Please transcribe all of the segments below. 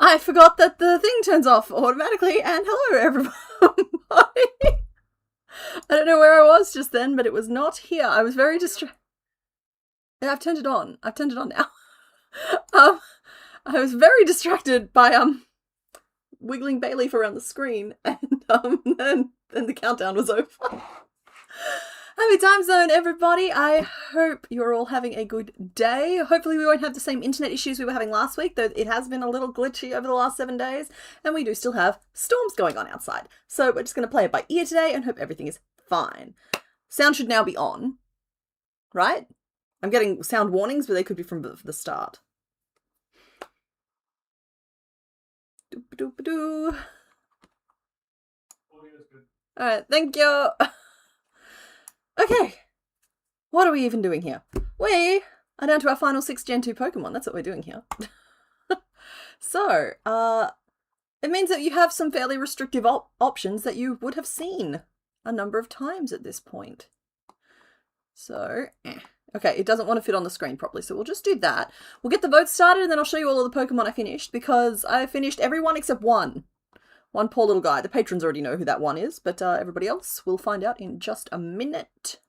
I forgot that the thing turns off automatically, and hello everybody. I don't know where I was just then, but it was not here. I was very distracted. I've turned it on. I've turned it on now. I was very distracted by wiggling bay leaf around the screen, and then the countdown was over. Happy time zone, everybody. I hope you're all having a good day. Hopefully we won't have the same internet issues we were having last week, though it has been a little glitchy over the last 7 days, and we do still have storms going on outside. So we're just going to play it by ear today and hope everything is fine. Sound should now be on, right? I'm getting sound warnings, but they could be from the start. Doop-a-doop-a-doo. Alright, thank you. Okay, what are we even doing here? We are down to our final 6 Gen 2 Pokemon. That's what we're doing here. So, it means that you have some fairly restrictive options that you would have seen a number of times at this point. So, okay, it doesn't want to fit on the screen properly, so we'll just do that. We'll get the vote started, and then I'll show you all of the Pokemon I finished, because I finished everyone except one. One poor little guy. The patrons already know who that one is, but everybody else will find out in just a minute.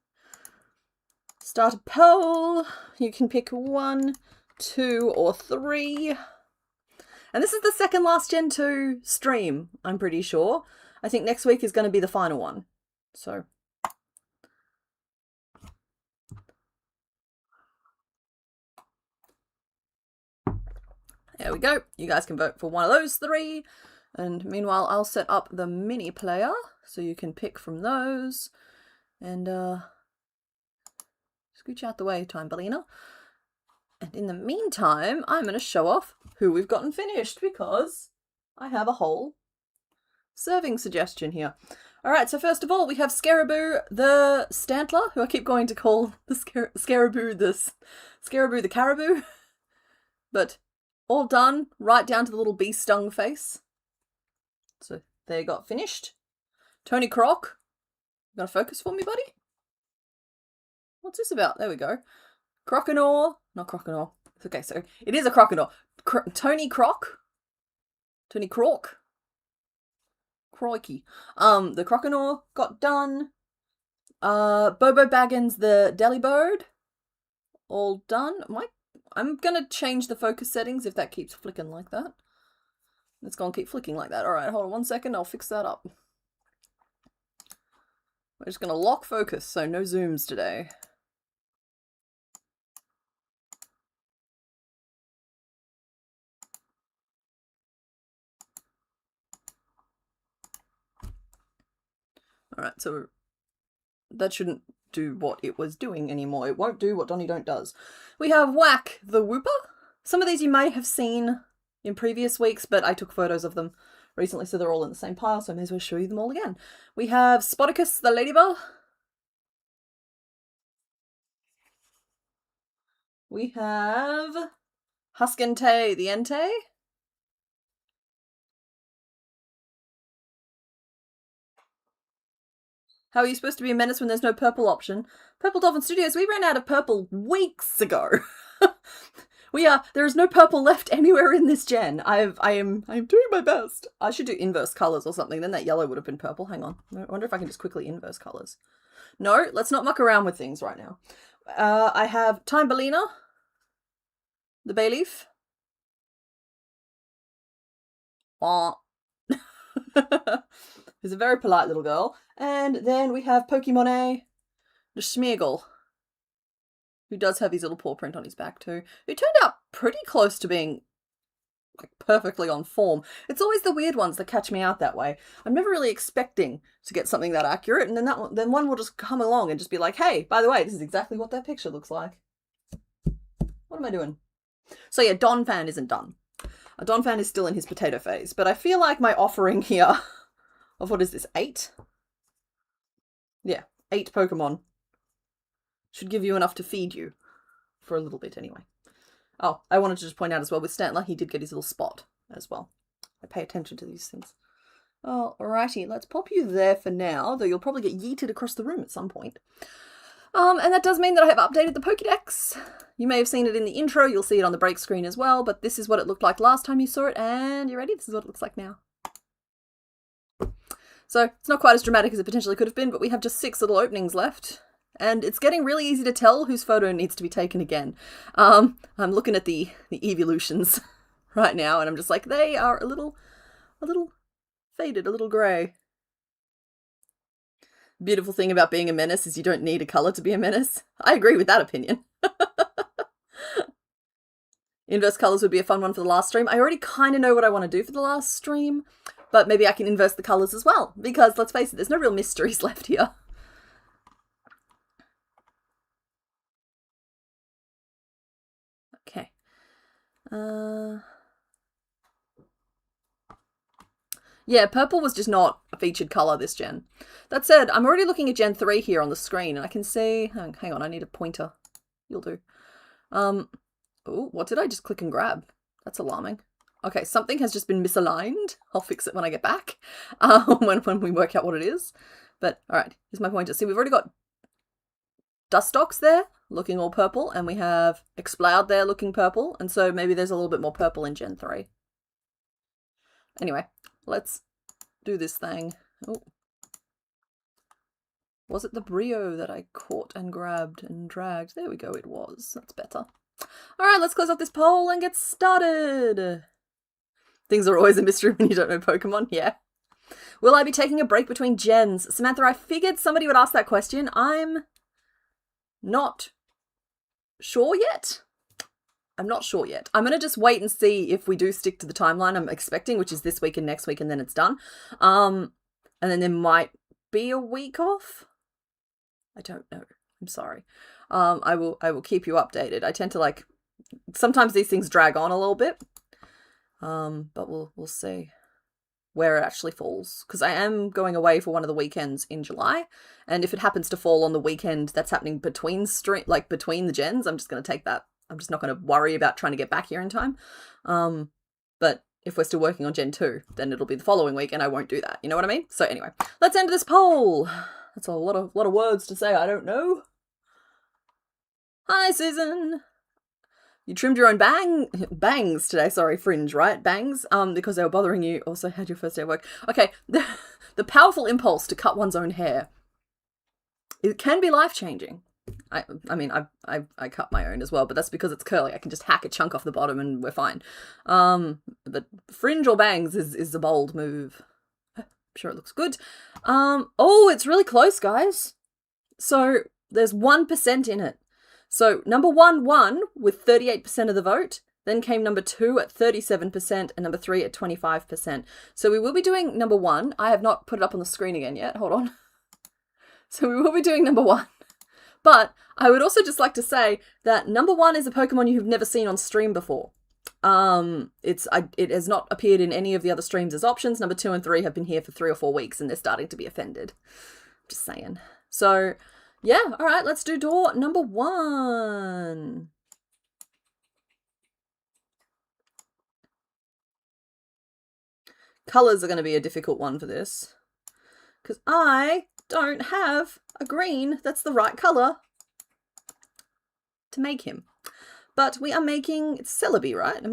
Start a poll. You can pick 1, 2, or 3. And this is the second last Gen 2 stream, I'm pretty sure. I think next week is going to be the final one. So there we go. You guys can vote for one of those 3. And meanwhile, I'll set up the mini player so you can pick from those. And scooch out the way, Timberlina. And in the meantime, I'm going to show off who we've gotten finished, because I have a whole serving suggestion here. Alright, so first of all, we have Scaraboo the Stantler, who I keep going to call the Scaraboo the Caribou. But all done, right down to the little bee stung face. So there you got finished. Tony Croc. You gonna focus for me, buddy? What's this about? There we go. Croconaw. Not Croconaw. Okay, so it is a Croconaw. Tony Croc. Tony Croc. Crikey. The Croconaw got done. Bobo Baggins the Delibird. All done. I'm gonna change the focus settings if that keeps flicking like that. It's gonna keep flicking like that. Alright, hold on 1 second, I'll fix that up. We're just gonna lock focus, so no zooms today. Alright, so that shouldn't do what it was doing anymore. It won't do what Donny Don't does. We have Whack the Whooper. Some of these you may have seen in previous weeks, but I took photos of them recently, so they're all in the same pile, so I may as well show you them all again. We have Spoticus the Ladybug. We have Huskentay the Entei. How are you supposed to be a menace when there's no purple option? Purple Dolphin Studios, we ran out of purple weeks ago. There is no purple left anywhere in this gen. I am doing my best. I should do inverse colours or something, then that yellow would have been purple. Hang on. I wonder if I can just quickly inverse colours. No, let's not muck around with things right now. I have Timberlina, the Bayleaf. Who's a very polite little girl. And then we have Pokemon the Schmeargle, who does have his little paw print on his back too, who turned out pretty close to being like perfectly on form. It's always the weird ones that catch me out that way. I'm never really expecting to get something that accurate, and then one will just come along and just be like, hey, by the way, this is exactly what that picture looks like. What am I doing? So yeah, Donphan isn't done. Donphan is still in his potato phase, but I feel like my offering here of, what is this, 8? Yeah, 8 Pokemon should give you enough to feed you for a little bit anyway. Oh, I wanted to just point out as well, with Stantler, he did get his little spot as well. I pay attention to these things. Alrighty, let's pop you there for now, though you'll probably get yeeted across the room at some point. And that does mean that I have updated the Pokédex. You may have seen it in the intro, you'll see it on the break screen as well, but this is what it looked like last time you saw it, and you ready? This is what it looks like now. So it's not quite as dramatic as it potentially could have been, but we have just 6 little openings left. And it's getting really easy to tell whose photo needs to be taken again. I'm looking at the evolutions right now, and I'm just like, they are a little faded, a little grey. Beautiful thing about being a menace is you don't need a colour to be a menace. I agree with that opinion. Inverse colours would be a fun one for the last stream. I already kind of know what I want to do for the last stream, but maybe I can inverse the colours as well, because let's face it, there's no real mysteries left here. Okay. Yeah, purple was just not a featured colour this gen. That said, I'm already looking at Gen 3 here on the screen, and I can see... Hang on, I need a pointer. You'll do. Oh, what did I just click and grab? That's alarming. Okay, something has just been misaligned. I'll fix it when I get back, when we work out what it is. But, alright, here's my pointer. See, we've already got Dustox there, looking all purple, and we have Exploud there looking purple, and so maybe there's a little bit more purple in Gen 3. Anyway, let's do this thing. Oh. Was it the Brio that I caught and grabbed and dragged? There we go, it was. That's better. Alright, let's close off this poll and get started. Things are always a mystery when you don't know Pokemon, yeah. Will I be taking a break between gens? Samantha, I figured somebody would ask that question. I'm not sure yet. I'm not sure yet. I'm going to just wait and see if we do stick to the timeline I'm expecting, which is this week and next week, and then it's done. And then there might be a week off. I don't know. I'm sorry. I will keep you updated. I tend to sometimes these things drag on a little bit. But we'll see where it actually falls, because I am going away for one of the weekends in July, and if it happens to fall on the weekend that's happening between the gens, I'm just going to take that. I'm just not going to worry about trying to get back here in time. But if we're still working on Gen 2, then it'll be the following week, and I won't do that. You know what I mean? So anyway, let's end this poll. That's a lot of words to say. I don't know. Hi, Susan. You trimmed your own bangs today. Sorry, fringe, right? Bangs. Because they were bothering you. Also had your first day of work. Okay, the powerful impulse to cut one's own hair. It can be life-changing. I mean, I cut my own as well, but that's because it's curly. I can just hack a chunk off the bottom and we're fine. But fringe or bangs is a bold move. I'm sure it looks good. Oh, it's really close, guys. So there's 1% in it. So number 1 won with 38% of the vote. Then came number 2 at 37% and number 3 at 25%. So we will be doing number 1. I have not put it up on the screen again yet. Hold on. So we will be doing number 1. But I would also just like to say that number 1 is a Pokemon you have never seen on stream before. It has not appeared in any of the other streams as options. Number 2 and 3 have been here for 3 or 4 weeks and they're starting to be offended. Just saying. So yeah, all right, let's do door number 1. Colours are going to be a difficult one for this, because I don't have a green that's the right colour to make him. But we are making, it's Celebi, right?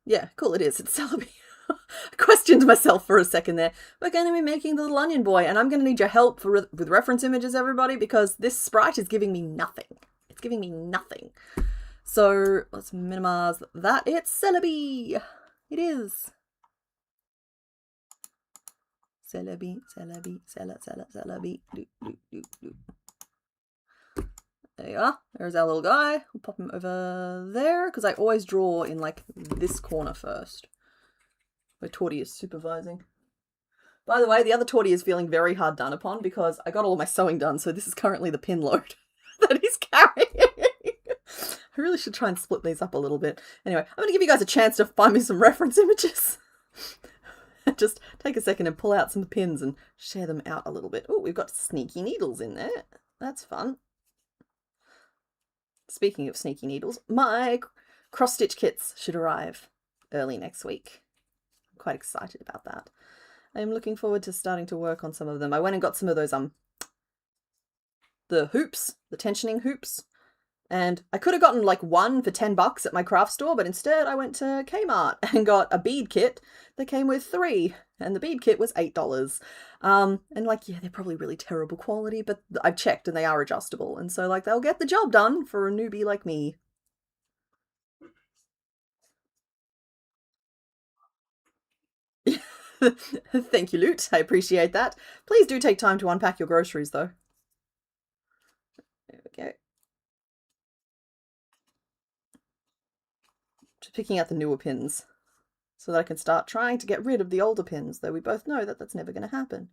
Yeah, cool, it is. It's Celebi. I questioned myself for a second there. We're going to be making the little onion boy, and I'm going to need your help with reference images, everybody, because this sprite is giving me nothing. It's giving me nothing. So let's minimize that. It's Celebi. It is. Celebi, Celebi, Celebi. There you are. There's our little guy. We'll pop him over there, because I always draw in this corner first, where Torty is supervising. By the way, the other Torty is feeling very hard done upon because I got all my sewing done, so this is currently the pin load that he's carrying. I really should try and split these up a little bit. Anyway, I'm going to give you guys a chance to find me some reference images. Just take a second and pull out some pins and share them out a little bit. Oh, we've got sneaky needles in there. That's fun. Speaking of sneaky needles, my cross-stitch kits should arrive early next week. I'm quite excited about that. I'm looking forward to starting to work on some of them. I went and got some of those the hoops, the tensioning hoops. And I could have gotten like one for $10 at my craft store, but instead I went to Kmart and got a bead kit that came with 3, and the bead kit was $8. And like, yeah, they're probably really terrible quality, but I've checked and they are adjustable, and so like they'll get the job done for a newbie like me. Thank you, Loot. I appreciate that. Please do take time to unpack your groceries, though. There we go. Just picking out the newer pins so that I can start trying to get rid of the older pins, though we both know that that's never going to happen.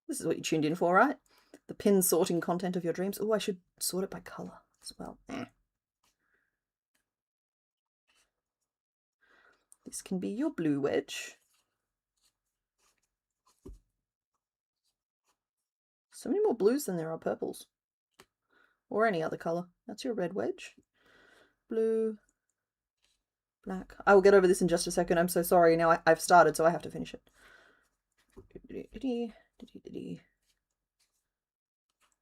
This is what you tuned in for, right? The pin sorting content of your dreams. Oh, I should sort it by colour as well. This can be your blue wedge. So many more blues than there are purples. Or any other colour. That's your red wedge. Blue. Black. I will get over this in just a second. I'm so sorry. Now I've started, so I have to finish it.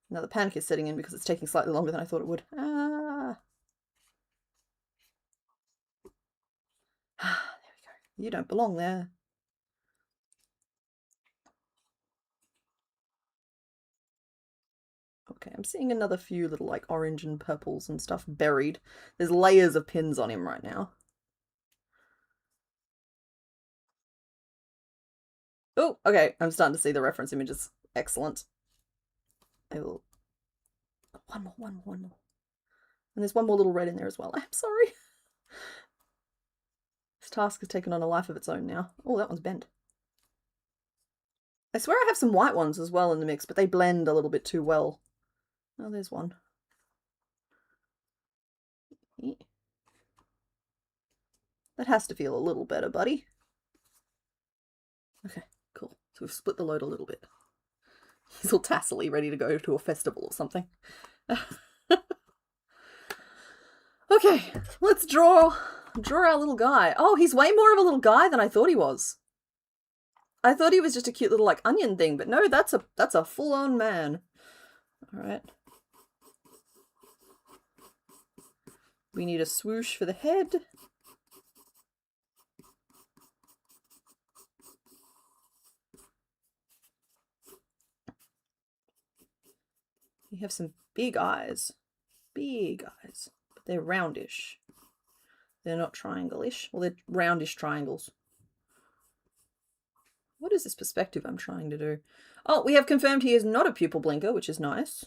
Now the panic is setting in because it's taking slightly longer than I thought it would. Ah. There we go. You don't belong there. Okay, I'm seeing another few little like orange and purples and stuff buried. There's layers of pins on him right now. Oh, okay, I'm starting to see the reference images. Excellent. I will... One more. And there's one more little red in there as well. I'm sorry. This task has taken on a life of its own now. Oh, that one's bent. I swear I have some white ones as well in the mix, but they blend a little bit too well. Oh, there's one. Yeah. That has to feel a little better, buddy. Okay, cool. So we've split the load a little bit. He's all tassily ready to go to a festival or something. Okay, let's draw our little guy. Oh, he's way more of a little guy than I thought he was. I thought he was just a cute little like onion thing, but no, that's a full-on man. All right. We need a swoosh for the head. You have some big eyes. Big eyes. But they're roundish. They're not triangle-ish. Well, they're roundish triangles. What is this perspective I'm trying to do? Oh, we have confirmed he is not a pupil blinker, which is nice.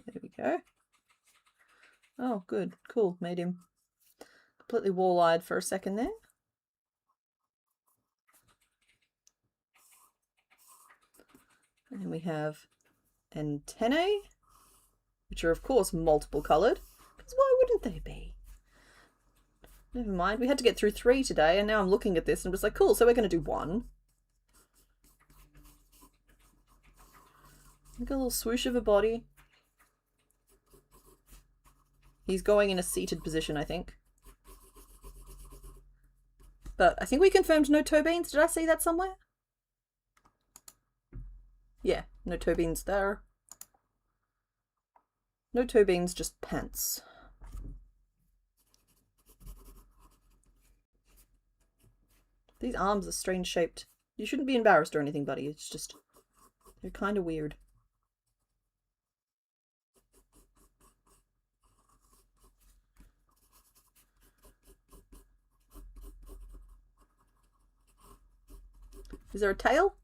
There we go. Oh, good. Cool. Made him completely wall-eyed for a second there. And then we have antennae, which are of course multiple coloured, because why wouldn't they be? Never mind, we had to get through 3 today, and now I'm looking at this and I'm just like, cool, so we're going to do 1. Look, a little swoosh of a body. He's going in a seated position, I think. But I think we confirmed no toe beans. Did I see that somewhere? Yeah, no toe beans there. No toe beans, just pants. These arms are strange shaped. You shouldn't be embarrassed or anything, buddy. It's just, they're kind of weird. Is there a tail?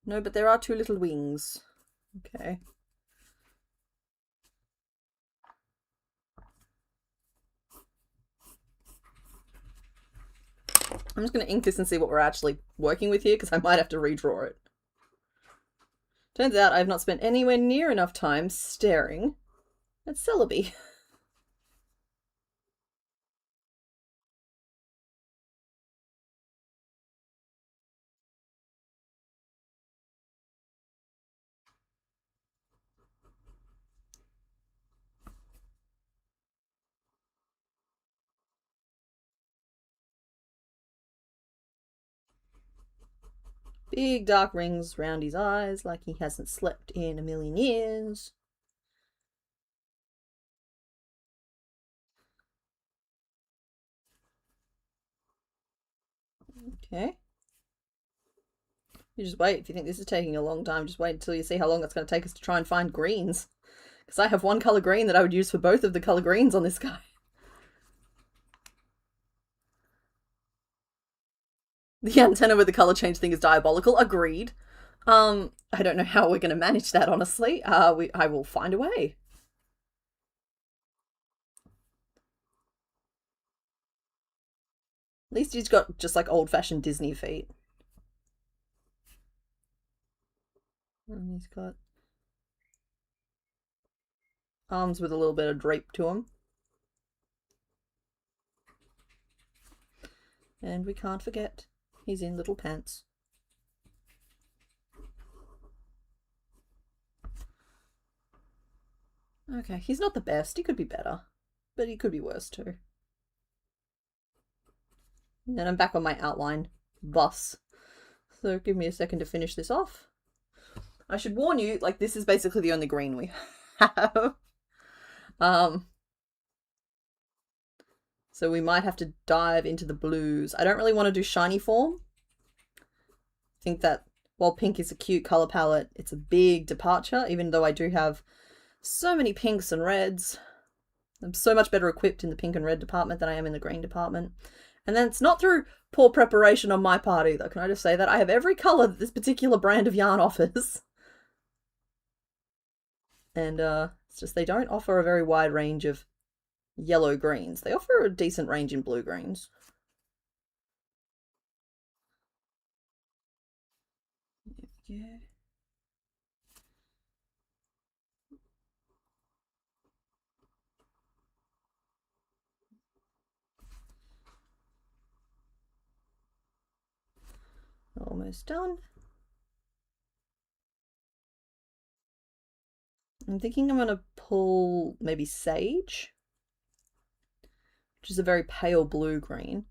No, but there are 2 little wings. Okay. I'm just going to ink this and see what we're actually working with here, because I might have to redraw it. Turns out I've not spent anywhere near enough time staring at Celebi. Big dark rings round his eyes like he hasn't slept in a million years. Okay. You just wait. If you think this is taking a long time, just wait until you see how long it's going to take us to try and find greens. Because I have one colour green that I would use for both of the colour greens on this guy. The antenna with the colour change thing is diabolical. Agreed. I don't know how we're going to manage that, honestly. I will find a way. At least he's got just like old-fashioned Disney feet. And he's got arms with a little bit of drape to them. And we can't forget, he's in little pants. Okay, he's not the best. He could be better, but he could be worse too. And then I'm back on my outline bus. So give me a second to finish this off. I should warn you, like, this is basically the only green we have. So we might have to dive into the blues. I don't really want to do shiny form. I think that while pink is a cute color palette, it's a big departure, even though I do have so many pinks and reds. I'm so much better equipped in the pink and red department than I am in the green department. And then it's not through poor preparation on my part either. Can I just say that? I have every colour that this particular brand of yarn offers. And it's just they don't offer a very wide range of yellow greens. They offer a decent range in blue greens. Yeah. Almost done. I'm thinking I'm going to pull maybe Sage, which is a very pale blue-green.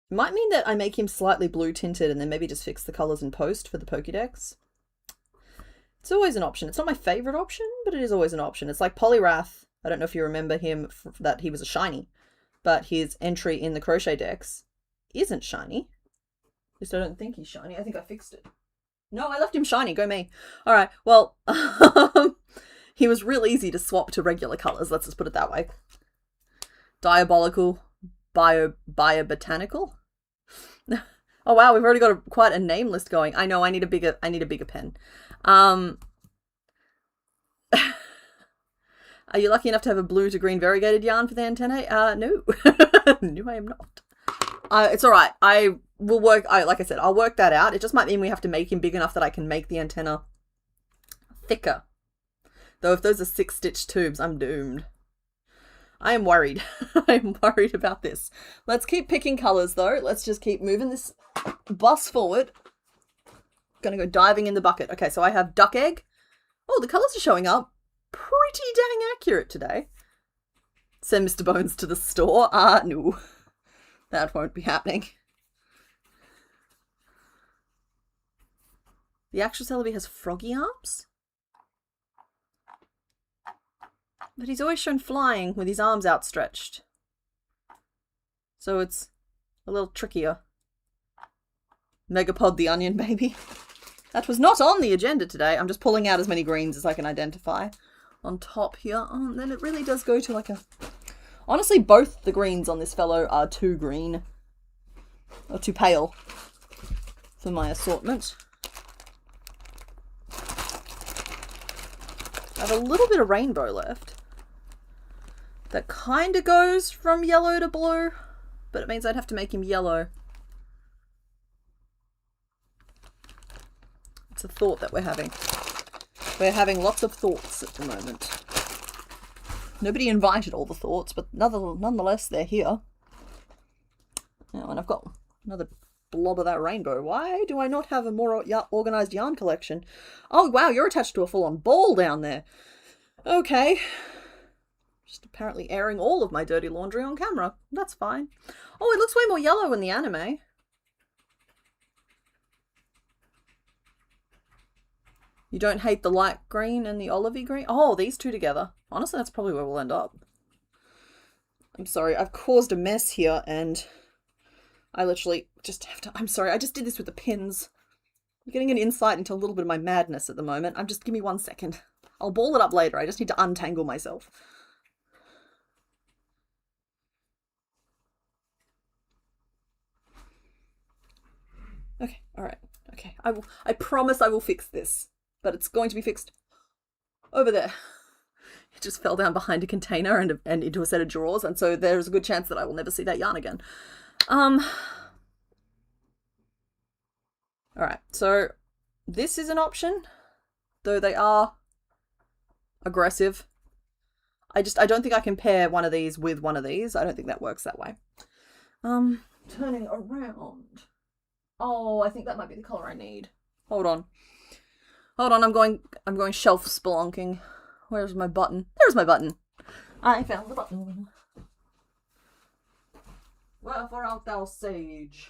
It might mean that I make him slightly blue tinted and then maybe just fix the colours in post for the Pokédex. It's always an option. It's not my favourite option, but it is always an option. It's like Poliwrath. I don't know if you remember him, that he was a shiny, but his entry in the Crochetdex isn't shiny. At least I don't think he's shiny. I think I fixed it. No, I left him shiny. Go me. All right. Well, he was real easy to swap to regular colours. Let's just put it that way. Diabolical, biobotanical. Oh wow, we've already got quite a name list going. I know. I need a bigger pen. Are you lucky enough to have a blue to green variegated yarn for the antennae? No. No, I am not. It's all right. I will work. Like I said, I'll work that out. It just might mean we have to make him big enough that I can make the antenna thicker. Though if those are 6-stitch tubes, I'm doomed. I am worried. I am worried about this. Let's keep picking colors though. Let's just keep moving this bus forward. Gonna go diving in the bucket. Okay, so I have duck egg. Oh, the colors are showing up. Pretty dang accurate today. Send Mr. Bones to the store. No. That won't be happening. The actual Celebi has froggy arms? But he's always shown flying with his arms outstretched. So it's a little trickier. Megapod the onion baby. That was not on the agenda today. I'm just pulling out as many greens as I can identify on top here. Oh, and then it really does go to like a... Honestly, both the greens on this fellow are too green. Or too pale for my assortment. I have a little bit of rainbow left. That kind of goes from yellow to blue, but it means I'd have to make him yellow. It's a thought that we're having. We're having lots of thoughts at the moment. Nobody invited all the thoughts, but nonetheless, they're here. Now, and I've got another blob of that rainbow. Why do I not have a more organised yarn collection? Oh, wow, you're attached to a full-on ball down there. Okay. Just apparently airing all of my dirty laundry on camera. That's fine. Oh, it looks way more yellow in the anime. You don't hate the light green and the olivey green? Oh, these two together. Honestly, that's probably where we'll end up. I'm sorry, I've caused a mess here and I literally just have to... I'm sorry, I just did this with the pins. I'm getting an insight into a little bit of my madness at the moment. Give me 1 second. I'll ball it up later. I just need to untangle myself. Okay, alright. Okay, I promise I will fix this. But it's going to be fixed over there. It just fell down behind a container and into a set of drawers, and so there's a good chance that I will never see that yarn again. Alright, so this is an option, though they are aggressive. I don't think I can pair one of these with one of these. I don't think that works that way. Turning around. Oh, I think that might be the color I need. Hold on. Hold on, I'm going shelf spelunking. Where's my button? There's my button. I found the button. Wherefore art thou, sage?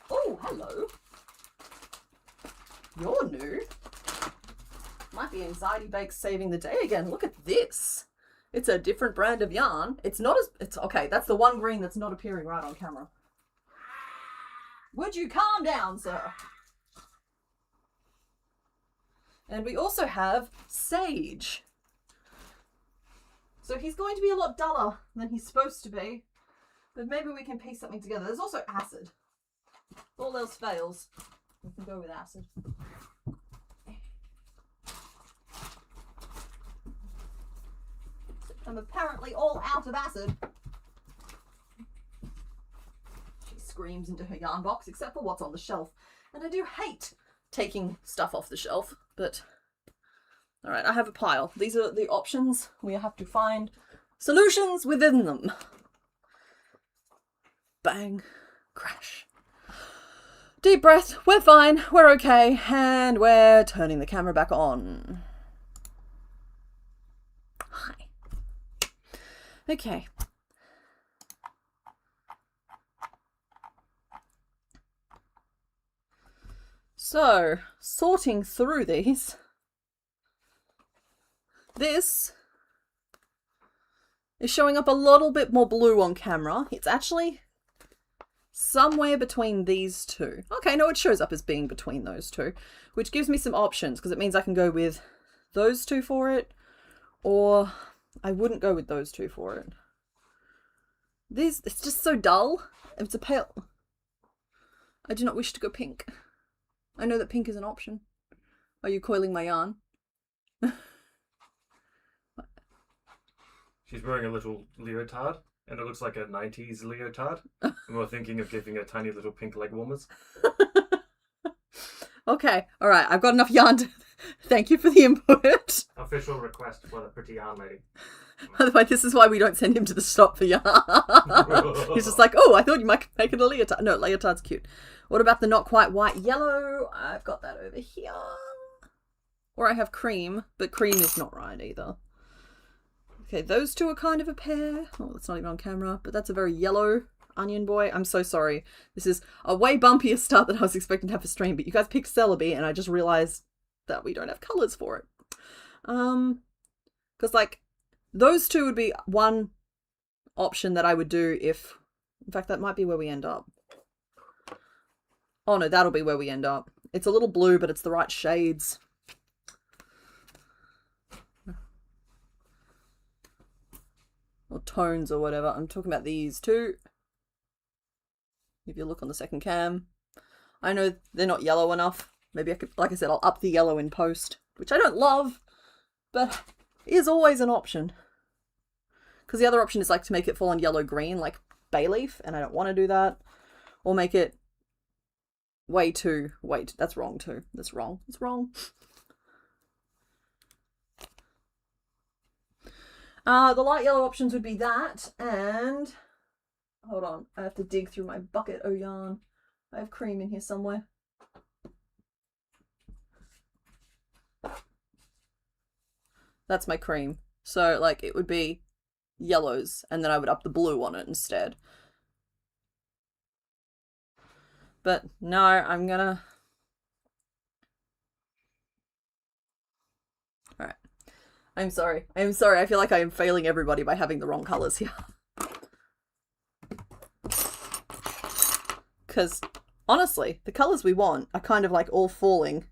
Oh, hello. You're new. Might be Anxiety Bakes saving the day again. Look at this. It's a different brand of yarn. It's okay, that's the one green that's not appearing right on camera. Would you calm down, sir? And we also have Sage. So he's going to be a lot duller than he's supposed to be. But maybe we can piece something together. There's also Acid. If all else fails, we can go with Acid. I'm apparently all out of Acid. She screams into her yarn box, except for what's on the shelf. And I do hate taking stuff off the shelf, but... Alright, I have a pile. These are the options. We have to find solutions within them. Bang. Crash. Deep breath. We're fine. We're okay. And we're turning the camera back on. Hi. Okay. So, sorting through these. This is showing up a little bit more blue on camera. It's actually somewhere between these two. Okay, no, it shows up as being between those two, which gives me some options because it means I can go with those two for it, or I wouldn't go with those two for it. It's just so dull. It's a pale. I do not wish to go pink. I know that pink is an option. Are you coiling my yarn? She's wearing a little leotard, and it looks like a 90s leotard. And we're thinking of giving her tiny little pink leg warmers. Okay, alright, I've got enough yarn to... Thank you for the input. Official request for the pretty yarn lady. By the way, this is why we don't send him to the shop for yarn. He's just like, oh, I thought you might make it a leotard. No, leotard's cute. What about the not quite white yellow? I've got that over here. Or I have cream, but cream is not right either. Okay, those two are kind of a pair. Oh, that's not even on camera, but that's a very yellow onion boy. I'm so sorry. This is a way bumpier start than I was expecting to have a stream, but you guys picked Celebi, and I just realized that we don't have colors for it. Because, like, those two would be one option that I would do if... In fact, that might be where we end up. Oh, no, that'll be where we end up. It's a little blue, but it's the right shades. Or tones or whatever. I'm talking about these two. If you look on the second cam. I know they're not yellow enough. Maybe I could, like I said, I'll up the yellow in post. Which I don't love, but is always an option. Because the other option is like to make it full on yellow-green, like bay leaf, and I don't want to do that. Or make it way too... Wait, that's wrong too. That's wrong. It's wrong. The light yellow options would be that, and... Hold on, I have to dig through my bucket of yarn. I have cream in here somewhere. That's my cream. So, like, it would be yellows, and then I would up the blue on it instead. But, no, I'm gonna... I'm sorry. I'm sorry. I feel like I am failing everybody by having the wrong colours here. Because, honestly, the colours we want are kind of like all falling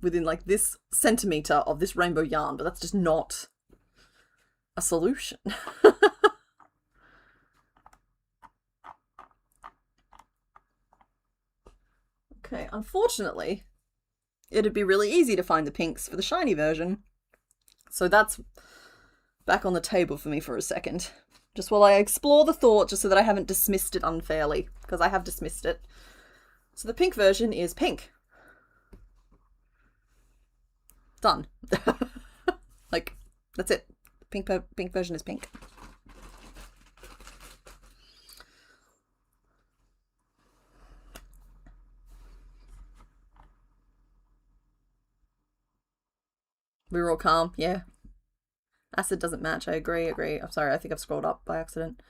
within like this centimetre of this rainbow yarn, but that's just not a solution. Okay, unfortunately, it'd be really easy to find the pinks for the shiny version. So that's back on the table for me for a second. Just while I explore the thought, just so that I haven't dismissed it unfairly, because I have dismissed it. So the pink version is pink. Done. Like, that's it. Pink version is pink. We were all calm, yeah. Acid doesn't match, I agree. I'm sorry, I think I've scrolled up by accident.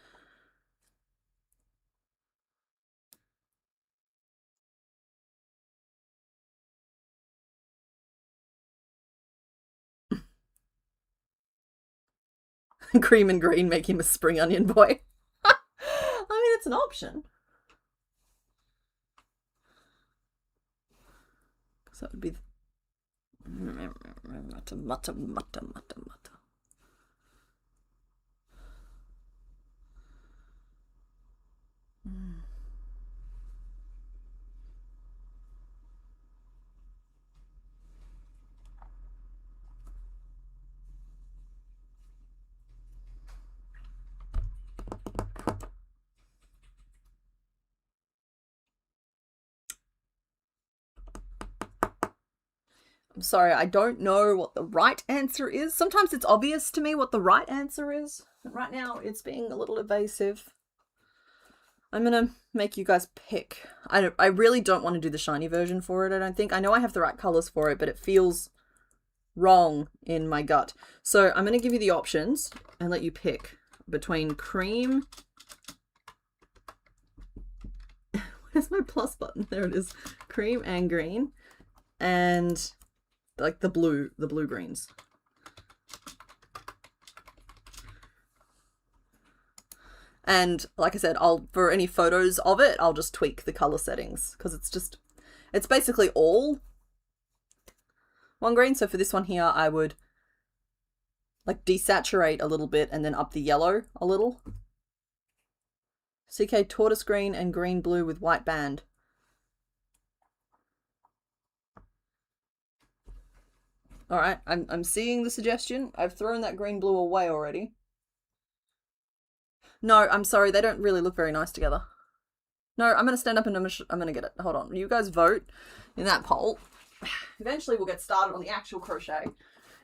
Cream and green make him a spring onion boy. I mean, it's an option. Because that would be... Mutta. I'm sorry, I don't know what the right answer is. Sometimes it's obvious to me what the right answer is. And right now, it's being a little evasive. I'm gonna make you guys pick. I really don't want to do the shiny version for it, I don't think. I know I have the right colours for it, but it feels wrong in my gut. So I'm gonna give you the options and let you pick between cream... Where's my plus button? There it is. Cream and green. And... like the blue greens. And like I said, for any photos of it, I'll just tweak the color settings because it's basically all one green. So for this one here, I would like desaturate a little bit and then up the yellow a little. CK tortoise green and green blue with white band. All right, I'm seeing the suggestion. I've thrown that green blue away already. No, I'm sorry, they don't really look very nice together. No, I'm going to stand up and I'm going to get it. Hold on. You guys vote in that poll. Eventually we'll get started on the actual crochet.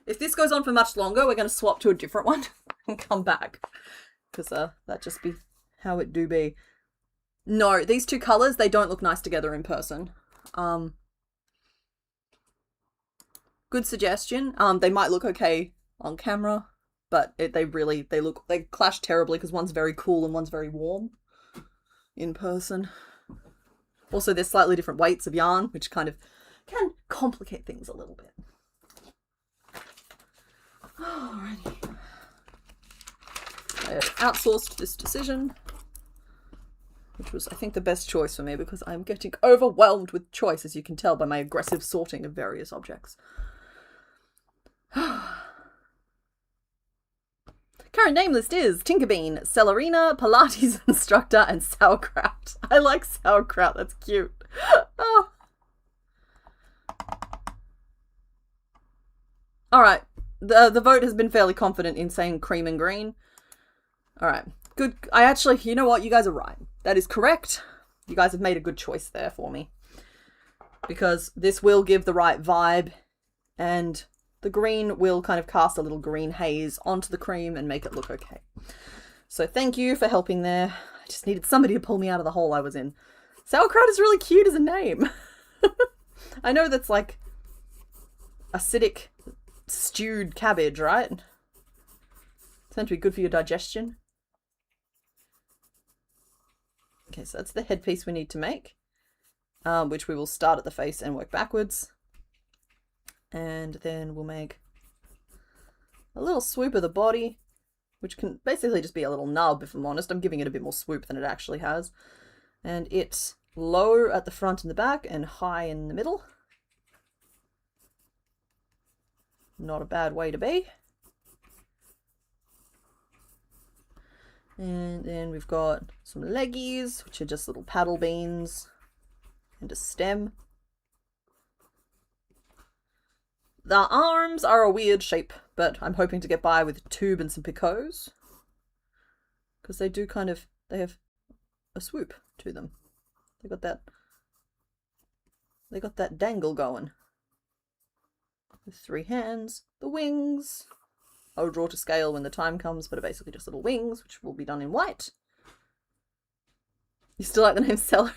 If this goes on for much longer, we're going to swap to a different one and come back. Because that just be how it do be. No, these two colours, they don't look nice together in person. Good suggestion. They might look okay on camera, but they clash terribly because one's very cool and one's very warm in person. Also, there's slightly different weights of yarn, which kind of can complicate things a little bit. Alrighty. I have outsourced this decision, which was, I think, the best choice for me because I'm getting overwhelmed with choice, as you can tell by my aggressive sorting of various objects. Current name list is Tinkerbean, Celerina, Pilates instructor, and sauerkraut. I like sauerkraut, that's cute. Oh. Alright, the vote has been fairly confident in saying cream and green. Alright, good. You know what, you guys are right. That is correct. You guys have made a good choice there for me. Because this will give the right vibe, and the green will kind of cast a little green haze onto the cream and make it look okay. So thank you for helping there. I just needed somebody to pull me out of the hole I was in. Sauerkraut is really cute as a name. I know that's like acidic stewed cabbage, right? It's meant to be good for your digestion. Okay, so that's the headpiece we need to make, which we will start at the face and work backwards. And then we'll make a a little swoop of the body, which can basically just be a little nub, if I'm honest. I'm giving it a bit more swoop than it actually has. And it's low at the front and the back and high in the middle. Not a bad way to be. And then we've got some leggies, which are just little paddle beans, and a stem. The arms are a weird shape, but I'm hoping to get by with a tube and some picots. Because they do kind of, they have a swoop to them. They got that dangle going. With 3 hands, the wings. I'll draw to scale when the time comes, but are basically just little wings, which will be done in white. You still like the name Celery?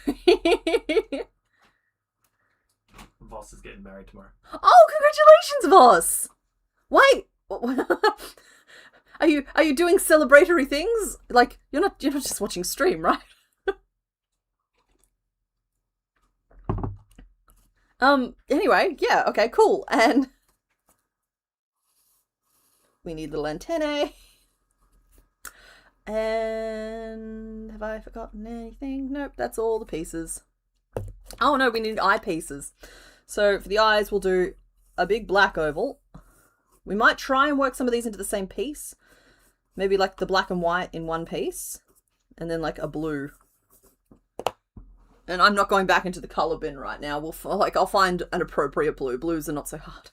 Voss is getting married tomorrow. Oh, congratulations, Voss! Wait, are you doing celebratory things? Like, you're not just watching stream, right? Anyway, yeah, okay, cool. And we need little antennae. And have I forgotten anything? Nope, that's all the pieces. Oh no, we need eyepieces. So for the eyes, we'll do a big black oval. We might try and work some of these into the same piece. Maybe like the black and white in one piece. And then like a blue. And I'm not going back into the colour bin right now. I'll find an appropriate blue. Blues are not so hard.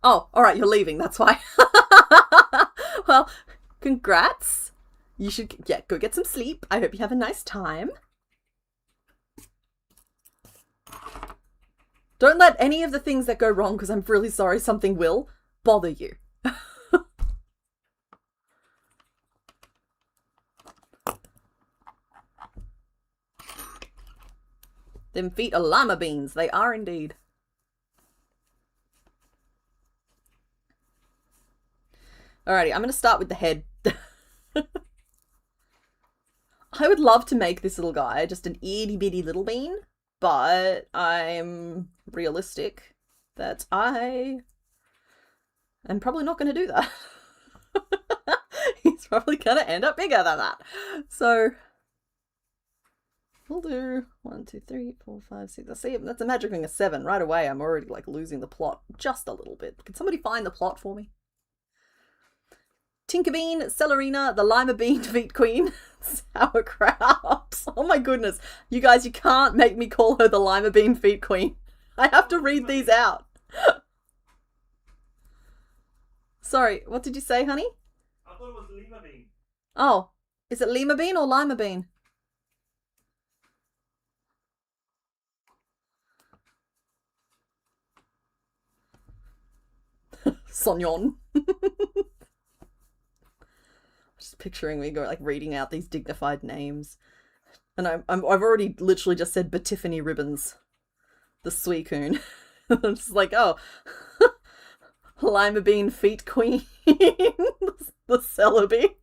Oh, alright, you're leaving, that's why. Well, congrats. You should, yeah, go get some sleep. I hope you have a nice time. Don't let any of the things that go wrong, because I'm really sorry something will, bother you. Them feet are lima beans. They are indeed. Alrighty, I'm going to start with the head. I would love to make this little guy just an itty bitty little bean, but I'm realistic that I am probably not going to do that. He's probably going to end up bigger than that. So we'll do 1, 2, 3, 4, 5, 6. I see, that's a magic ring of 7. Right away, I'm already like losing the plot just a little bit. Can somebody find the plot for me? Tinkerbean, Celerina, the Lima Bean Feet Queen, Sauerkraut. Oh my goodness. You guys, you can't make me call her the Lima Bean Feet Queen. I have to read these out. Sorry, what did you say, honey? I thought it was Lima Bean. Oh, is it Lima Bean or Lima Bean? Sonyon. Just picturing me like reading out these dignified names, and I've already literally just said Batiffany Ribbons, the Suicune. I'm just like, oh, Lima Bean Feet Queen, the Celebi,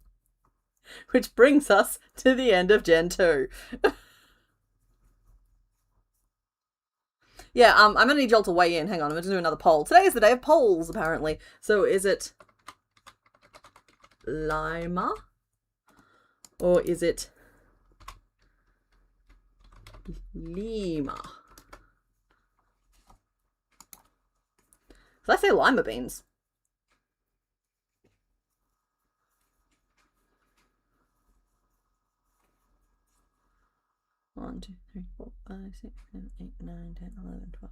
which brings us to the end of Gen 2. Yeah, I'm gonna need y'all to weigh in. Hang on, I'm gonna do another poll. Today is the day of polls, apparently. So is it Lima? Or is it Lima? Did I say lima beans? One, 2, 3, 4, 5, 6, 7, 8, 9, 10, 11, 12.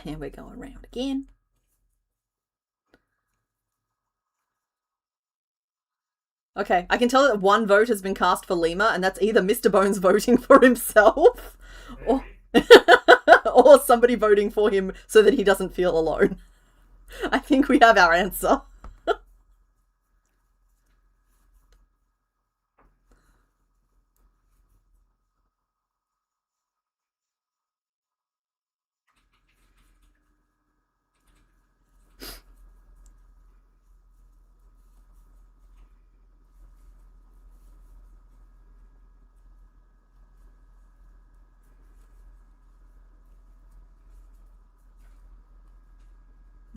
And we're going round again. Okay, I can tell that one vote has been cast for Lima, and that's either Mr. Bones voting for himself, or, or somebody voting for him so that he doesn't feel alone. I think we have our answer.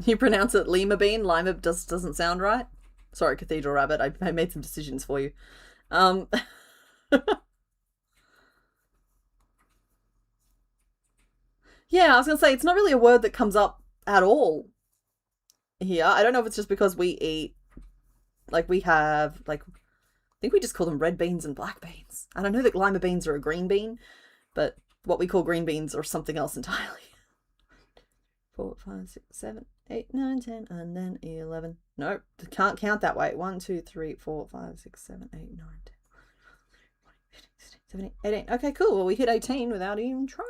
You pronounce it lima bean. Lima doesn't sound right. Sorry, Cathedral Rabbit. I made some decisions for you. Yeah, I was gonna say it's not really a word that comes up at all here. I don't know if it's just because we eat, like we have, like, I think we just call them red beans and black beans. And I know that lima beans are a green bean, but what we call green beans are something else entirely. 4, 5, 6, 7, 8, 9, 10, and then 11. Nope, can't count that way. 1, 2, 3, 4, 5, 6, 7, 8, 9, 10, 17, 18. Okay, cool. Well, we hit 18 without even trying.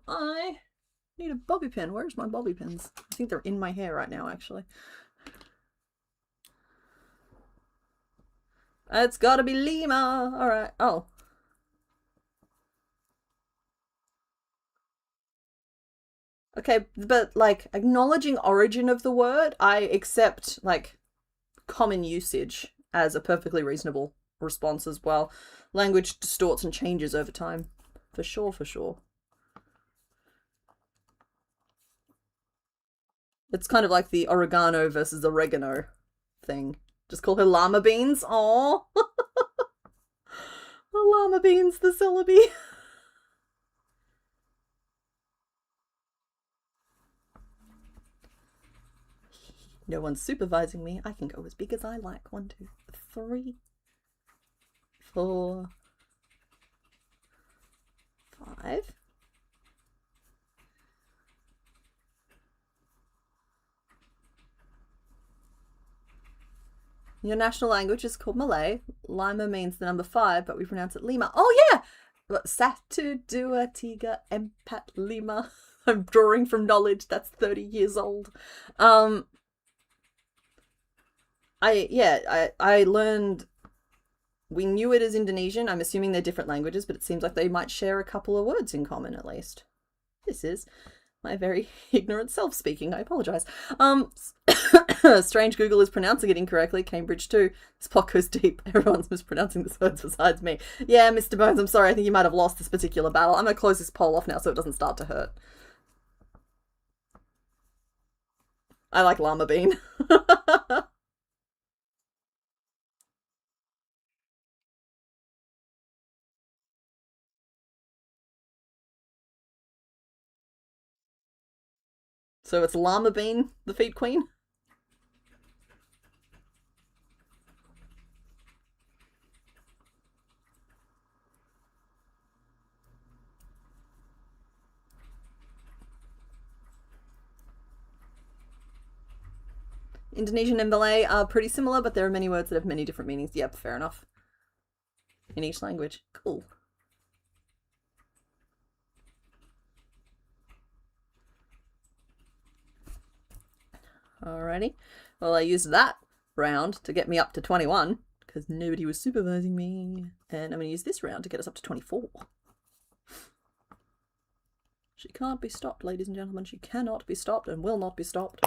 I need a bobby pin. Where's my bobby pins? I think they're in my hair right now, actually. It's gotta be Lima. All right. Oh. Okay, but like acknowledging origin of the word, I accept like common usage as a perfectly reasonable response as well. Language distorts and changes over time. For sure, for sure. It's kind of like the oregano versus oregano thing. Just call her llama beans. Aww. The llama beans, the syllabi. No one's supervising me. I can go as big as I like. 1, 2, 3, 4, 5. Your national language is called Malay. Lima means the number 5, but we pronounce it Lima. Oh yeah! Satu, dua, tiga, empat, lima. I'm drawing from knowledge that's 30 years old. I learned, we knew it as Indonesian. I'm assuming they're different languages, but it seems like they might share a couple of words in common at least. This is my very ignorant self speaking. I apologize. Strange Google is pronouncing it incorrectly. Cambridge too. This pot goes deep. Everyone's mispronouncing this word besides me. Yeah, Mr. Bones, I'm sorry. I think you might have lost this particular battle. I'm going to close this poll off now so it doesn't start to hurt. I like llama bean. So it's llama bean, the feet queen. Indonesian and Malay are pretty similar, but there are many words that have many different meanings. Yep, fair enough. In each language. Cool. Alrighty. Well, I used that round to get me up to 21, because nobody was supervising me. And I'm going to use this round to get us up to 24. She can't be stopped, ladies and gentlemen. She cannot be stopped and will not be stopped.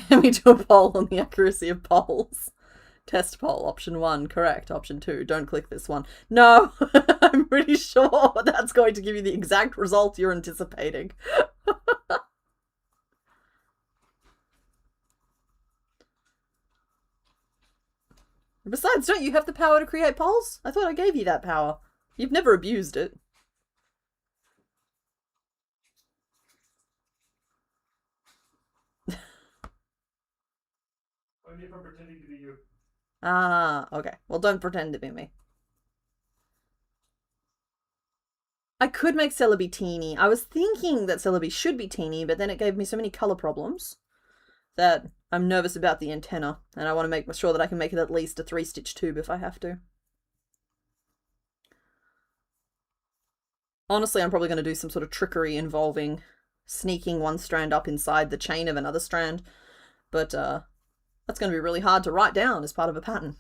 Let me do a poll on the accuracy of polls. Test poll, option 1, correct. Option 2, don't click this one. No, I'm pretty sure that's going to give you the exact result you're anticipating. Besides, don't you have the power to create polls? I thought I gave you that power. You've never abused it. Only if I'm pretending to be you. Ah, okay. Well, don't pretend to be me. I could make Celebi teeny. I was thinking that Celebi should be teeny, but then it gave me so many colour problems that I'm nervous about the antenna, and I want to make sure that I can make it at least a 3-stitch tube if I have to. Honestly, I'm probably going to do some sort of trickery involving sneaking one strand up inside the chain of another strand, but that's going to be really hard to write down as part of a pattern.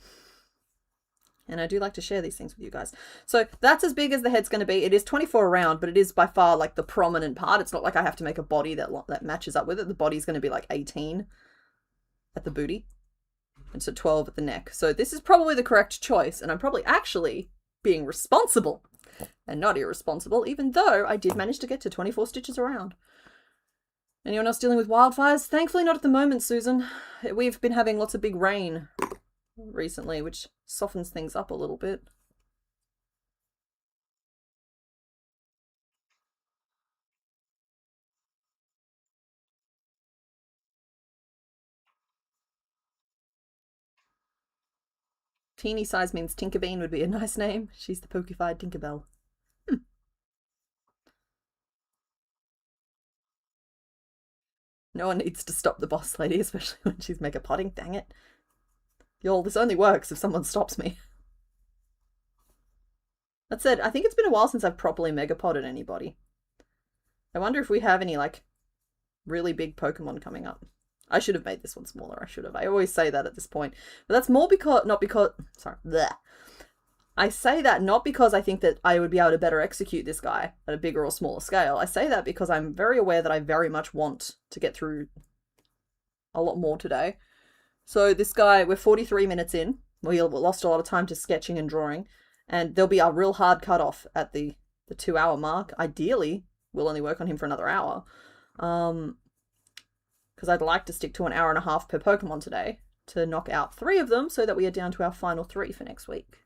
And I do like to share these things with you guys. So that's as big as the head's going to be. It is 24 around, but it is by far like the prominent part. It's not like I have to make a body that matches up with it. The body's going to be like 18 at the booty. And so 12 at the neck. So this is probably the correct choice. And I'm probably actually being responsible and not irresponsible, even though I did manage to get to 24 stitches around. Anyone else dealing with wildfires? Thankfully not at the moment, Susan. We've been having lots of big rain recently, which softens things up a little bit. Teeny size means Tinkerbean would be a nice name. She's the pokified Tinkerbell. No one needs to stop the boss lady, especially when she's mega potting. Dang it. Y'all, this only works if someone stops me. That said, I think it's been a while since I've properly mega potted anybody. I wonder if we have any, like, really big Pokemon coming up. I should have made this one smaller. I should have. I always say that at this point. But that's more because, not because, sorry, bleh. I say that not because I think that I would be able to better execute this guy at a bigger or smaller scale. I say that because I'm very aware that I very much want to get through a lot more today. So this guy, we're 43 minutes in. We lost a lot of time to sketching and drawing. And there'll be a real hard cutoff at the 2-hour mark. Ideally, we'll only work on him for another hour. Because I'd like to stick to an hour and a half per Pokemon today to knock out 3 of them so that we are down to our final 3 for next week.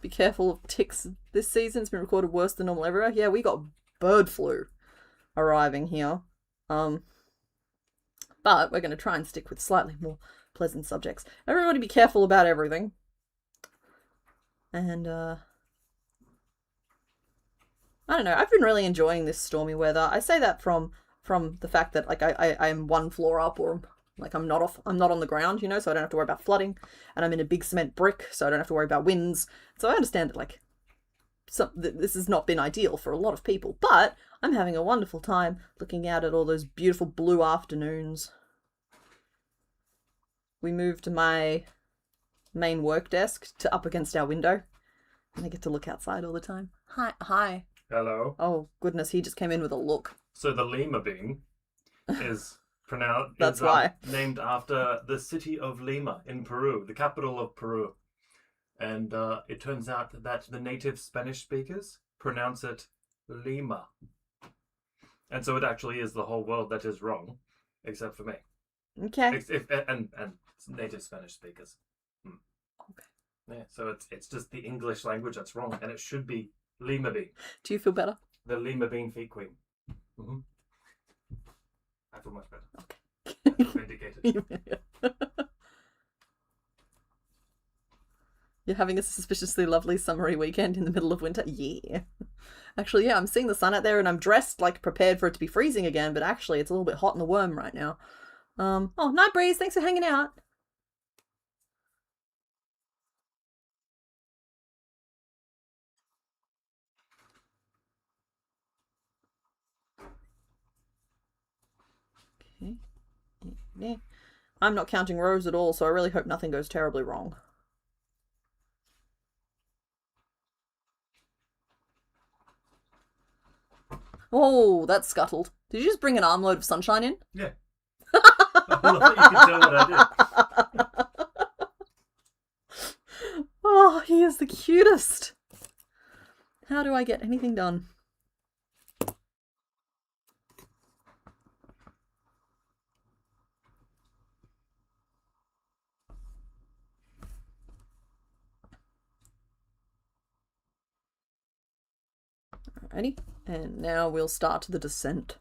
Be careful of ticks this season. It's been recorded worse than normal everywhere. Yeah, we got bird flu arriving here. But we're going to try and stick with slightly more pleasant subjects. Everybody be careful about everything. And, I don't know. I've been really enjoying this stormy weather. I say that from the fact that, like, I'm 1 floor up, or like I'm not on the ground, you know, so I don't have to worry about flooding, and I'm in a big cement brick, so I don't have to worry about winds. So I understand that, like, this has not been ideal for a lot of people, but I'm having a wonderful time looking out at all those beautiful blue afternoons. We moved my main work desk to up against our window, and I get to look outside all the time. Hi. Hello. Oh goodness, he just came in with a look. So the Lima bean is pronounced. That's why. Named after the city of Lima in Peru, the capital of Peru, and it turns out that the native Spanish speakers pronounce it Lima, and so it actually is the whole world that is wrong, except for me. Okay. And native Spanish speakers. Okay. Yeah. So it's just the English language that's wrong, and it should be Lima bean. Do you feel better? The Lima bean feet queen. Mm-hmm. I feel much better. Okay. I feel vindicated. You're having a suspiciously lovely summery weekend in the middle of winter? Yeah. Actually, yeah, I'm seeing the sun out there and I'm dressed, like, prepared for it to be freezing again, but actually it's a little bit hot in the worm right now. Oh, night breeze, thanks for hanging out. Okay. Yeah. I'm not counting rows at all, so I really hope nothing goes terribly wrong. Oh, that's scuttled. Did you just bring an armload of sunshine in? Yeah. I love that you can tell what I did. Oh, he is the cutest. How do I get anything done? Alrighty, and now we'll start the descent.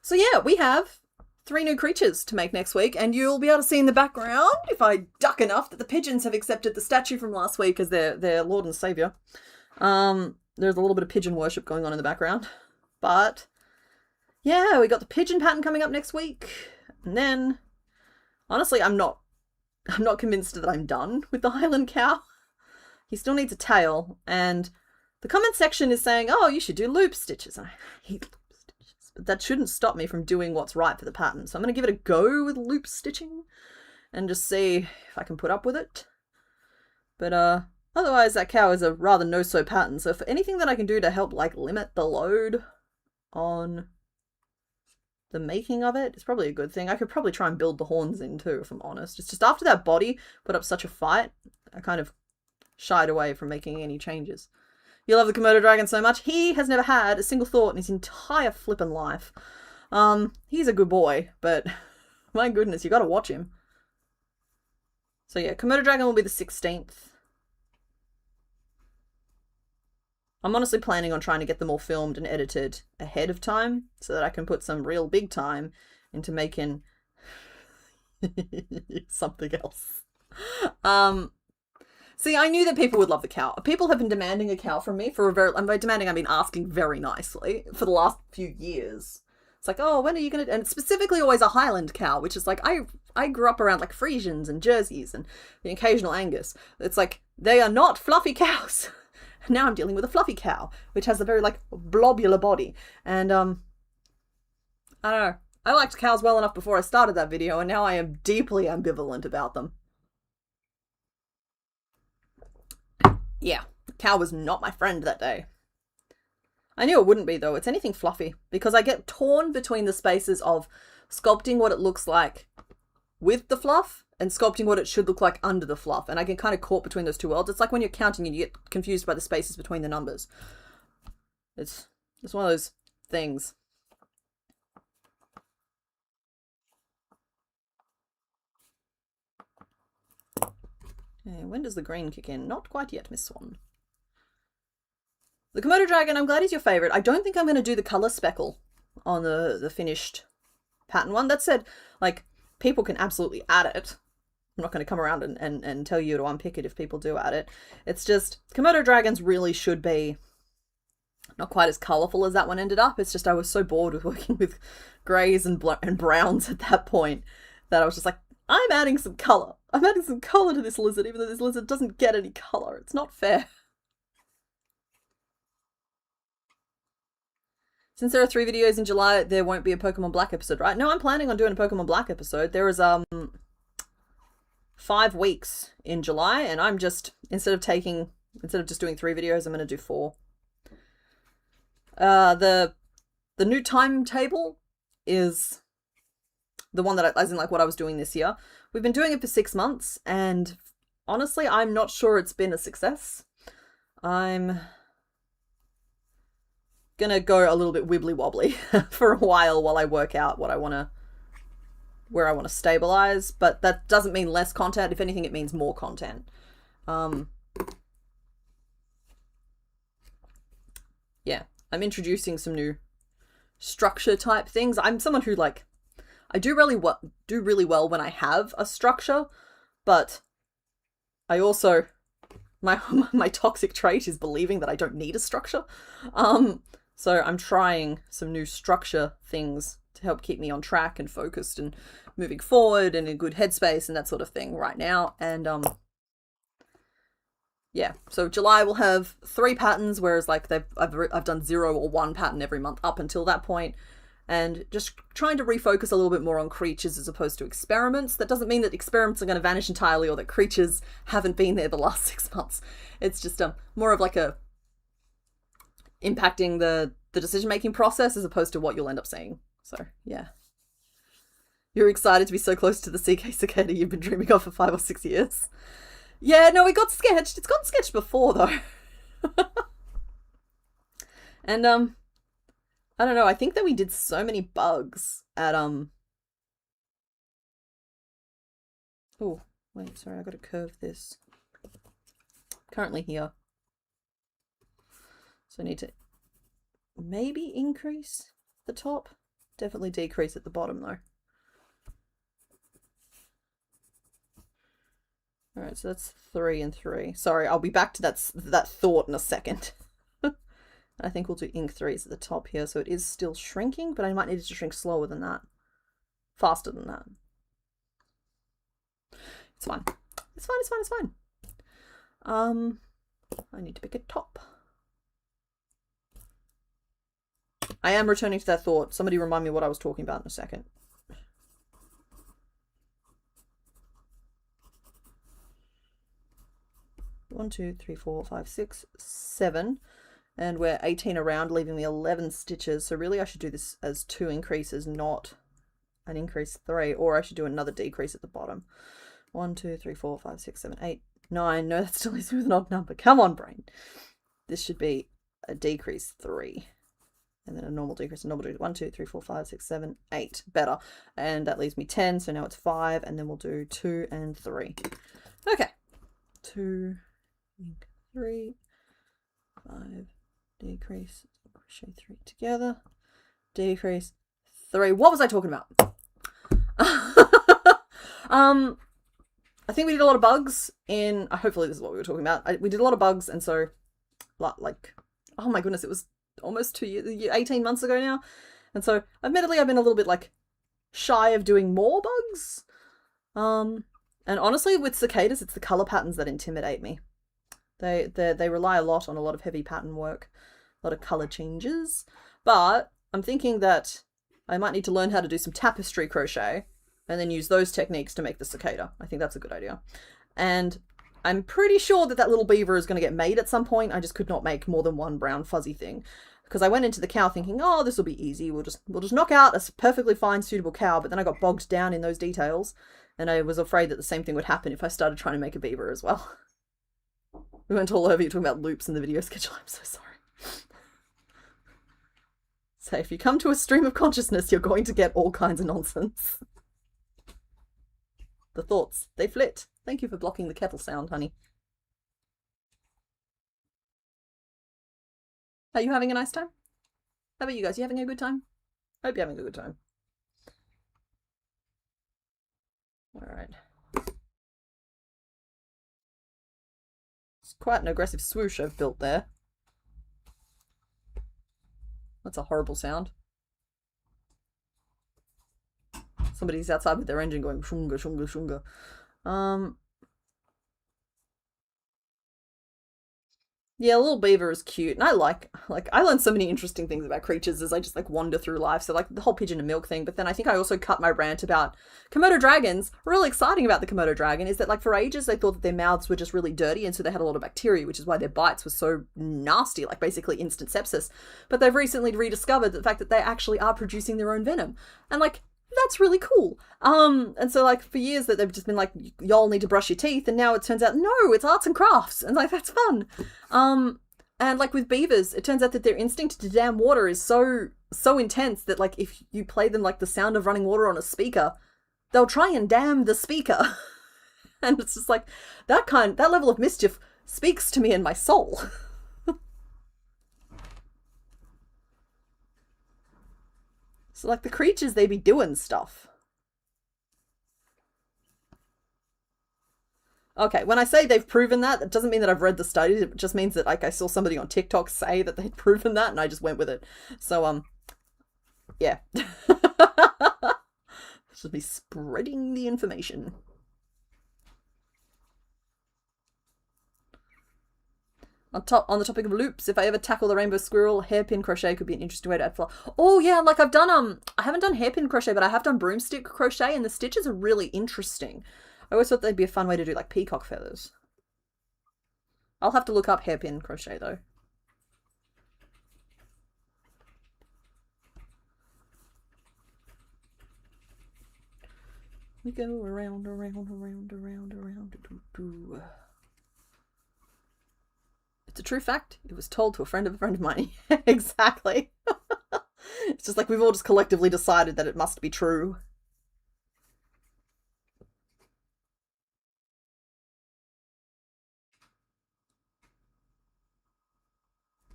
So yeah, we have 3 new creatures to make next week, and you'll be able to see in the background, if I duck enough, that the pigeons have accepted the statue from last week as their Lord and Saviour. There's a little bit of pigeon worship going on in the background. But yeah, we got the pigeon pattern coming up next week. And then, honestly, I'm not convinced that I'm done with the Highland cow. He still needs a tail, and the comment section is saying, oh, you should do loop stitches. And I hate loop stitches, but that shouldn't stop me from doing what's right for the pattern. So I'm going to give it a go with loop stitching and just see if I can put up with it. But Otherwise, that cow is a rather no-so pattern. So for anything that I can do to help like limit the load on the making of it, it's probably a good thing. I could probably try and build the horns in too, if I'm honest. It's just after that body put up such a fight, I kind of shied away from making any changes. You love the Komodo dragon so much. He has never had a single thought in his entire flippin' life. He's a good boy, but my goodness, you gotta watch him. So yeah, Komodo dragon will be the 16th. I'm honestly planning on trying to get them all filmed and edited ahead of time so that I can put some real big time into making something else. See, I knew that people would love the cow. People have been demanding a cow from me for a very, and by demanding I mean asking very nicely, for the last few years. It's like, oh, when are you gonna, and specifically always a Highland cow, which is like, I grew up around like Friesians and Jerseys and the occasional Angus. It's like, they are not fluffy cows. Now I'm dealing with a fluffy cow, which has a very like blobular body. And I don't know. I liked cows well enough before I started that video, and now I am deeply ambivalent about them. Yeah, the cow was not my friend that day. I knew it wouldn't be though. It's anything fluffy, because I get torn between the spaces of sculpting what it looks like with the fluff and sculpting what it should look like under the fluff. And I get kind of caught between those two worlds. It's like when you're counting and you get confused by the spaces between the numbers. It's one of those things. Okay, when does the green kick in? Not quite yet, Miss Swan. The Komodo dragon, I'm glad he's your favorite. I don't think I'm going to do the color speckle on the finished pattern one. That said, like, people can absolutely add it. I'm not going to come around and tell you to unpick it if people do add it. It's just, Komodo dragons really should be not quite as colourful as that one ended up. It's just I was so bored with working with greys and browns at that point that I was just like, I'm adding some colour. I'm adding some colour to this lizard, even though this lizard doesn't get any colour. It's not fair. Since there are 3 videos in July, there won't be a Pokemon Black episode, right? No, I'm planning on doing a Pokemon Black episode. There is 5 weeks in July, and I'm just, instead of just doing 3 videos, I'm going to do 4. The new timetable is the one that as in like what I was doing this year. We've been doing it for 6 months, and honestly, I'm not sure it's been a success. I'm gonna go a little bit wibbly wobbly for a while I work out what I want to, where I want to stabilize, but that doesn't mean less content. If anything, it means more content. Yeah, I'm introducing some new structure type things. I'm someone who like, I do really well when I have a structure, but I also, my toxic trait is believing that I don't need a structure. So I'm trying some new structure things to help keep me on track and focused and moving forward and in a good headspace and that sort of thing right now. And yeah, so July will have 3 patterns, whereas like I've done 0 or 1 pattern every month up until that point, and just trying to refocus a little bit more on creatures as opposed to experiments. That doesn't mean that experiments are going to vanish entirely or that creatures haven't been there the last 6 months. It's just more of like a impacting the decision-making process as opposed to what you'll end up seeing. So yeah, you're excited to be so close to the CK cicada you've been dreaming of for 5 or 6 years. Yeah, no, it got sketched. It's gotten sketched before though. And I don't know, I think that we did so many bugs at oh wait, sorry, I gotta curve this. Currently here. So I need to maybe increase the top. Definitely decrease at the bottom though. Alright, so that's 3 and 3. Sorry, I'll be back to that thought in a second. I think we'll do ink 3s at the top here, so it is still shrinking, but I might need it to shrink slower than that. Faster than that. It's fine. It's fine, it's fine, it's fine. I need to pick a top. I am returning to that thought. Somebody remind me what I was talking about in a second. 1, 2, 3, 4, 5, 6, 7, and we're 18 around, leaving me 11 stitches. So really I should do this as 2 increases, not an increase 3, or I should do another decrease at the bottom. 1, 2, 3, 4, 5, 6, 7, 8, 9. No, that still leaves me with an odd number. Come on, brain. This should be a decrease 3. And then a normal decrease, a normal decrease. 1, 2, 3, 4, 5, 6, 7, 8. Better. And that leaves me 10. So now it's 5. And then we'll do 2 and 3. Okay. 2, 3, 5, decrease, crochet 3 together, decrease 3. What was I talking about? I think we did a lot of bugs in, hopefully this is what we were talking about. We did a lot of bugs, and so, like, oh my goodness, it was almost 2 years, 18 months ago now. And so, admittedly, I've been a little bit, like, shy of doing more bugs. And honestly, with cicadas, it's the color patterns that intimidate me. They rely a lot on a lot of heavy pattern work, a lot of color changes. But I'm thinking that I might need to learn how to do some tapestry crochet and then use those techniques to make the cicada. I think that's a good idea. And I'm pretty sure that that little beaver is going to get made at some point. I just could not make more than one brown fuzzy thing, because I went into the cow thinking, oh, this will be easy. We'll just knock out a perfectly fine, suitable cow. But then I got bogged down in those details, and I was afraid that the same thing would happen if I started trying to make a beaver as well. We went all over you talking about loops in the video schedule. I'm so sorry. So if you come to a stream of consciousness, you're going to get all kinds of nonsense. The thoughts, they flit. Thank you for blocking the kettle sound, honey. Are you having a nice time? How about you guys? You having a good time? I hope you're having a good time. All right. It's quite an aggressive swoosh I've built there. That's a horrible sound. Somebody's outside with their engine going shunga, shunga, shunga. Yeah, little beaver is cute, and I I learned so many interesting things about creatures as I just like wander through life. So like the whole pigeon and milk thing, but then I think I also cut my rant about Komodo dragons. Really exciting about the Komodo dragon is that like for ages they thought that their mouths were just really dirty, and so they had a lot of bacteria, which is why their bites were so nasty, like basically instant sepsis. But they've recently rediscovered the fact that they actually are producing their own venom, and like that's really cool. And so like for years that they've just been like, y'all need to brush your teeth, and now it turns out no, it's arts and crafts, and like that's fun. And like with beavers, it turns out that their instinct to dam water is so intense that like if you play them like the sound of running water on a speaker, they'll try and dam the speaker. And it's just like that level of mischief speaks to me in my soul. So like the creatures, they be doing stuff. Okay, when I say they've proven that, it doesn't mean that I've read the studies. It just means that like I saw somebody on TikTok say that they'd proven that, and I just went with it. So yeah. Should be spreading the information. On the topic of loops, if I ever tackle the rainbow squirrel, hairpin crochet could be an interesting way to add flower. Oh yeah, like I've done I haven't done hairpin crochet, but I have done broomstick crochet, and the stitches are really interesting. I always thought they'd be a fun way to do like peacock feathers. I'll have to look up hairpin crochet though. We go around, around, around, around, around. It's a true fact. It was told to a friend of mine. Exactly. It's just like we've all just collectively decided that it must be true.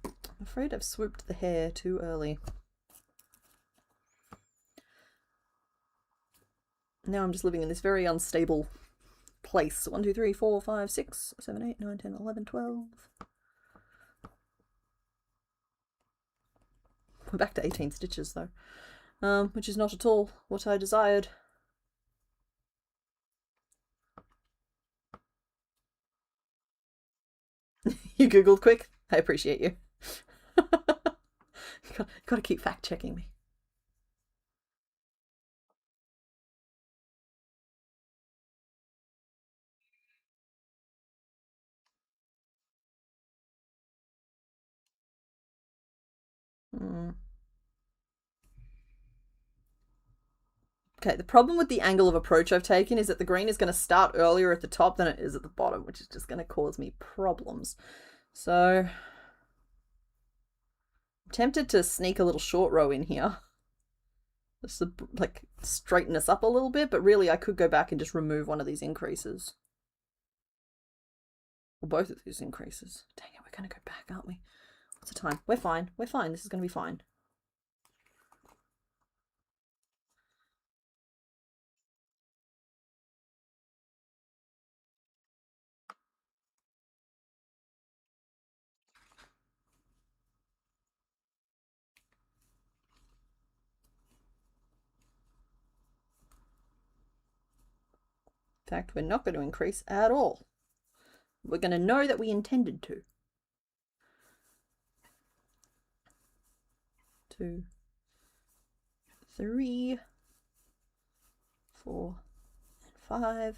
I'm afraid I've swooped the hair too early. Now I'm just living in this very unstable place. 1, 2, 3, 4, 5, 6, 7, 8, 9, 10, 11, 12. We're back to 18 stitches though, which is not at all what I desired. You googled quick. I appreciate you. Gotta keep fact checking me. Okay, the problem with the angle of approach I've taken is that the green is going to start earlier at the top than it is at the bottom, which is just going to cause me problems. So I'm tempted to sneak a little short row in here. Just to, like, straighten us up a little bit, but really I could go back and just remove one of these increases. Or both of these increases. Dang it, we're going to go back, aren't we? What's the time? We're fine. We're fine. This is going to be fine. In fact, we're not going to increase at all. We're going to know that we intended to. 2, 3, 4, and 5.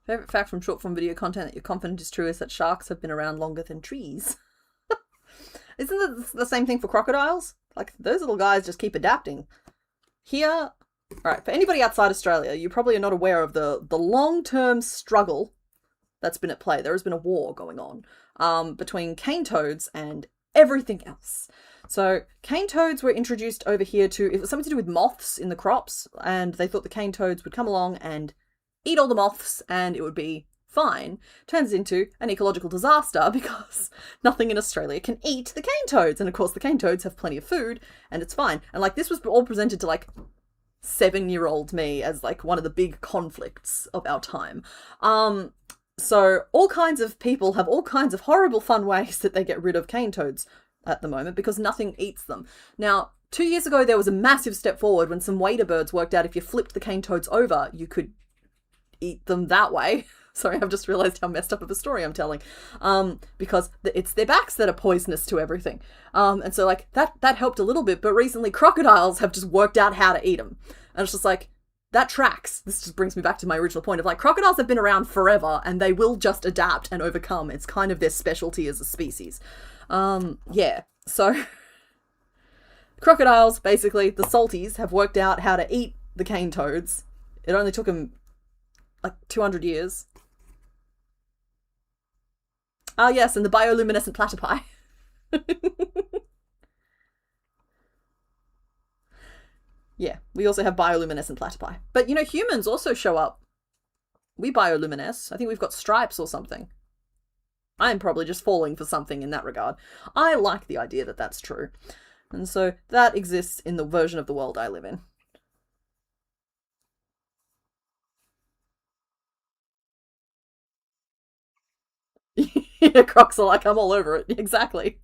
Favorite fact from short form video content that you're confident is true is that sharks have been around longer than trees. Isn't it the same thing for crocodiles? Like, those little guys just keep adapting. Here, alright, for anybody outside Australia, you probably are not aware of the long-term struggle that's been at play. There has been a war going on between cane toads and everything else. So cane toads were introduced over here it was something to do with moths in the crops, and they thought the cane toads would come along and eat all the moths and it would be fine. Turns into an ecological disaster because nothing in Australia can eat the cane toads. And of course the cane toads have plenty of food and it's fine. And like, this was all presented to like 7-year-old me as like one of the big conflicts of our time. So all kinds of people have all kinds of horrible fun ways that they get rid of cane toads at the moment because nothing eats them. Now, 2 years ago, there was a massive step forward when some wader birds worked out if you flipped the cane toads over, you could eat them that way. Sorry, I've just realized how messed up of a story I'm telling. Because it's their backs that are poisonous to everything. And so like that helped a little bit, but recently crocodiles have just worked out how to eat them. And it's just like, that tracks. This just brings me back to my original point of like, crocodiles have been around forever and they will just adapt and overcome. It's kind of their specialty as a species. Yeah, so crocodiles, basically, the salties, have worked out how to eat the cane toads. It only took them like 200 years. Ah, yes, and the bioluminescent platypi. Yeah, we also have bioluminescent platypi. But, you know, humans also show up. We bioluminesce. I think we've got stripes or something. I'm probably just falling for something in that regard. I like the idea that that's true. And so that exists in the version of the world I live in. Yeah, crocs are like, I'm all over it. Exactly.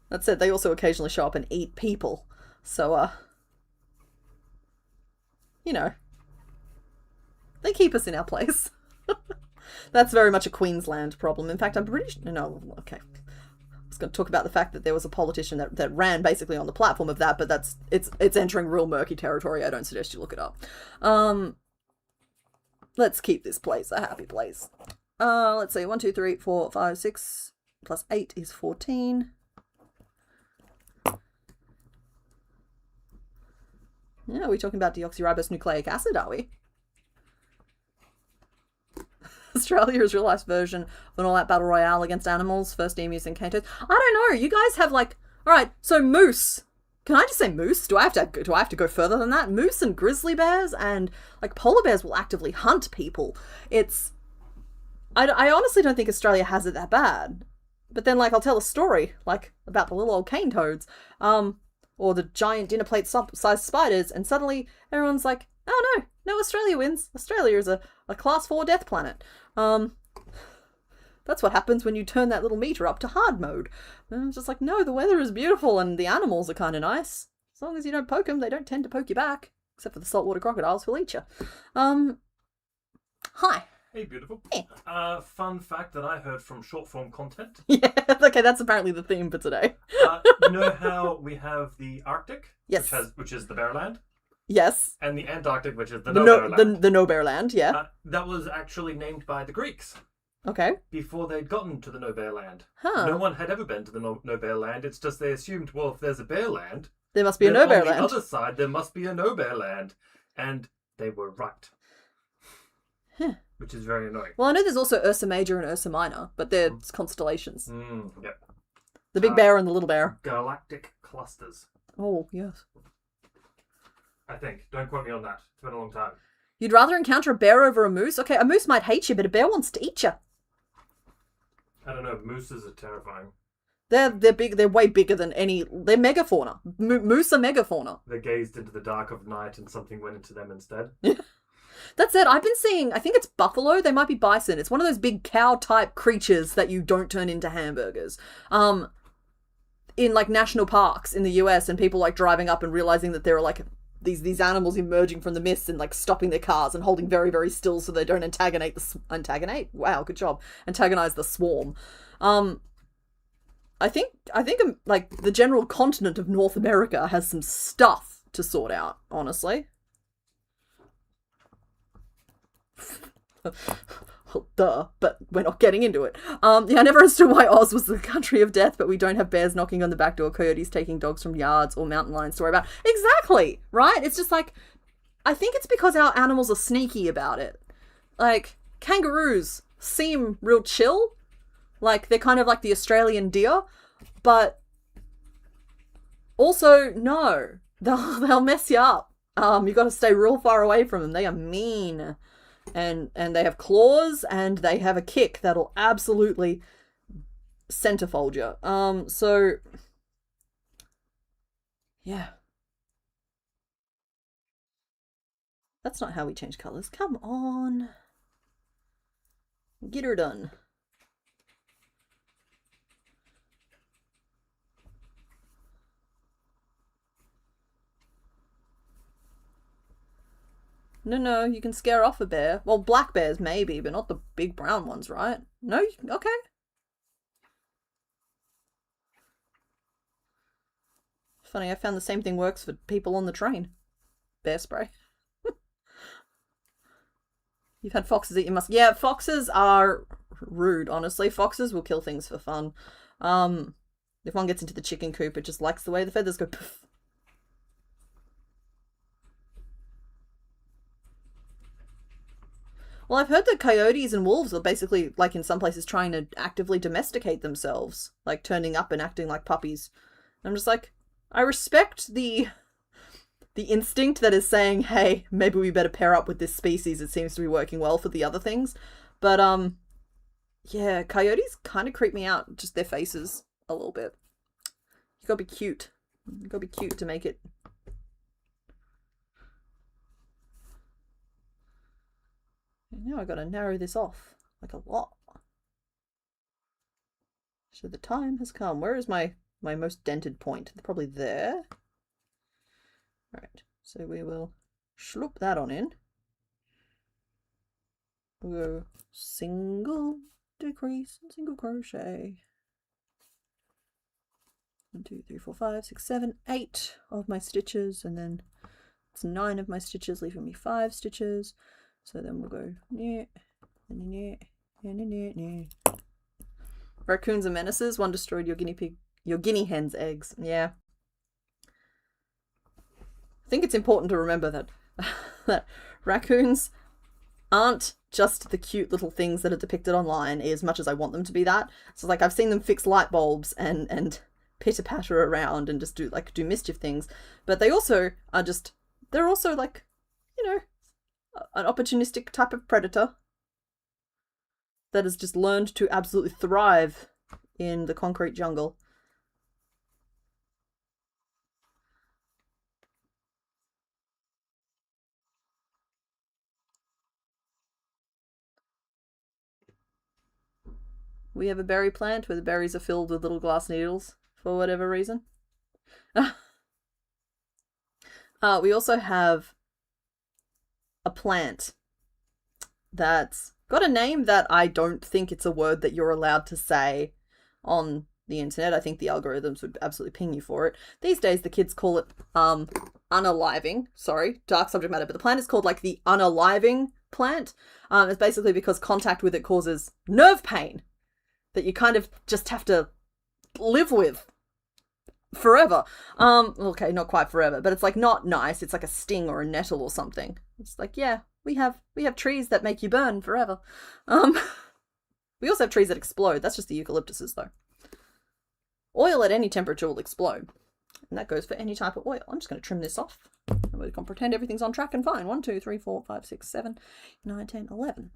That said, they also occasionally show up and eat people. So, you know, they keep us in our place. That's very much a Queensland problem. In fact, I'm pretty sure... No, okay. I was going to talk about the fact that there was a politician that ran basically on the platform of that, but it's entering real murky territory. I don't suggest you look it up. Let's keep this place a happy place. Let's see. 1, 2, 3, 4, 5, 6 plus 8 is 14. Yeah, are we talking about deoxyribonucleic acid, are we? Australia is real life version of an all-out battle royale against animals, first emus and cane toads. I don't know. You guys have like, all right. So moose. Can I just say moose? Do I have to go further than that? Moose and grizzly bears and like polar bears will actively hunt people. I honestly don't think Australia has it that bad. But then like I'll tell a story like about the little old cane toads, or the giant dinner plate sized spiders, and suddenly everyone's like, oh no, Australia wins. Australia is a class 4 death planet. That's what happens when you turn that little meter up to hard mode. And it's just like, no, the weather is beautiful and the animals are kind of nice. As long as you don't poke them, they don't tend to poke you back. Except for the saltwater crocodiles who'll eat you. Hi. Hey, beautiful. Yeah. Fun fact that I heard from short form content. Yeah, okay, that's apparently the theme for today. You know how we have the Arctic, Yes. which is the Bear Land, Yes. and the Antarctic, which is the The No Bear Land. the No Bear Land, yeah. That was actually named by the Greeks Okay. before they'd gotten to the No Bear Land. Huh. No one had ever been to the No Bear Land. It's just they assumed, well, if there's a bear land, There must be a No Bear on Land. the other side there must be a No Bear Land, and they were right. Huh. Which is very annoying. Well, I know there's also Ursa Major and Ursa Minor, but they're constellations. Yep. The Big Bear and the Little Bear. Galactic clusters. Oh, yes. I think. Don't quote me on that. It's been a long time. You'd rather encounter a bear over a moose? Okay, a moose might hate you, but a bear wants to eat you. I don't know. Mooses are terrifying. They're big. They're way bigger than any. They're megafauna. Moose are megafauna. They gazed into the dark of night and something went into them instead. That said, I've been seeing, I think it's buffalo, they might be bison. It's one of those big cow-type creatures that you don't turn into hamburgers. In, like, national parks in the US, and people, like, driving up and realizing that there are, like, these animals emerging from the mist and, like, stopping their cars and holding very, very still so they don't antagonize the swarm. I think, like, the general continent of North America has some stuff to sort out, honestly. Well, duh, but we're not getting into it. I never understood why Oz was the country of death, but we don't have bears knocking on the back door, coyotes taking dogs from yards, or mountain lions to worry about. Exactly, right? It's just like, I think it's because our animals are sneaky about it. Like, kangaroos seem real chill. Like, they're kind of like the Australian deer, but also, no, they'll mess you up. You got to stay real far away from them. They are mean. And they have claws, and they have a kick that'll absolutely centerfold you. So yeah, that's not how we change colors. Come on, get her done. No, you can scare off a bear. Well, black bears maybe, but not the big brown ones, right? No? Okay. Funny, I found the same thing works for people on the train. Bear spray. You've had foxes eat your musk. Yeah, foxes are rude, honestly. Foxes will kill things for fun. If one gets into the chicken coop, it just likes the way the feathers go poof. Well, I've heard that coyotes and wolves are basically, like in some places, trying to actively domesticate themselves. Like turning up and acting like puppies. I'm just like, I respect the instinct that is saying, hey, maybe we better pair up with this species. It seems to be working well for the other things. But, yeah, coyotes kind of creep me out. Just their faces a little bit. You gotta be cute. You gotta be cute to make it. And now I gotta narrow this off like a lot. So the time has come. Where is my most dented point? Probably there. Alright, so we will sloop that on in. We'll go single decrease and single crochet. 1, 2, 3, 4, 5, 6, 7, 8 of my stitches, and then it's 9 of my stitches, leaving me 5 stitches. So then we'll go Raccoons are menaces. One destroyed your guinea hen's eggs. Yeah. I think it's important to remember that that raccoons aren't just the cute little things that are depicted online as much as I want them to be that. So like I've seen them fix light bulbs and pitter-patter around and just do mischief things, but they also are just, they're also like, you know, an opportunistic type of predator that has just learned to absolutely thrive in the concrete jungle. We have a berry plant where the berries are filled with little glass needles for whatever reason. We also have a plant that's got a name that I don't think it's a word that you're allowed to say on the internet. I think the algorithms would absolutely ping you for it. These days, the kids call it unaliving. Sorry, dark subject matter, but the plant is called like the unaliving plant. It's basically because contact with it causes nerve pain that you kind of just have to live with forever. Okay, not quite forever, but it's like not nice. It's like a sting or a nettle or something. It's like, yeah, we have trees that make you burn forever. We also have trees that explode. That's just the eucalyptuses though. Oil at any temperature will explode. And that goes for any type of oil. I'm just going to trim this off. And we're going to pretend everything's on track and fine. 1, 2, 3, 4, 5, 6, 7, 9, 10, 11.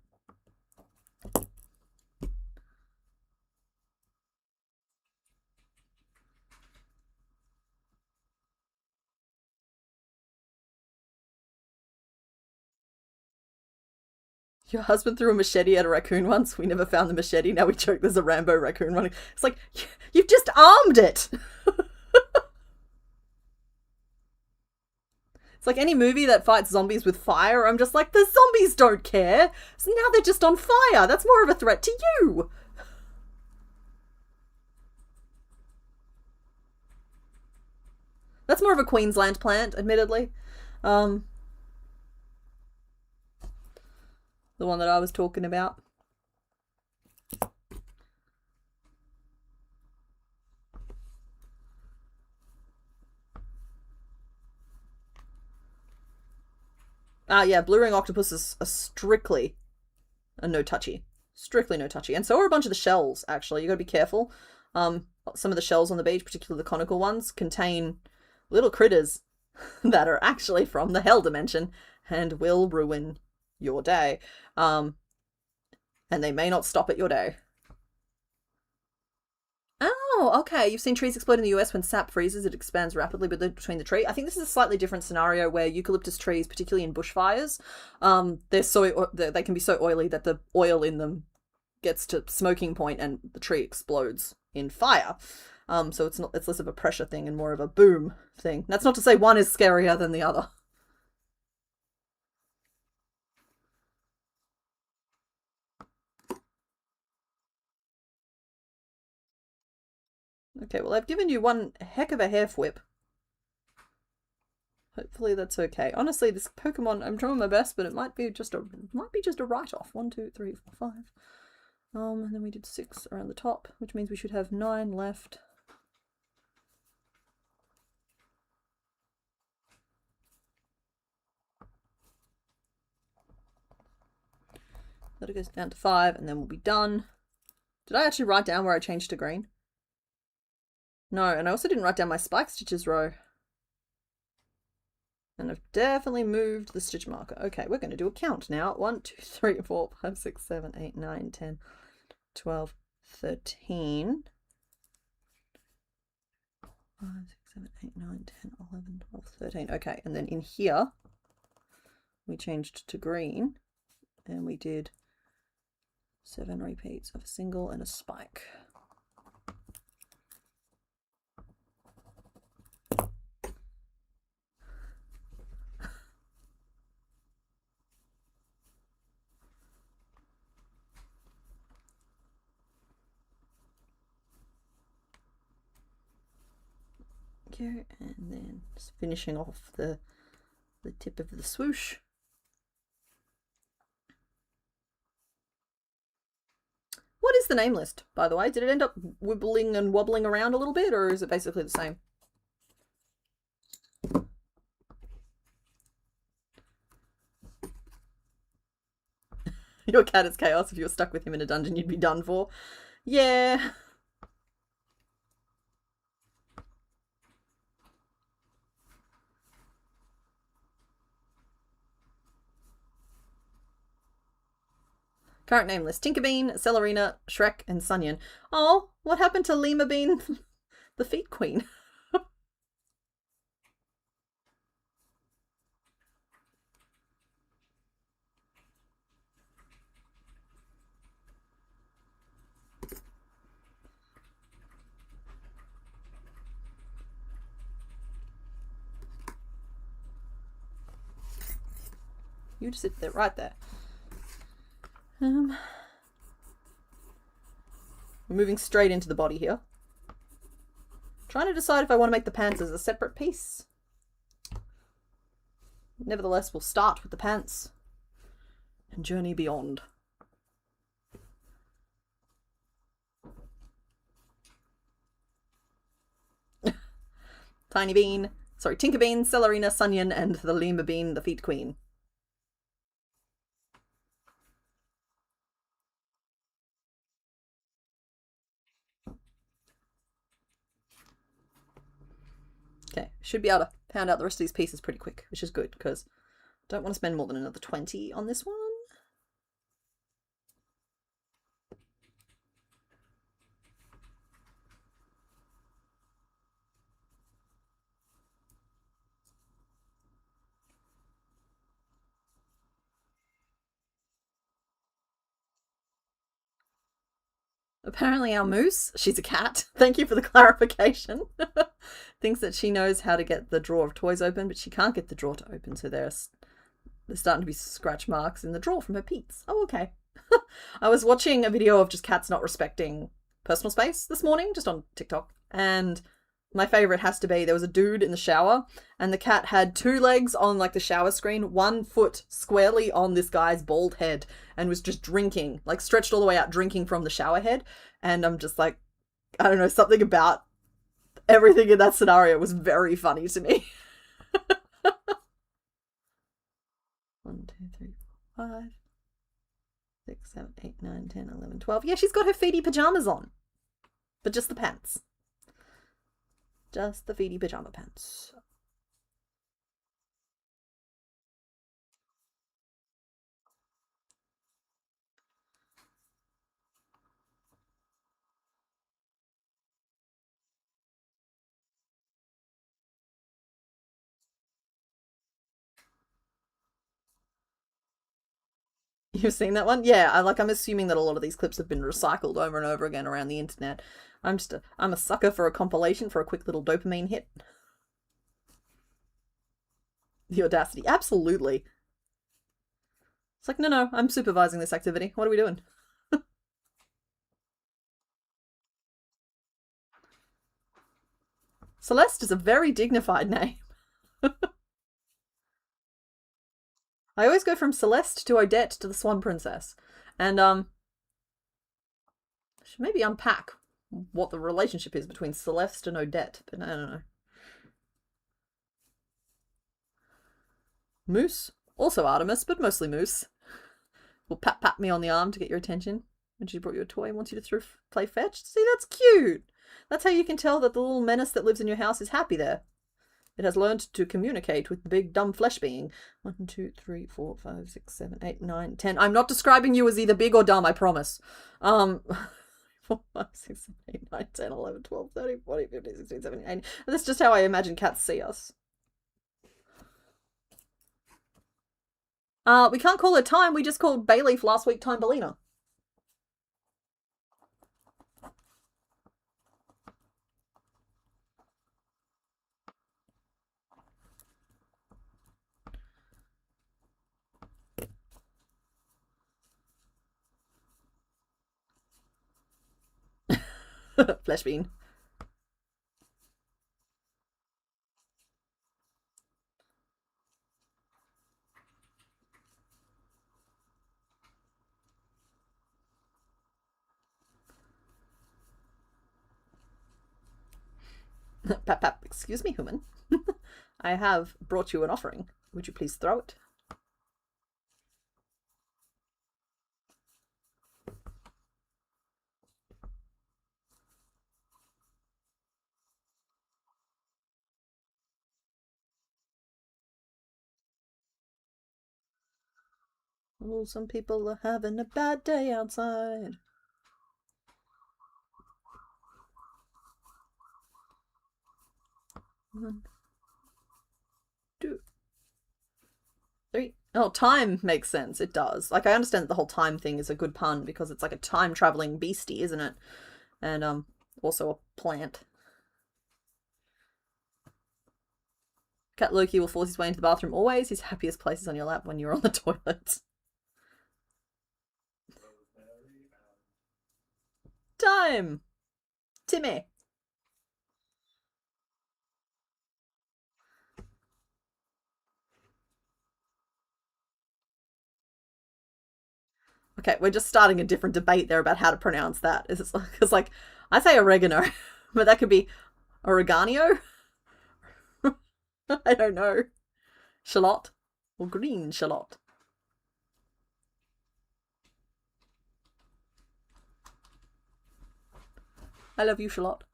Your husband threw a machete at a raccoon once. We never found the machete. Now we joke there's a Rambo raccoon running. It's like, you've just armed it. It's like any movie that fights zombies with fire. I'm just like, the zombies don't care. So now they're just on fire. That's more of a threat to you. That's more of a Queensland plant, admittedly. The one that I was talking about. Yeah, blue ring octopuses are strictly a no touchy. Strictly no touchy. And so are a bunch of the shells, actually. You gotta be careful. Some of the shells on the beach, particularly the conical ones, contain little critters that are actually from the hell dimension and will ruin your day. And they may not stop at your day. Oh, okay. You've seen trees explode in the US when sap freezes, it expands rapidly between the tree. I think this is a slightly different scenario where eucalyptus trees, particularly in bushfires, they can be so oily that the oil in them gets to smoking point and the tree explodes in fire. So it's less of a pressure thing and more of a boom thing. That's not to say one is scarier than the other. Okay, well, I've given you one heck of a hair whip. Hopefully that's okay. Honestly, this Pokemon, I'm trying my best, but it might be just a write-off. 1, 2, 3, 4, 5. And then we did 6 around the top, which means we should have 9 left. That goes down to 5, and then we'll be done. Did I actually write down where I changed to green? No, and I also didn't write down my spike stitches row. And I've definitely moved the stitch marker. Okay, we're going to do a count now. 1, 2, 3, 4, 5, 6, 7, 8, 9, 10, 12, 13. 5, 6, 7, 8, 9, 10, 11, 12, 13. Okay, and then in here, we changed to green. And we did 7 repeats of a single and a spike. And then just finishing off the tip of the swoosh. What is the name list, by the way? Did it end up wibbling and wobbling around a little bit, or is it basically the same? Your cat is chaos. If you were stuck with him in a dungeon, you'd be done for. Yeah. Current name list: Tinkerbean, Celerina, Shrek, and Sunyan. Oh, what happened to Lima Bean, the feet queen? You just sit there, right there. We're moving straight into the body here. Trying to decide if I want to make the pants as a separate piece. Nevertheless, we'll start with the pants and journey beyond. Tiny Bean, sorry, Tinker Bean, Celerina, Sunyan, and the Lima Bean, the Feet Queen. Okay, should be able to pound out the rest of these pieces pretty quick, which is good, because I don't want to spend more than another 20 on this one. Apparently our moose, she's a cat, thank you for the clarification, thinks that she knows how to get the drawer of toys open, but she can't get the drawer to open, so there's starting to be scratch marks in the drawer from her peeps. Oh, okay. I was watching a video of just cats not respecting personal space this morning, just on TikTok, and my favorite has to be, there was a dude in the shower, and the cat had 2 legs on like the shower screen, 1 foot squarely on this guy's bald head, and was just drinking, like stretched all the way out, drinking from the shower head. And I'm just like, I don't know, something about everything in that scenario was very funny to me. 1, 2, 3, 4, 5, 6, 7, 8, 9, 10, 11, 12. Yeah, she's got her feety pajamas on, but just the pants. Just the feety pajama pants. You've seen that one? Yeah, I'm assuming that a lot of these clips have been recycled over and over again around the internet. I'm a sucker for a compilation, for a quick little dopamine hit. The audacity, absolutely. It's like, no, I'm supervising this activity. What are we doing? Celeste is a very dignified name. I always go from Celeste to Odette to the Swan Princess. And, should maybe unpack what the relationship is between Celeste and Odette, but I don't know. Moose, also Artemis, but mostly Moose, will pat me on the arm to get your attention when she brought you a toy and wants you to play fetch. See, that's cute. That's how you can tell that the little menace that lives in your house is happy there. It has learned to communicate with the big dumb flesh being. 1, 2, 3, 4, 5, 6, 7, 8, 9, 10. I'm not describing you as either big or dumb, I promise. 4, 5, 6, 7, 8, 9, 10, 11, 12, 13, 14, 15, 16, 17, 18. That's just how I imagine cats see us. We can't call it time. We just called Bayleaf last week Time Bellina. Flesh bean. Pap pap, excuse me, human. I have brought you an offering. Would you please throw it? Oh, some people are having a bad day outside. 1, 2, 3. Oh, time makes sense. It does. Like, I understand that the whole time thing is a good pun because it's like a time-traveling beastie, isn't it? And, also a plant. Cat Loki will force his way into the bathroom always. His happiest place is on your lap when you're on the toilet. time. Timmy. Okay, we're just starting a different debate there about how to pronounce that. Because, like, I say oregano, but that could be oregano. I don't know. Shallot or green shallot. I love you, shallot.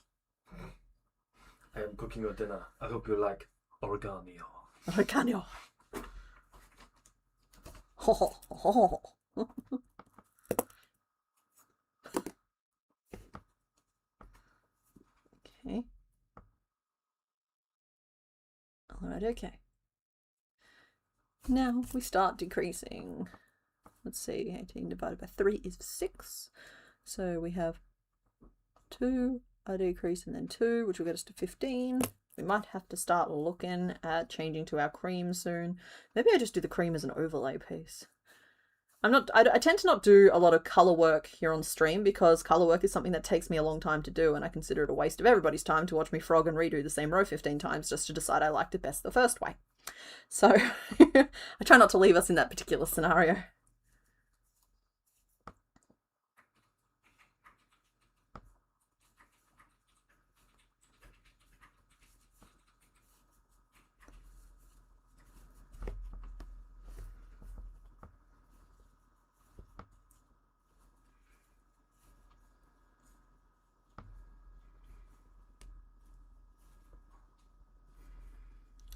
I am cooking your dinner. I hope you like oregano. Oregano. Ho ho ho ho. Okay. Alright, okay. Now we start decreasing. Let's see, 18 divided by 3 is 6. So we have 2, a decrease, and then 2, which will get us to 15. We might have to start looking at changing to our cream soon. Maybe I just do the cream as an overlay piece. I tend to not do a lot of colour work here on stream because colour work is something that takes me a long time to do, and I consider it a waste of everybody's time to watch me frog and redo the same row 15 times just to decide I liked it best the first way. So I try not to leave us in that particular scenario.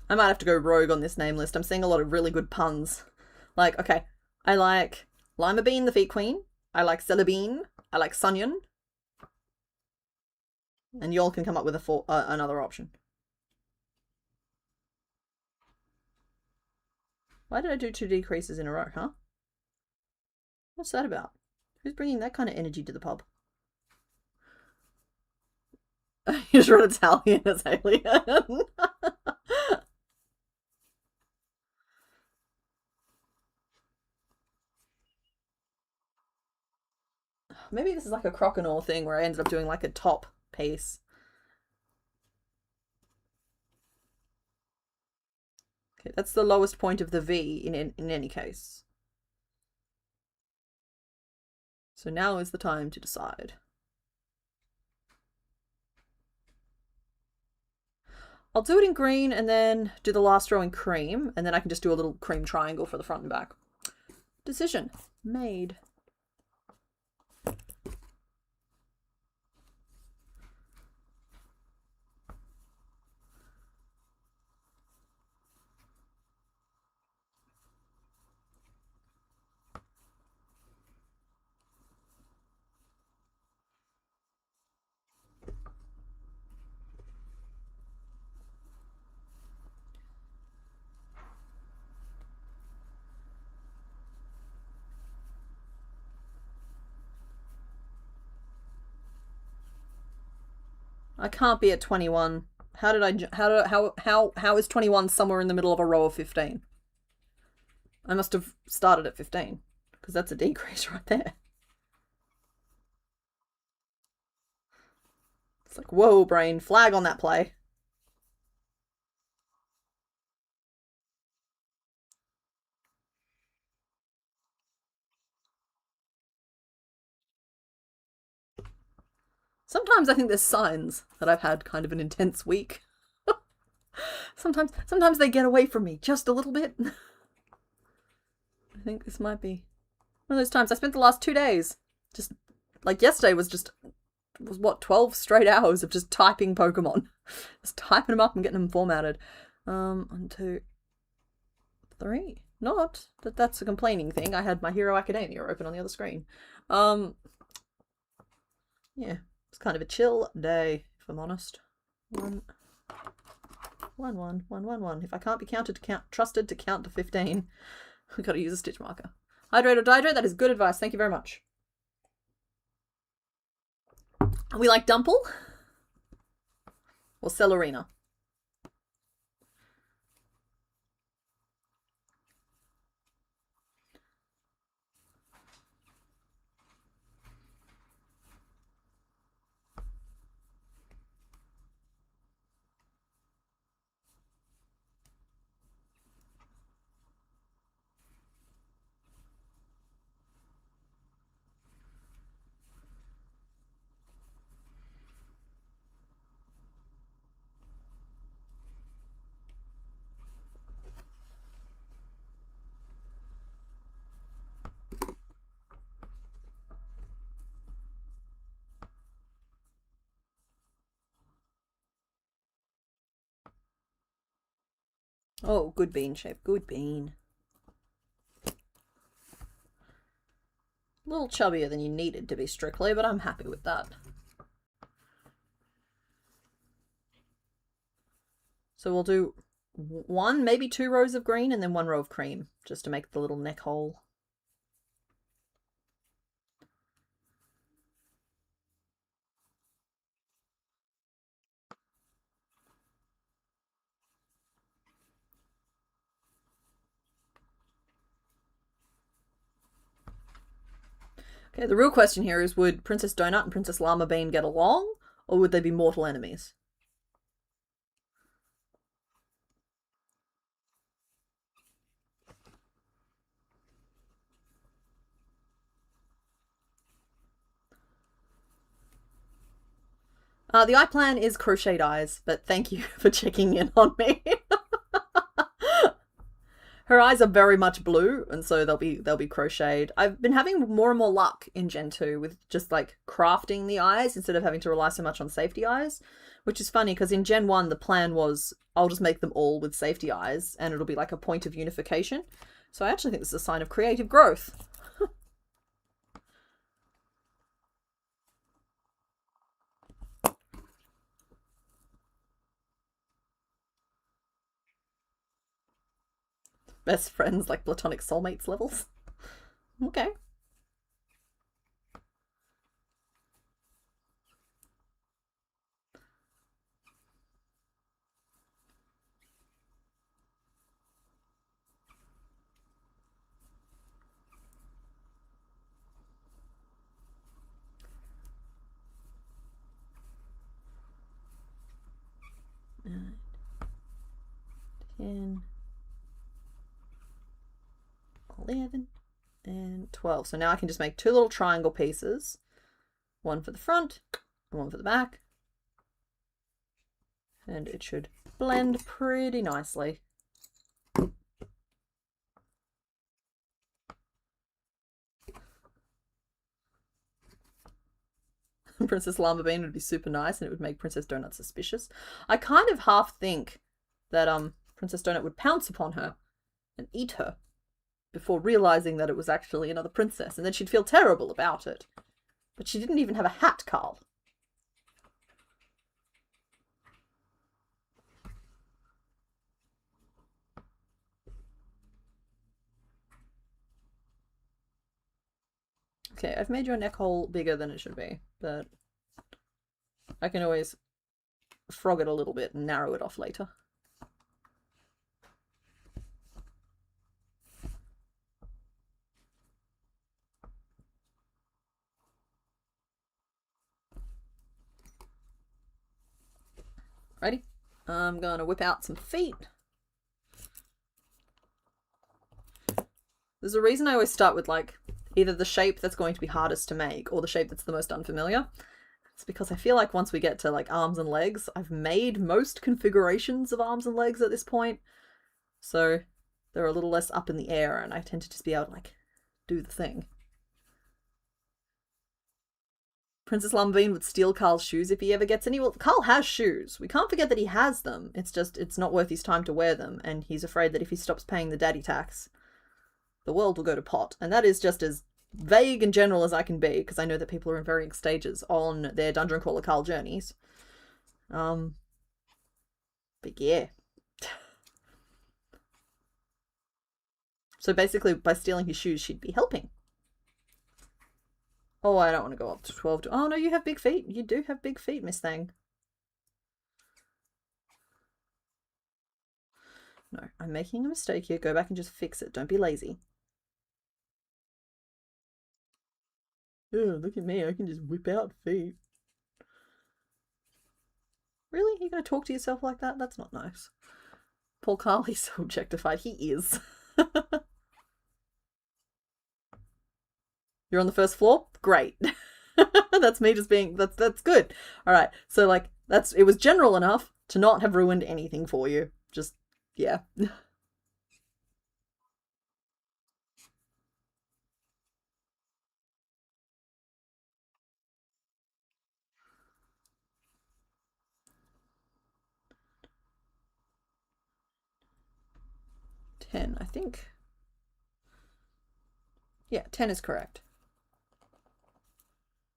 I might have to go rogue on this name list. I'm seeing a lot of really good puns. Like, okay, I like Lima Bean, the Feet Queen. I like Celebine. I like Sunyon. And y'all can come up with another option. Why did I do 2 decreases in a row, huh? What's that about? Who's bringing that kind of energy to the pub? You just wrote Italian as alien. Maybe this is like a crokinole thing where I ended up doing like a top piece. Okay, that's the lowest point of the V in any case. So now is the time to decide. I'll do it in green and then do the last row in cream, and then I can just do a little cream triangle for the front and back. Decision made. I can't be at 21. How is 21 somewhere in the middle of a row of 15? I must have started at 15 because that's a decrease right there. It's like, whoa, brain, flag on that play. Sometimes I think there's signs that I've had kind of an intense week. Sometimes they get away from me just a little bit. I think this might be one of those times. I spent the last 2 days just like yesterday was what 12 straight hours of just typing Pokemon, just typing them up and getting them formatted. 1, 2, 3. Not that that's a complaining thing. I had My Hero Academia open on the other screen. Yeah, it's kind of a chill day, if I'm honest. 1, 1, 1, 1, 1, 1. If I can't be trusted to count to 15, I've got to use a stitch marker. Hydrate or dihydrate, that is good advice. Thank you very much. We like Dumple or Celerina? Oh, good bean shape, good bean. A little chubbier than you needed to be, Strictly, but I'm happy with that. So we'll do one, maybe 2 rows of green and then 1 row of cream, just to make the little neck hole. Okay, the real question here is, would Princess Donut and Princess Llama Bean get along, or would they be mortal enemies? The eye plan is crocheted eyes, but thank you for checking in on me. Her eyes are very much blue, and so they'll be crocheted. I've been having more and more luck in Gen 2 with just like crafting the eyes instead of having to rely so much on safety eyes, which is funny because in Gen 1 the plan was I'll just make them all with safety eyes and it'll be like a point of unification. So I actually think this is a sign of creative growth. Best friends, like platonic soulmates levels. Okay. Nine, 10, 11, and 12. So now I can just make 2 little triangle pieces. One for the front, and one for the back. And it should blend pretty nicely. Princess Llama Bean would be super nice and it would make Princess Donut suspicious. I kind of half think that Princess Donut would pounce upon her and eat her before realizing that it was actually another princess, and then she'd feel terrible about it. But she didn't even have a hat, Carl. Okay, I've made your neck hole bigger than it should be, but I can always frog it a little bit and narrow it off later. Ready? I'm gonna whip out some feet. There's a reason I always start with like either the shape that's going to be hardest to make or the shape that's the most unfamiliar. It's because I feel like once we get to like arms and legs, I've made most configurations of arms and legs at this point. So they're a little less up in the air and I tend to just be able to like do the thing. Princess Lumbean would steal Carl's shoes if he ever gets any. Well, Carl has shoes. We can't forget that he has them. It's just, it's not worth his time to wear them. And he's afraid that if he stops paying the daddy tax, the world will go to pot. And that is just as vague and general as I can be, because I know that people are in varying stages on their Dungeon Crawler Carl journeys. But yeah. So basically, by stealing his shoes, she'd be helping. Oh, I don't want to go up to 12. Oh, no, you have big feet. You do have big feet, Miss Thang. No, I'm making a mistake here. Go back and just fix it. Don't be lazy. Oh, look at me. I can just whip out feet. Really? You're going to talk to yourself like that? That's not nice. Paul Carly's so objectified. He is. You're on the first floor? Great. That's me just being, that's good. All right. So like it was general enough to not have ruined anything for you. Just, yeah. 10, I think. Yeah, 10 is correct.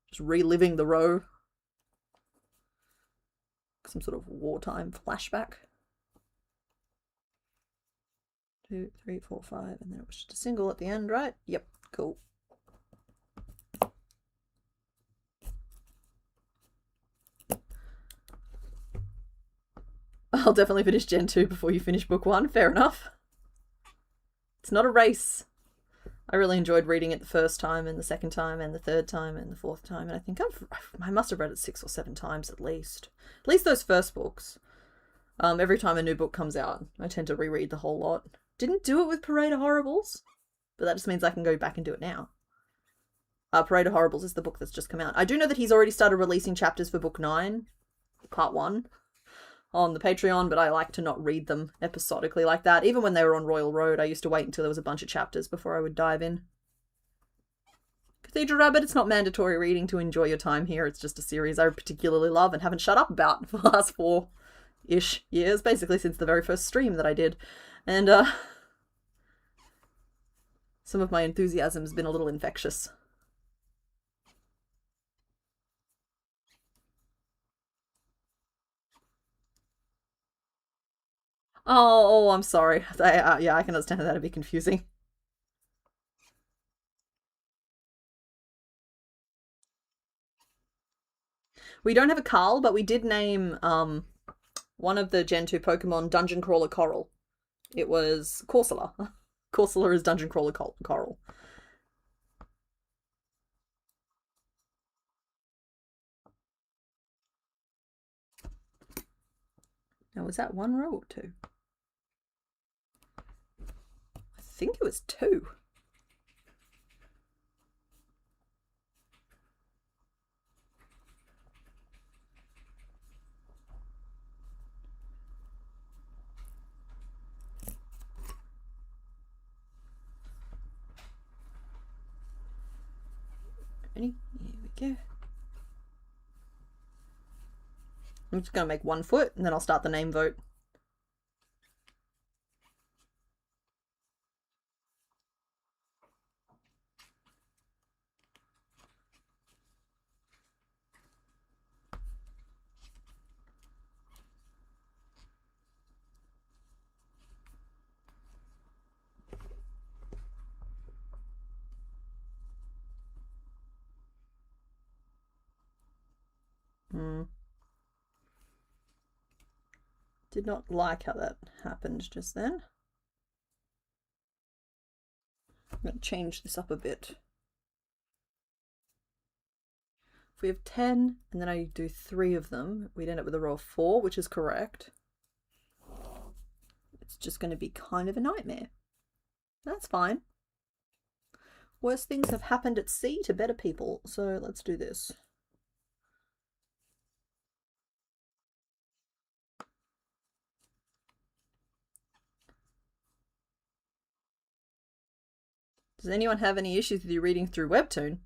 Just reliving the row. Some sort of wartime flashback. 2, 3, 4, 5, and then it was just a single at the end, right? Yep, cool. I'll definitely finish Gen 2 before you finish book 1. Fair enough. It's not a race. I really enjoyed reading it the first time and the second time and the third time and the fourth time. And I think I must have read it 6 or 7 times at least. At least those first books. Every time a new book comes out, I tend to reread the whole lot. Didn't do it with Parade of Horribles, but that just means I can go back and do it now. Parade of Horribles is the book that's just come out. I do know that he's already started releasing chapters for book 9, part 1, on the Patreon, but I like to not read them episodically like that. Even when they were on Royal Road, I used to wait until there was a bunch of chapters before I would dive in. Cathedral Rabbit, it's not mandatory reading to enjoy your time here. It's just a series I particularly love and haven't shut up about for the last 4-ish years, basically since the very first stream that I did. And some of my enthusiasm has been a little infectious. Oh, I'm sorry. Yeah, I can understand how that'd be confusing. We don't have a Carl, but we did name one of the Gen 2 Pokemon Dungeon Crawler Coral. It was Corsola. Corsola is Dungeon Crawler Coral. Now, was that 1 row or 2? I think it was 2. Ready? Here we go. I'm just going to make 1 foot and then I'll start the name vote. Did not like how that happened just then. I'm going to change this up a bit. If we have 10 and then I do 3 of them, we'd end up with a row of 4, which is correct. It's just going to be kind of a nightmare. That's fine. Worse things have happened at sea to better people, so let's do this. Does anyone have any issues with you reading through Webtoon?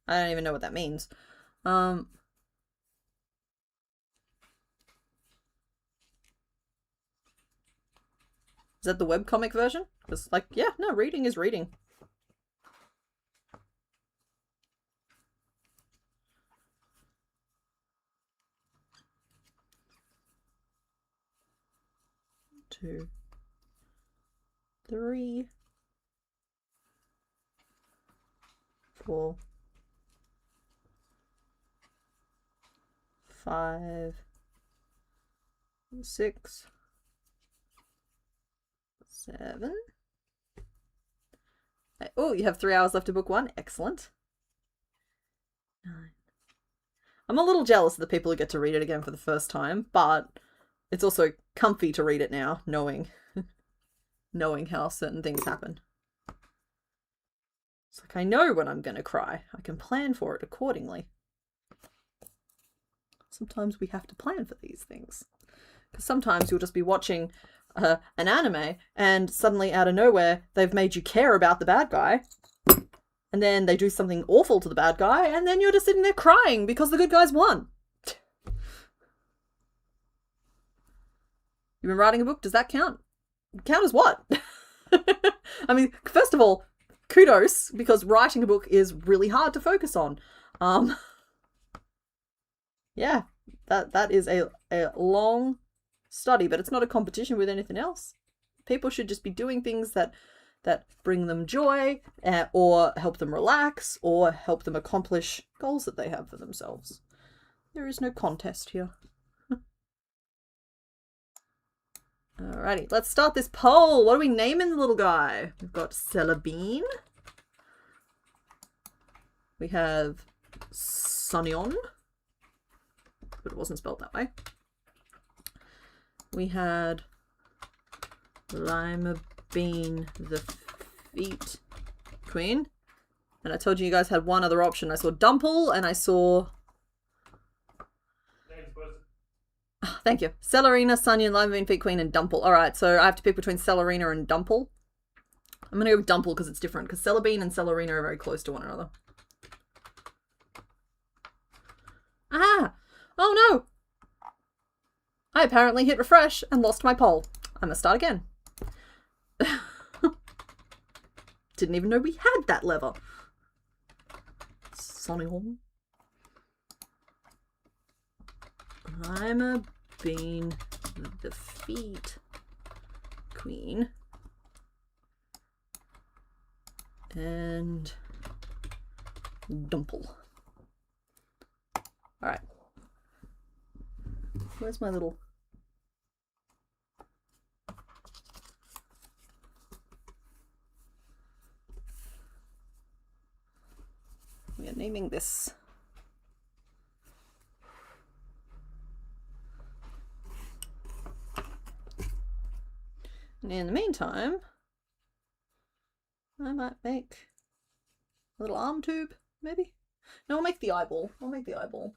I don't even know what that means. Is that the webcomic version? Because, like, yeah, no, reading is reading. Two, 3, 4, 5, 6, 7. Oh, you have 3 hours left to book 1. Excellent. 9. I'm a little jealous of the people who get to read it again for the first time, but it's also comfy to read it now, knowing how certain things happen. It's like I know when I'm going to cry. I can plan for it accordingly. Sometimes we have to plan for these things. Because sometimes you'll just be watching an anime and suddenly out of nowhere they've made you care about the bad guy. And then they do something awful to the bad guy and then you're just sitting there crying because the good guys won. You've been writing a book, does that count? count as what? I mean, first of all, kudos, because writing a book is really hard to focus on. Yeah, that is a long study, but it's not a competition with anything else. People should just be doing things that bring them joy, or help them relax, or help them accomplish goals that they have for themselves. There is no contest here. Alrighty, let's start this poll. What are we naming the little guy? We've got Celebine. We have Sunnion, but it wasn't spelled that way. We had Lima Bean the Feet Queen. And I told you guys had one other option. I saw Dumple and I saw... Oh, thank you. Celerina, Sunnion, Lima Bean Feet Queen, and Dumple. Alright, so I have to pick between Celerina and Dumple. I'm going to go with Dumple because it's different, because Celebine and Celerina are very close to one another. Ah! Oh no! I apparently hit refresh and lost my poll. I must start again. Didn't even know we had that lever. Sunnion. Lima Bean the Feet Queen. And Dumple. Alright. Where's my little... We are naming this. And in the meantime, I might make a little arm tube, maybe? No, I'll make the eyeball. I'll make the eyeball.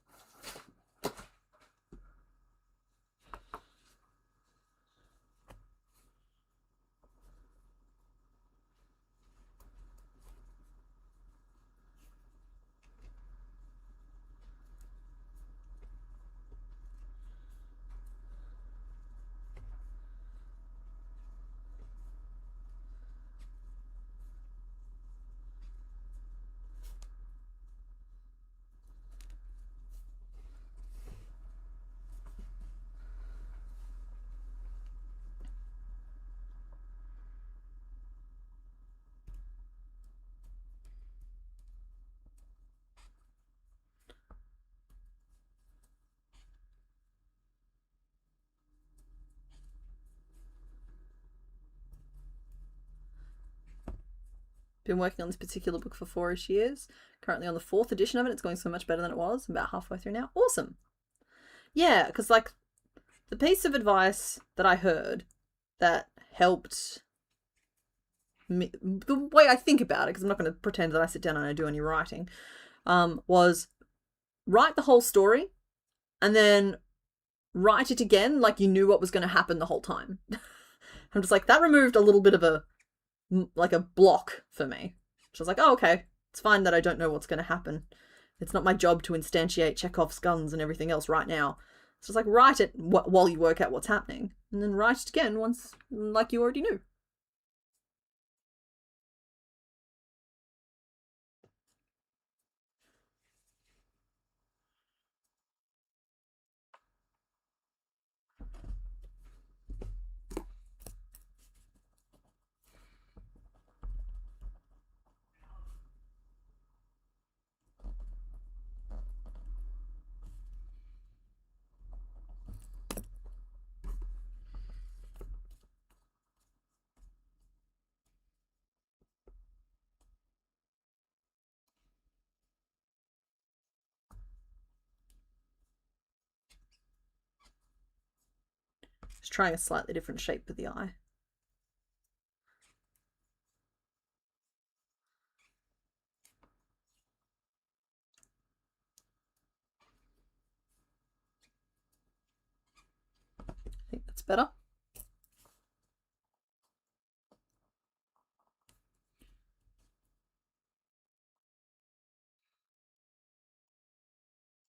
Been working on this particular book for 4-ish years. Currently on the 4th edition of it. It's going so much better than it was. I'm about halfway through now. Awesome. Yeah, because like the piece of advice that I heard that helped me, the way I think about it, because I'm not going to pretend that I sit down and I do any writing, was write the whole story and then write it again like you knew what was going to happen the whole time. I'm just like, that removed a little bit of a block for me. So I was like, oh, okay, it's fine that I don't know what's going to happen. It's not my job to instantiate Chekhov's guns and everything else right now. So it's like, write it while you work out what's happening, and then write it again once, like you already knew. Just trying a slightly different shape for the eye. I think that's better.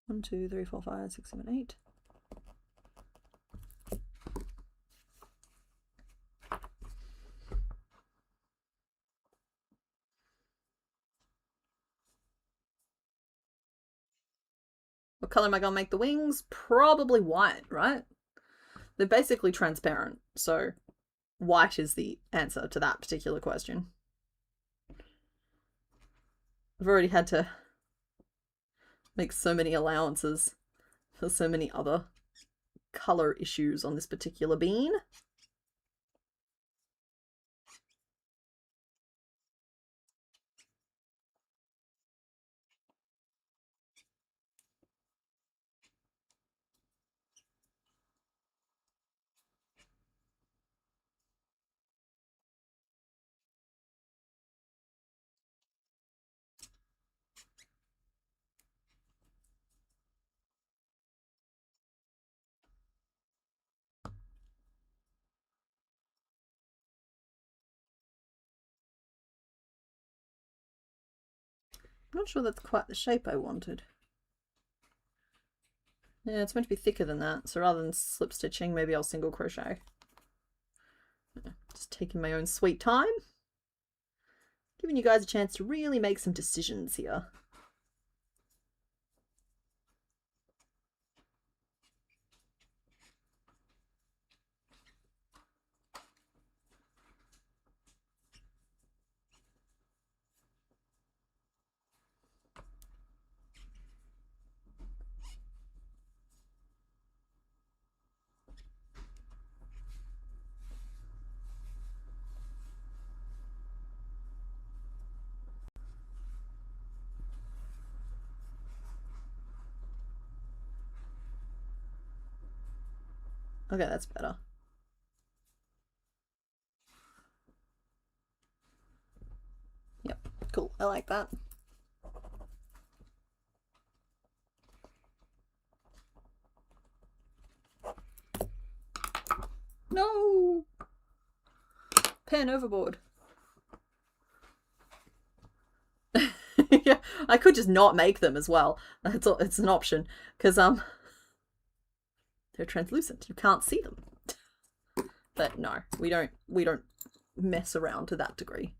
One, 2, 3, 4, 5, 6, 7, 8. What color am I gonna make the wings? Probably white, right? They're basically transparent, so white is the answer to that particular question. I've already had to make so many allowances for so many other color issues on this particular bean. I'm not sure that's quite the shape I wanted. Yeah, it's meant to be thicker than that, so rather than slip stitching, maybe I'll single crochet. Just taking my own sweet time. Giving you guys a chance to really make some decisions here. Okay, that's better. Yep, cool. I like that. No! Pen overboard. Yeah, I could just not make them as well. It's an option because they're translucent. You can't see them. But no, we don't mess around to that degree.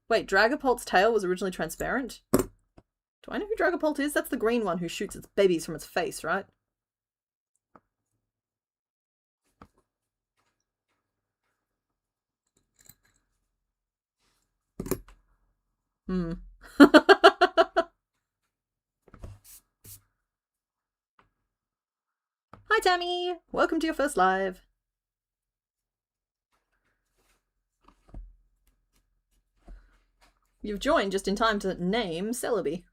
Wait, Dragapult's tail was originally transparent? Do I know who Dragapult is? That's the green one who shoots its babies from its face, right? Hmm. Hi, Tammy! Welcome to your first live. You've joined just in time to name Celebi.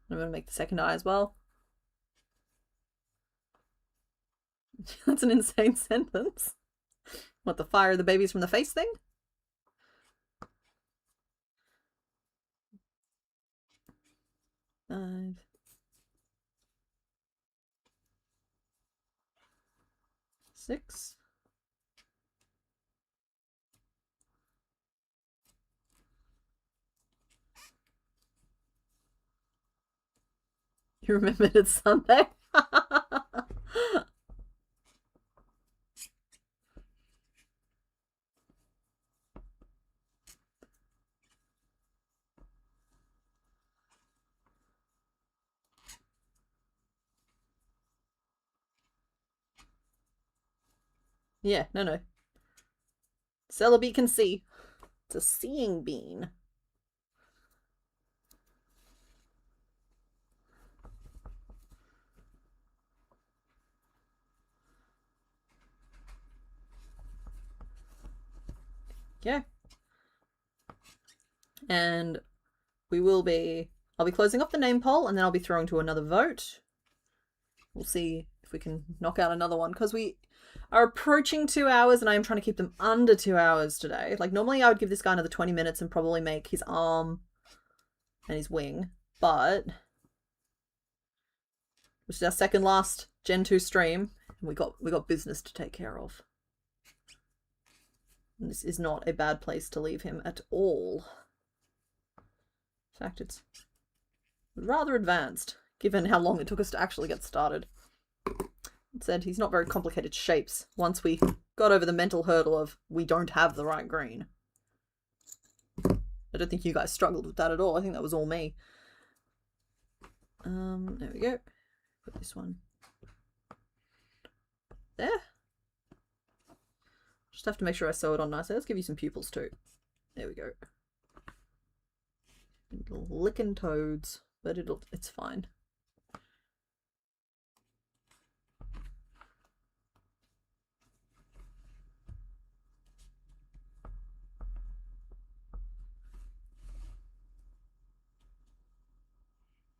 I'm going to make the second eye as well. That's an insane sentence. What, the fire the babies from the face thing? Five. Six. You remembered it's Sunday? Yeah, no. Celebi can see. It's a seeing bean. Yeah. And I'll be closing off the name poll and then I'll be throwing to another vote. We'll see if we can knock out another one because we are approaching 2 hours and I am trying to keep them under 2 hours today. Like normally I would give this guy another 20 minutes and probably make his arm and his wing, but which is our second last Gen 2 stream. And we got business to take care of. And this is not a bad place to leave him at all. In fact, it's rather advanced, given how long it took us to actually get started. It said he's not very complicated shapes once we got over the mental hurdle of we don't have the right green. I don't think you guys struggled with that at all. I think that was all me. There we go. Put this one there. Just have to make sure I sew it on nicely. Let's give you some pupils too. There we go. Little licking toads, but it's fine.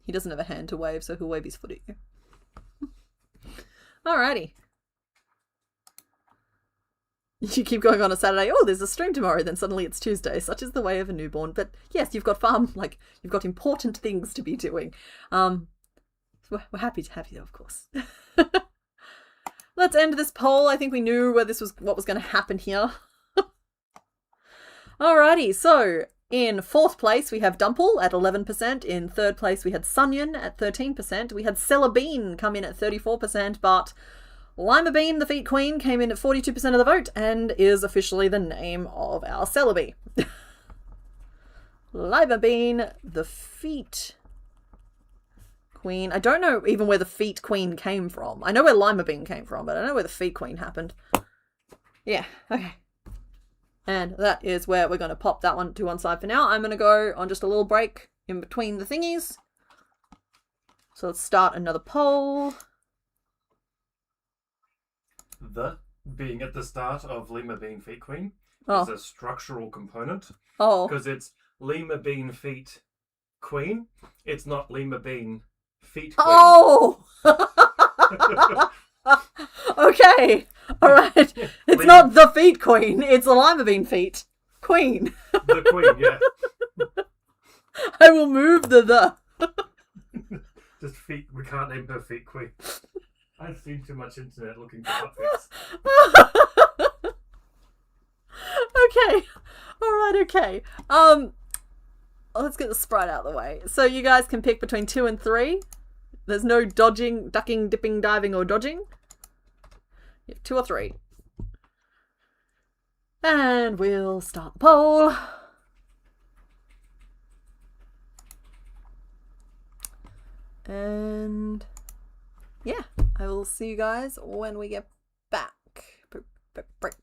He doesn't have a hand to wave, so he'll wave his foot at you. Alrighty. You keep going on a Saturday, oh, there's a stream tomorrow, then suddenly it's Tuesday. Such is the way of a newborn. But yes, you've got you've got important things to be doing. We're happy to have you, of course. Let's end this poll. I think we knew what was going to happen here. Alrighty, so in 4th place we have Dumple at 11%. In 3rd place we had Sunyon at 13%. We had Celebine come in at 34%, but Lima Bean, the Feet Queen, came in at 42% of the vote and is officially the name of our Celebi. Lima Bean, the Feet Queen. I don't know even where the Feet Queen came from. I know where Lima Bean came from, but I don't know where the Feet Queen happened. Yeah, okay. And that is where we're going to pop that one to one side for now. I'm going to go on just a little break in between the thingies. So let's start another poll. The being at the start of Lima Bean Feet Queen Oh. is a structural component. Oh. Because it's Lima Bean Feet Queen. It's not Lima Bean Feet Queen. Oh! Okay. Alright. It's not the Feet Queen. It's the Lima Bean Feet Queen. The Queen, yeah. I will move the. Just feet. We can't name her Feet Queen. I've seen too much internet looking for outfits. Okay. Alright, okay. Let's get the sprite out of the way. So you guys can pick between 2 and 3. There's no dodging, ducking, dipping, diving, or dodging. You have 2 or 3. And we'll start the poll. And yeah, I will see you guys when we get back. Break.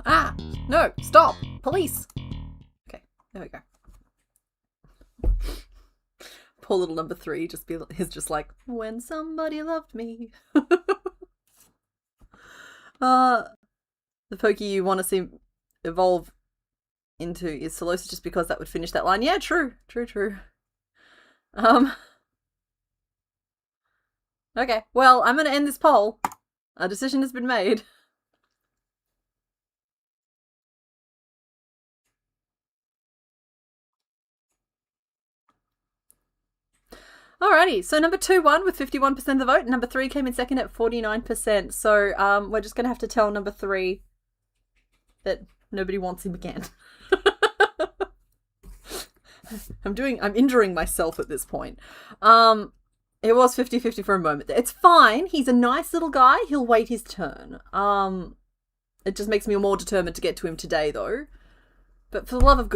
Ah! No! Stop! Police! Okay, there we go. Poor little number 3 is just like, when somebody loved me. The Pokey you want to see evolve into is Solosis just because that would finish that line. Yeah, true. Okay, well, I'm going to end this poll. A decision has been made. Alrighty, so number 2 won with 51% of the vote, and number 3 came in second at 49%. So we're just going to have to tell number 3 that nobody wants him again. I'm injuring myself at this point. It was 50-50 for a moment. It's fine. He's a nice little guy. He'll wait his turn. It just makes me more determined to get to him today, though. But for the love of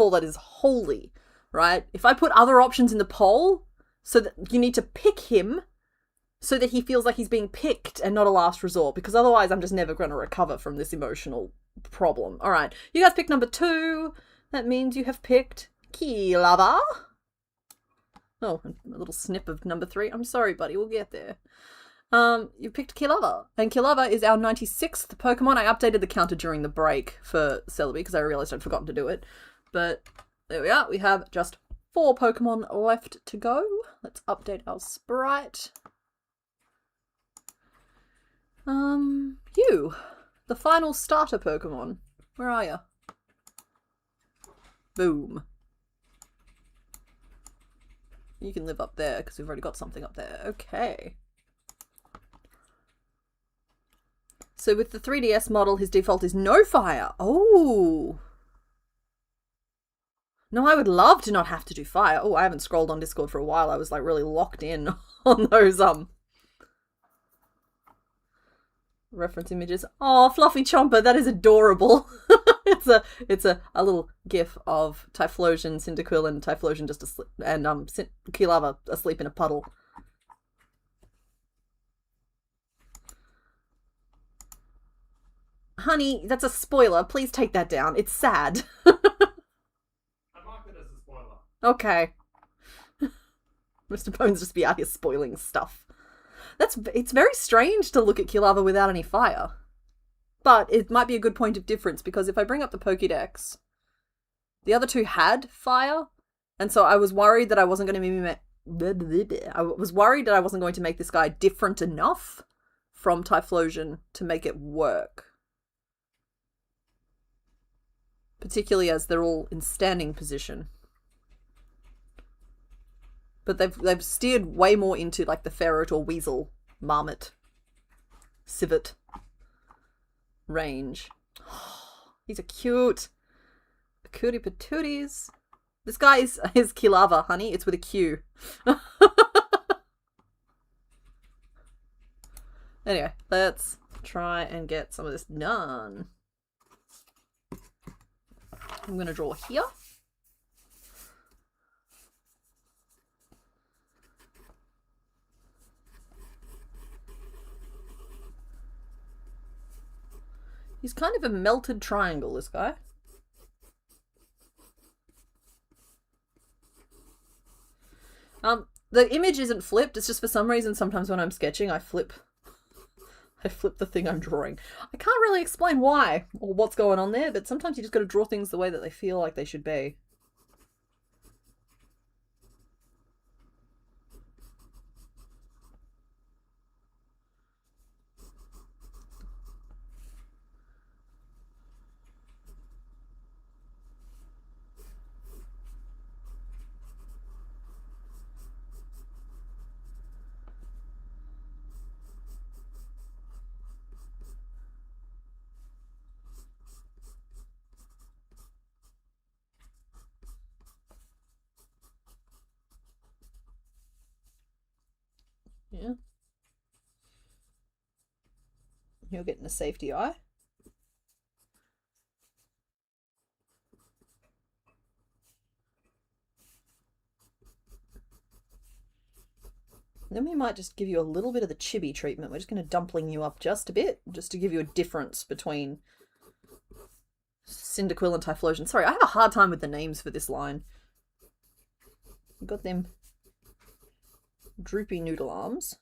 all that is holy, right? If I put other options in the poll, so that you need to pick him so that he feels like he's being picked and not a last resort, because otherwise I'm just never going to recover from this emotional problem. All right, you guys picked number 2. That means you have picked Kilava. Oh, a little snip of number 3. I'm sorry, buddy. We'll get there. You picked Kilava, and Kilava is our 96th Pokemon. I updated the counter during the break for Celebi because I realized I'd forgotten to do it. But there we are. We have just 4 Pokemon left to go. Let's update our sprite. You, the final starter Pokemon. Where are you? Boom. You can live up there because we've already got something up there. Okay. So with the 3DS model, his default is no fire. Oh. No, I would love to not have to do fire. Oh, I haven't scrolled on Discord for a while. I was like really locked in on those reference images. Oh, Fluffy Chomper, that is adorable. it's a little gif of Typhlosion, Cyndaquil, and Typhlosion just asleep, and Kilava asleep in a puddle. Honey, that's a spoiler. Please take that down. It's sad. I marked it as a spoiler. Okay. Mr. Bones just be out here spoiling stuff. It's very strange to look at Kilava without any fire. But it might be a good point of difference, because if I bring up the Pokédex, the other 2 had fire, and so I was worried that I wasn't going to make this guy different enough from Typhlosion to make it work. Particularly as they're all in standing position. But they've steered way more into like the ferret or weasel, marmot, civet range. These are cute. Cootie patooties. This guy is Kilava, honey. It's with a Q. Anyway, let's try and get some of this done. I'm going to draw here. He's kind of a melted triangle, this guy. The image isn't flipped. It's just for some reason sometimes when I'm sketching I flip the thing I'm drawing. I can't really explain why or what's going on there, but sometimes you just got to draw things the way that they feel like they should be. Yeah. You're getting a safety eye. Then we might just give you a little bit of the chibi treatment. We're just going to dumpling you up just a bit, just to give you a difference between Cyndaquil and Typhlosion. Sorry, I have a hard time with the names for this line. We've got them droopy noodle arms.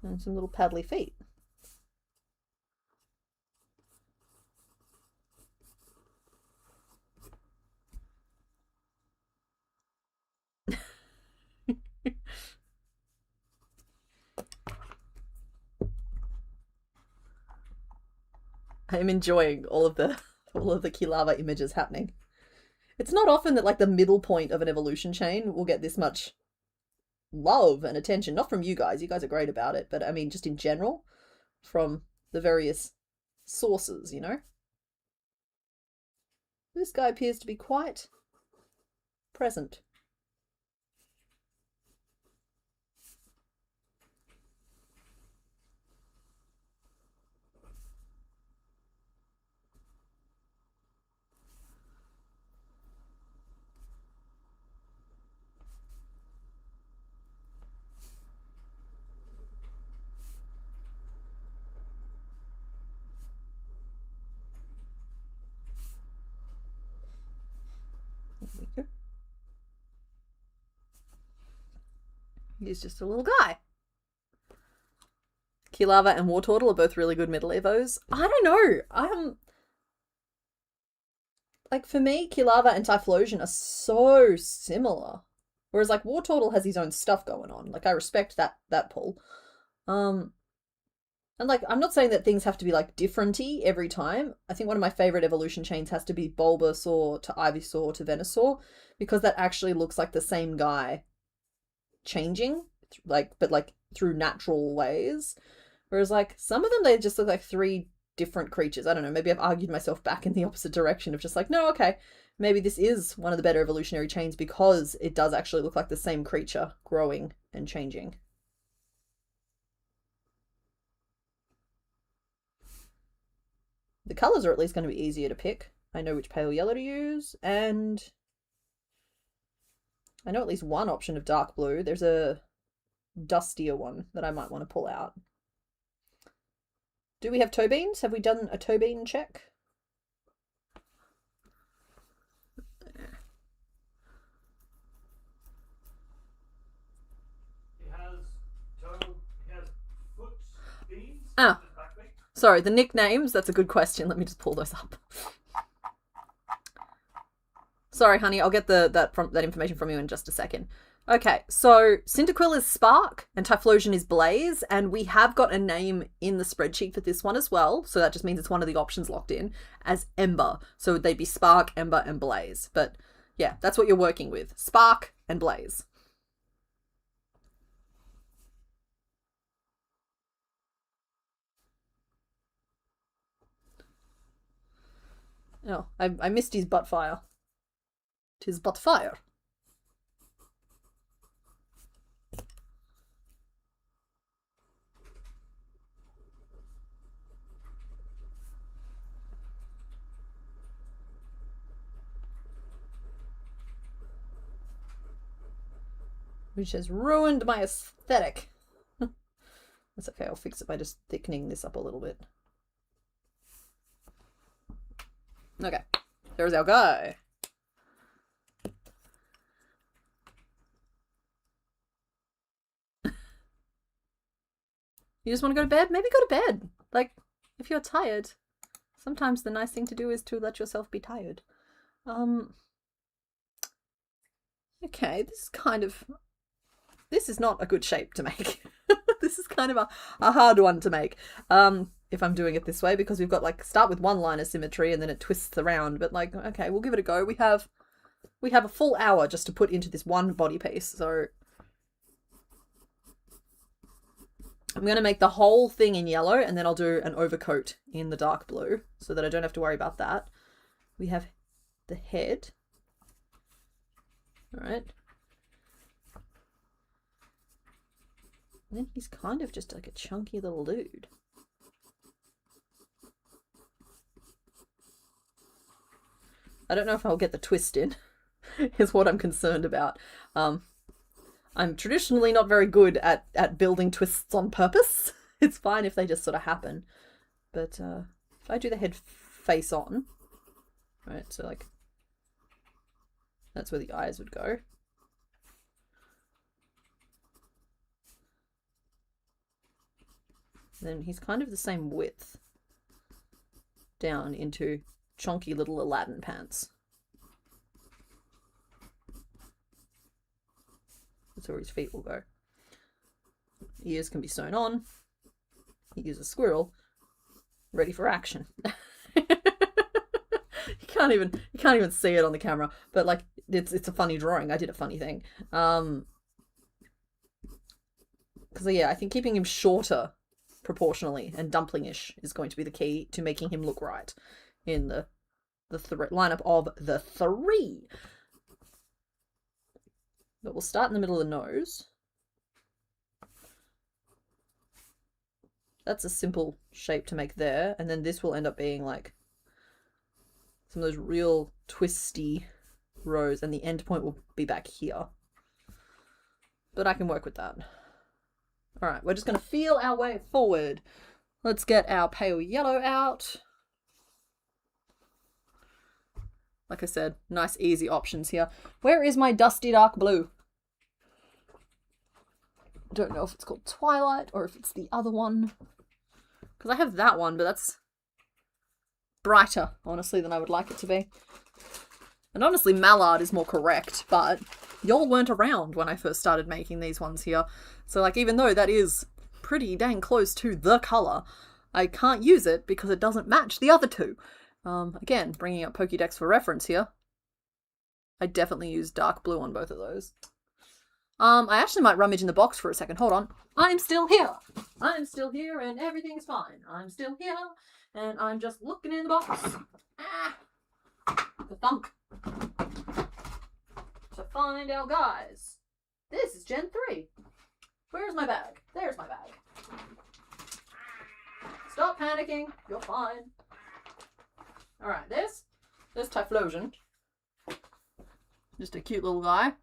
And some little paddly feet. I'm enjoying all of the Kilava images happening. It's not often that like the middle point of an evolution chain will get this much love and attention. Not from you guys. You guys are great about it, but I mean just in general from the various sources, you know? This guy appears to be quite present. He's just a little guy. Kilava and Wartortle are both really good middle evos. I don't know. Like for me, Kilava and Typhlosion are so similar. Whereas like Wartortle has his own stuff going on. Like I respect that pull. And like I'm not saying that things have to be like different-y every time. I think one of my favorite evolution chains has to be Bulbasaur to Ivysaur to Venusaur, because that actually looks like the same guy changing, but like through natural ways. Whereas like some of them, they just look like three different creatures. I don't know, maybe I've argued myself back in the opposite direction of just like, no, okay, maybe this is one of the better evolutionary chains because it does actually look like the same creature growing and changing. The colours are at least going to be easier to pick. I know which pale yellow to use, and I know at least one option of dark blue. There's a dustier one that I might want to pull out. Do we have toe beans? Have we done a toe bean check? He has foot beans. Ah, sorry, the nicknames, that's a good question. Let me just pull those up. Sorry, honey, I'll get that information from you in just a second. Okay, so Cyndaquil is Spark and Typhlosion is Blaze, and we have got a name in the spreadsheet for this one as well, so that just means it's one of the options locked in as Ember. So they'd be Spark, Ember, and Blaze. But yeah, that's what you're working with. Spark and Blaze. Oh, I missed his butt fire. 'Tis but fire. Which has ruined my aesthetic. That's okay, I'll fix it by just thickening this up a little bit. Okay, there's our guy. You just want to go to bed? Maybe go to bed. Like, if you're tired, sometimes the nice thing to do is to let yourself be tired. Okay, this is not a good shape to make. This is kind of a hard one to make. If I'm doing it this way, because we've got like start with one line of symmetry and then it twists around, but like, okay, we'll give it a go. We have a full hour just to put into this one body piece, so I'm going to make the whole thing in yellow and then I'll do an overcoat in the dark blue so that I don't have to worry about that. We have the head. All right. And then he's kind of just like a chunky little dude. I don't know if I'll get the twist in, is what I'm concerned about. I'm traditionally not very good at building twists on purpose. It's fine if they just sort of happen. But if I do the head face on, right, so like, that's where the eyes would go. Then he's kind of the same width down into chunky little Aladdin pants. That's where his feet will go. Ears can be sewn on. He is a squirrel, ready for action. You can't even see it on the camera, but like it's a funny drawing. I did a funny thing. Because yeah, I think keeping him shorter proportionally and dumpling-ish is going to be the key to making him look right in the lineup of the three. But we'll start in the middle of the nose. That's a simple shape to make there, and then this will end up being like some of those real twisty rows, and the end point will be back here. But I can work with that. All right, we're just going to feel our way forward. Let's get our pale yellow out. Like I said, nice easy options here. Where is my dusty dark blue? I don't know if it's called Twilight or if it's the other one. Because I have that one, but that's brighter, honestly, than I would like it to be. And honestly, Mallard is more correct, but y'all weren't around when I first started making these ones here. So, like, even though that is pretty dang close to the colour, I can't use it because it doesn't match the other two. Again, bringing up Pokédex for reference here. I definitely used dark blue on both of those. I actually might rummage in the box for a second. Hold on. I'm still here. I'm still here and everything's fine. I'm still here and I'm just looking in the box. Ah! The thunk. To find our guys. This is Gen 3. Where's my bag? There's my bag. Stop panicking. You're fine. Alright, there's Typhlosion. Just a cute little guy.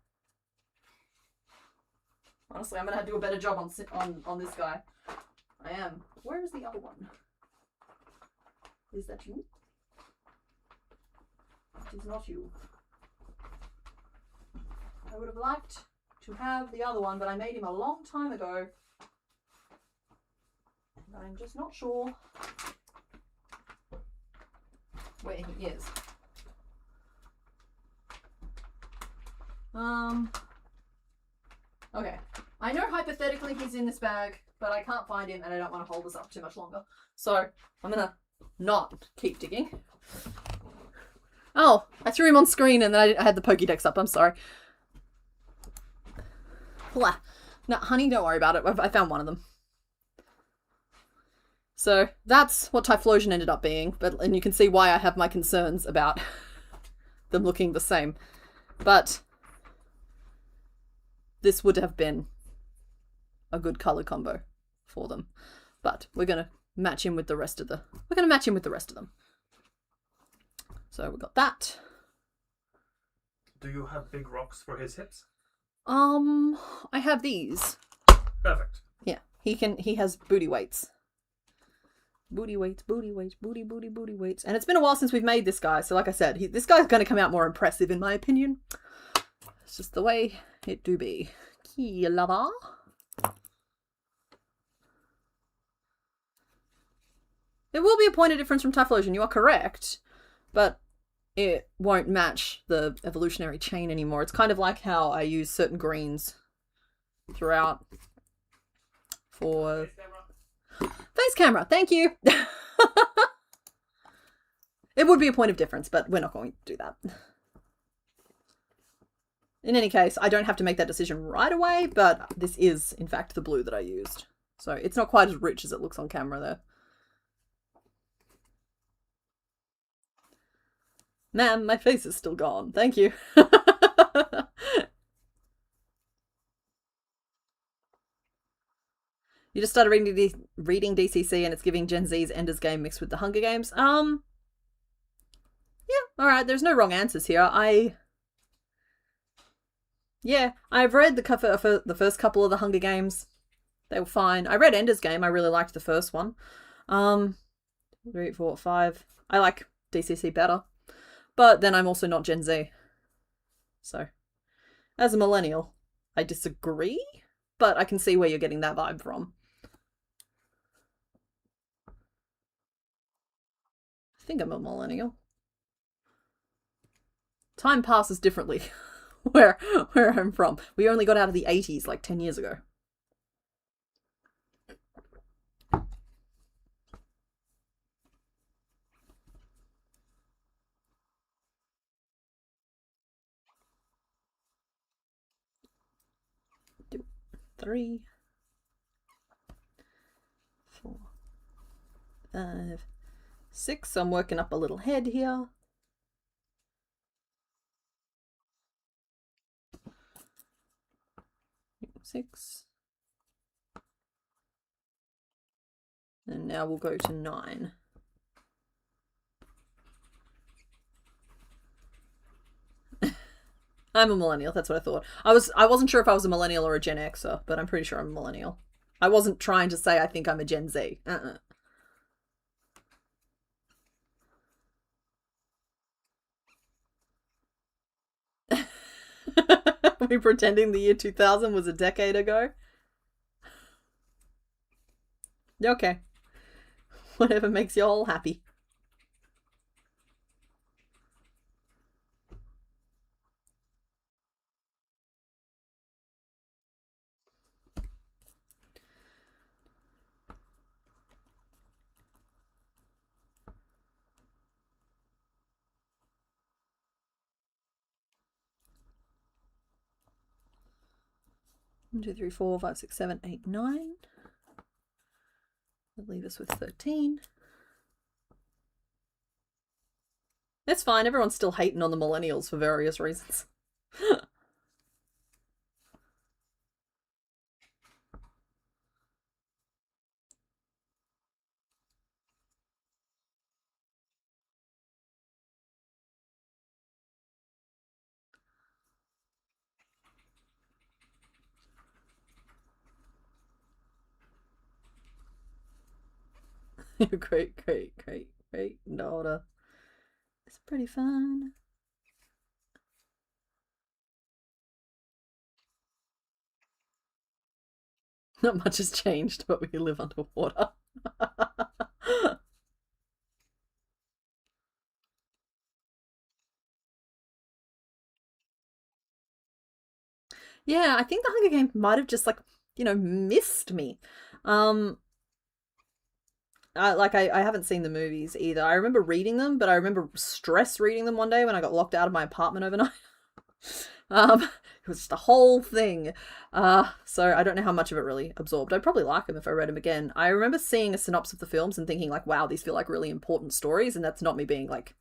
Honestly, I'm gonna have to do a better job on this guy. I am. Where is the other one? Is that you? It is not you. I would have liked to have the other one, but I made him a long time ago. And I'm just not sure where he is. Okay. I know hypothetically he's in this bag, but I can't find him and I don't want to hold this up too much longer. So I'm gonna not keep digging. Oh, I threw him on screen and then I had the Pokédex up. I'm sorry. Blah. No, honey, don't worry about it. I found one of them. So that's what Typhlosion ended up being, and you can see why I have my concerns about them looking the same. But this would have been a good color combo for them. But we're gonna match him with the rest of the. We're gonna match him with the rest of them. So we got that. Do you have big rocks for his hips? I have these. Perfect. Yeah, he has booty weights. Booty weights, booty weights, booty weights. And it's been a while since we've made this guy, so like I said, this guy's going to come out more impressive in my opinion. It's just the way it do be. Kia lava. There will be a point of difference from Typhlosion, you are correct, but it won't match the evolutionary chain anymore. It's kind of like how I use certain greens throughout for... Face camera, thank you! It would be a point of difference, but we're not going to do that. In any case, I don't have to make that decision right away, but this is, in fact, the blue that I used. So it's not quite as rich as it looks on camera there. Ma'am, my face is still gone. Thank you. You just started reading DCC and it's giving Gen Z's Ender's Game mixed with the Hunger Games. Yeah, alright, there's no wrong answers here. Yeah, I've read the first couple of the Hunger Games. They were fine. I read Ender's Game. I really liked the first one. 3, 4, 5. I like DCC better. But then I'm also not Gen Z. So, as a millennial, I disagree. But I can see where you're getting that vibe from. I think I'm a millennial. Time passes differently where I'm from. We only got out of the 80s like 10 years ago. Two, 3, 4, 5, 6. So I'm working up a little head here. 6. And now we'll go to 9. I'm a millennial, that's what I thought. I wasn't sure if I was a millennial or a Gen Xer, but I'm pretty sure I'm a millennial. I wasn't trying to say I think I'm a Gen Z. Are we pretending the year 2000 was a decade ago? Okay. Whatever makes you all happy. One, 2, 3, 4, 5, 6, 7, 8, 9. That'll leave us with 13. It's fine, everyone's still hating on the millennials for various reasons. Great daughter. It's pretty fun. Not much has changed, but we live underwater. Yeah, I think the Hunger Games might have just missed me. I haven't seen the movies either. I remember reading them, but I remember stress reading them one day when I got locked out of my apartment overnight. It was just a whole thing. So I don't know how much of it really absorbed. I'd probably like them if I read them again. I remember seeing a synopsis of the films and thinking like, wow, these feel like really important stories, and that's not me being like,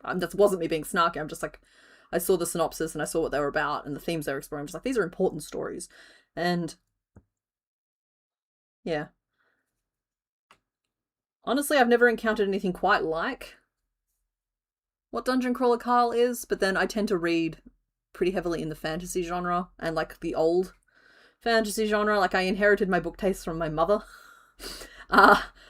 that wasn't me being snarky. I'm just like, I saw the synopsis and I saw what they were about and the themes they were exploring. I'm just like, these are important stories. And yeah. Honestly, I've never encountered anything quite like what Dungeon Crawler Carl is, but then I tend to read pretty heavily in the fantasy genre and like the old fantasy genre. Like I inherited my book taste from my mother.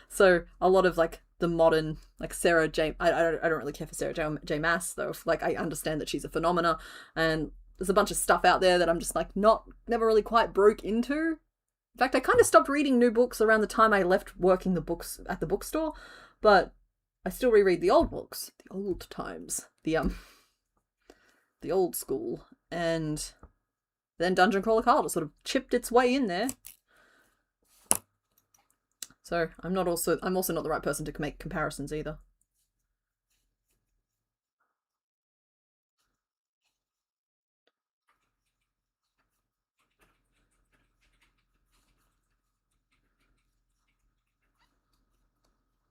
So a lot of like the modern, like Sarah J. I don't really care for Sarah J. Maas though. Like I understand that she's a phenomena, and there's a bunch of stuff out there that I'm just like never really quite broke into. In fact, I kind of stopped reading new books around the time I left working the books at the bookstore, but I still reread the old books, the old times, the old school, and then Dungeon Crawler Carl sort of chipped its way in there. So I'm also not the right person to make comparisons either.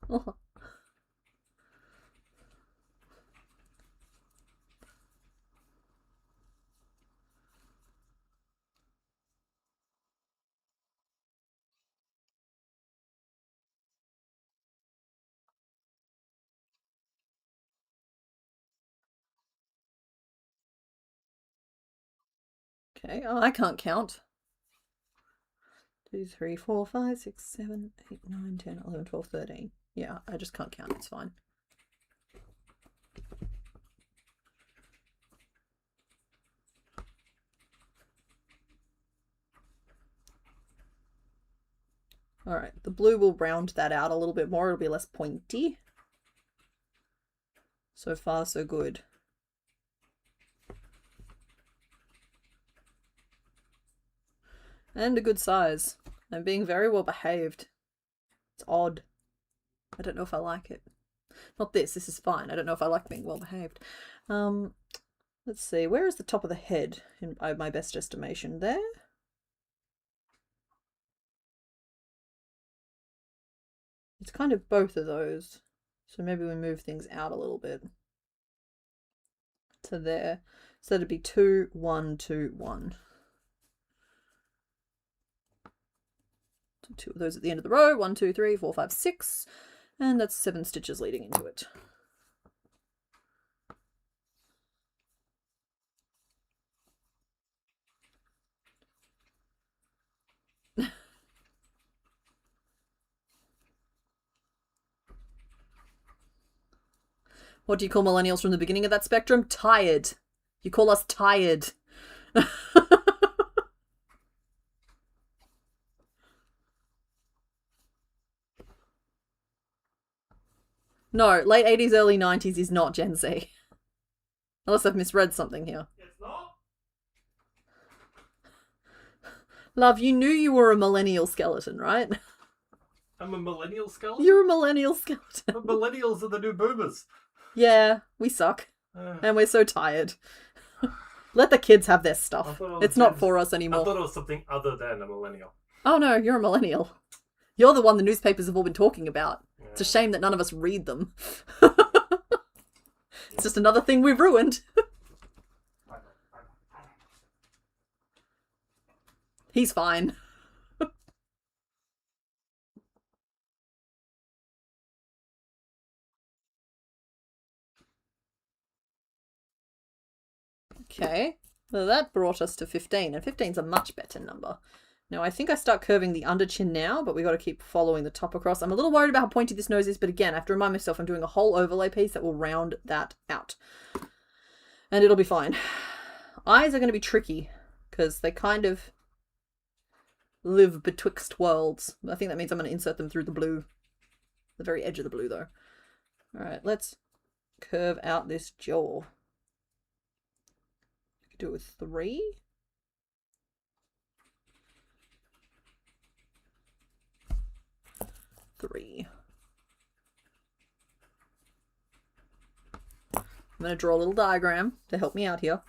Oh. Okay, oh, I can't count. 2, 3, 4, 5, 6, 7, 8, 9, 10, 11, 12, 13. Yeah, I just can't count. It's fine. All right, the blue will round that out a little bit more. It'll be less pointy. So far, so good. And a good size. I'm being very well behaved. It's odd. I don't know if I like it. Not this. This is fine. I don't know if I like being well behaved. Let's see. Where is the top of the head in my best estimation? There? It's kind of both of those. So maybe we move things out a little bit. To there. So that'd be 2, 1, 2, 1. So 2 of those at the end of the row. 1, 2, 3, 4, 5, 6. And that's 7 stitches leading into it. What do you call millennials from the beginning of that spectrum? Tired. You call us tired. No, late 80s, early 90s is not Gen Z. Unless I've misread something here. It's not. Love, you knew you were a millennial skeleton, right? I'm a millennial skeleton? You're a millennial skeleton. The millennials are the new boomers. Yeah, we suck. And we're so tired. Let the kids have their stuff. It's not for us anymore. I thought it was something other than a millennial. Oh no, you're a millennial. You're the one the newspapers have all been talking about. Yeah. It's a shame that none of us read them. It's just another thing we've ruined. He's fine. Okay, well that brought us to 15, and 15's a much better number. Now I think I start curving the under chin now, but we got to keep following the top across. I'm a little worried about how pointy this nose is, but again, I have to remind myself I'm doing a whole overlay piece that will round that out. And it'll be fine. Eyes are going to be tricky, because they kind of live betwixt worlds. I think that means I'm going to insert them through the blue. The very edge of the blue, though. Alright, let's curve out this jaw. Do it with 3. I'm going to draw a little diagram to help me out here.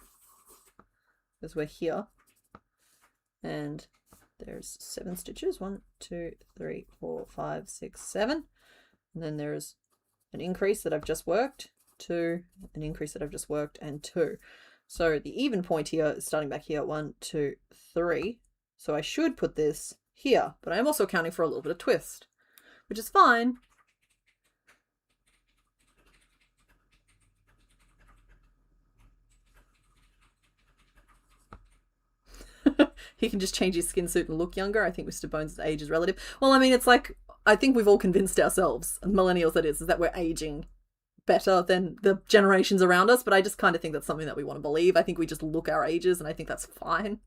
Because we're here. And there's 7 stitches. 1, 2, 3, 4, 5, 6, 7. And then there's an increase that I've just worked. 2, an increase that I've just worked, and 2. So the even point here is starting back here. 1, 2, 3. So I should put this here, but I am also accounting for a little bit of twist, which is fine. He can just change his skin suit and look younger. I think Mr. Bones' age is relative. Well, I mean, it's like, I think we've all convinced ourselves, millennials that is that we're aging better than the generations around us, but I just kind of think that's something that we want to believe. I think we just look our ages, and I think that's fine.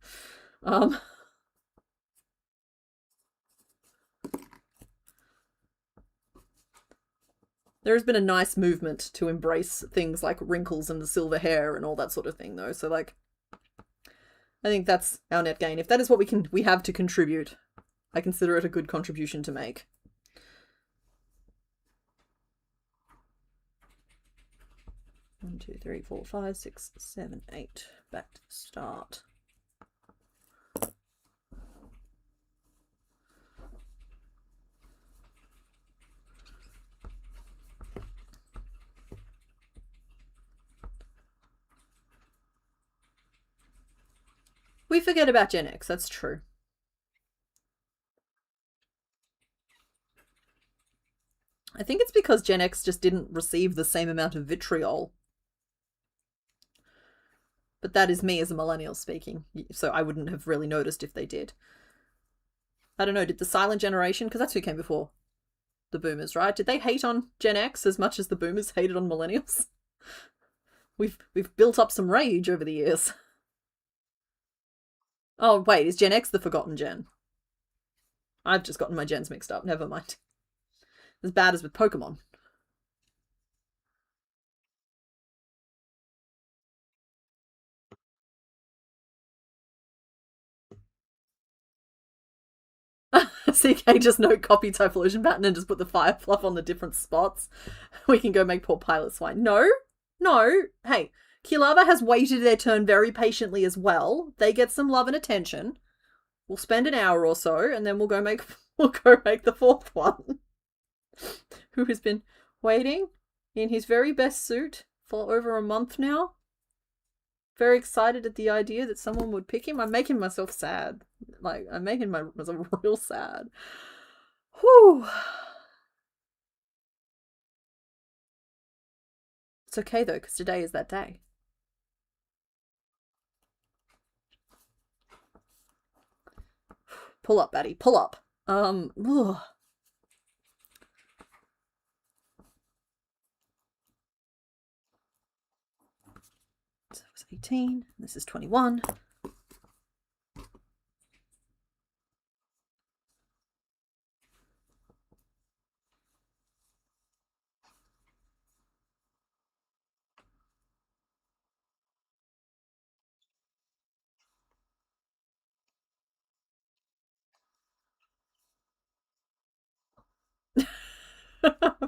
There has been a nice movement to embrace things like wrinkles and the silver hair and all that sort of thing, though. So, like, I think that's our net gain. If that is what we have to contribute, I consider it a good contribution to make. One, 2, 3, 4, 5, 6, 7, 8. Back to the start. We forget about Gen X, that's true. I think it's because Gen X just didn't receive the same amount of vitriol. But that is me as a millennial speaking, so I wouldn't have really noticed if they did. I don't know, did the silent generation, because that's who came before the boomers, right? Did they hate on Gen X as much as the boomers hated on millennials? We've built up some rage over the years. Oh, wait, is Gen X the forgotten gen? I've just gotten my gens mixed up, never mind. As bad as with Pokemon. CK just no copy Typhlosion pattern and just put the fire fluff on the different spots. We can go make poor pilot swine. No. Hey, Kilava has waited their turn very patiently as well. They get some love and attention. We'll spend an hour or so, and then we'll go make the fourth one. Who has been waiting in his very best suit for over a month now. Very excited at the idea that someone would pick him. I'm making myself sad. Like, I'm making myself real sad. Whew. It's okay though, because today is that day. Pull up, Batty. Pull up. Ugh. So it was 18. This is 21.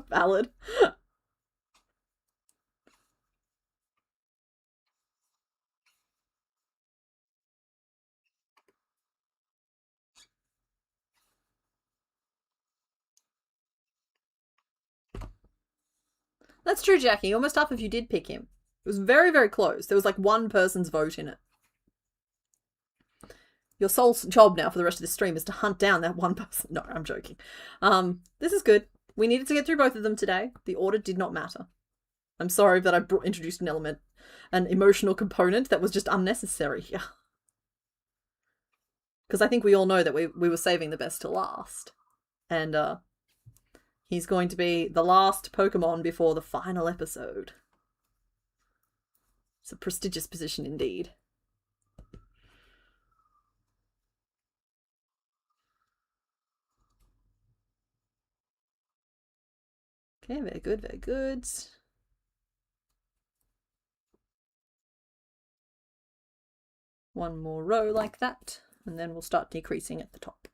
Valid. That's true, Jackie. Almost half of you did pick him. It was very, very close. There was like one person's vote in it. Your sole job now for the rest of this stream is to hunt down that one person. No, I'm joking. This is good. We needed to get through both of them today. The order did not matter. I'm sorry that I introduced an emotional component that was just unnecessary. Yeah. Because I think we all know that we were saving the best to last. And he's going to be the last Pokemon before the final episode. It's a prestigious position indeed. Okay, very good, very good. One more row like that, and then we'll start decreasing at the top.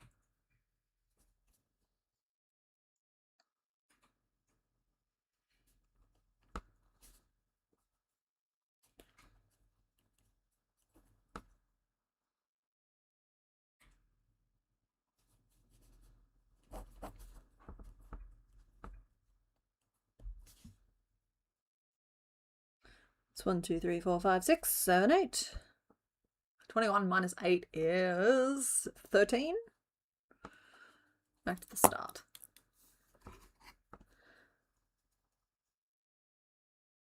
It's 1, 2, 3, 4, 5, 6, 7, 8. 21 minus 8 is 13. Back to the start.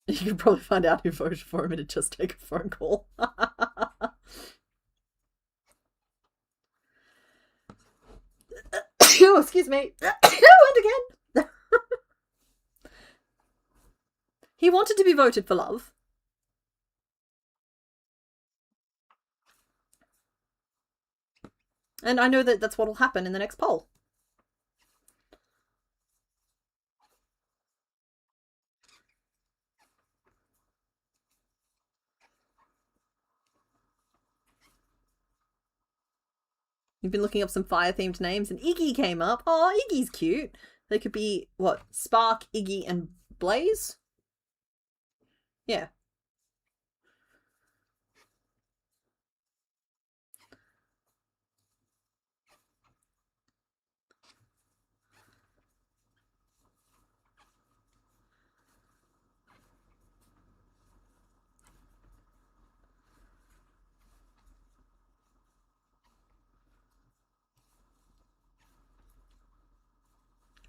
You can probably find out who voted for him and just take a phone call. Oh, excuse me. And again. He wanted to be voted for love. And I know that that's what will happen in the next poll. You've been looking up some fire-themed names, and Iggy came up. Oh, Iggy's cute. They could be, what, Spark, Iggy, and Blaze? Yeah.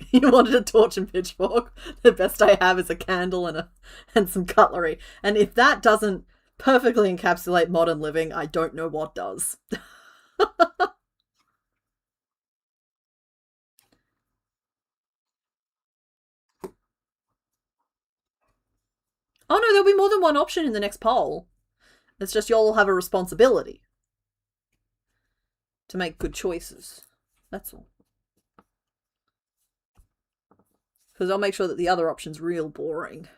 You wanted a torch and pitchfork. The best I have is a candle and some cutlery. And if that doesn't perfectly encapsulate modern living. I don't know what does. Oh no, there'll be more than one option in the next poll. It's just y'all will have a responsibility to make good choices. That's all. Because I'll make sure that the other option's real boring.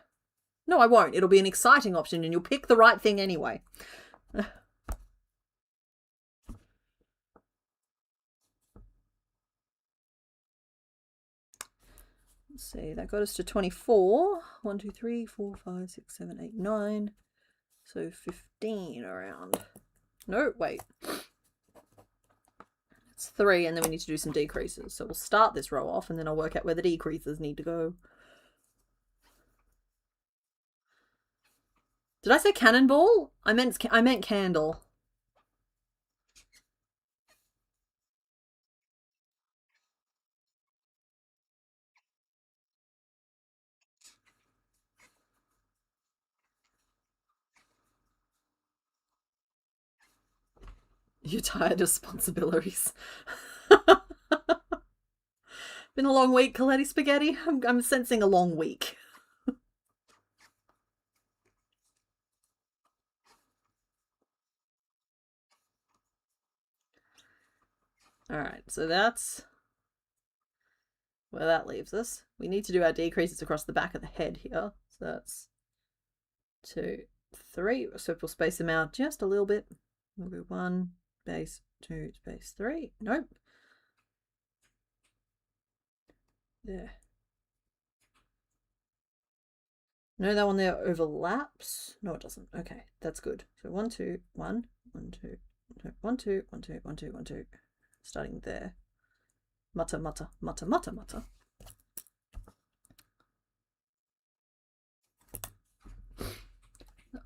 No, I won't. It'll be an exciting option and you'll pick the right thing anyway. Let's see, that got us to 24. 1, 2, 3, 4, 5, 6, 7, 8, 9. So 15 around. No, wait. It's 3, and then we need to do some decreases. So we'll start this row off, and then I'll work out where the decreases need to go. Did I say cannonball? I meant candle. You're tired of responsibilities. Been a long week, Coletti Spaghetti. I'm sensing a long week. Alright, so that's where that leaves us. We need to do our decreases across the back of the head here. So that's 2, 3. So we'll space them out just a little bit. We'll go 1, space, 2, space, 3. Nope. There. No, that one there overlaps. No, it doesn't. Okay, that's good. So 1, 2, 1, 1, 2, 1, 2, 1, 2, 1, 2, 1, 2. Starting there. Mutter, mutter, mutter, mutter, mutter.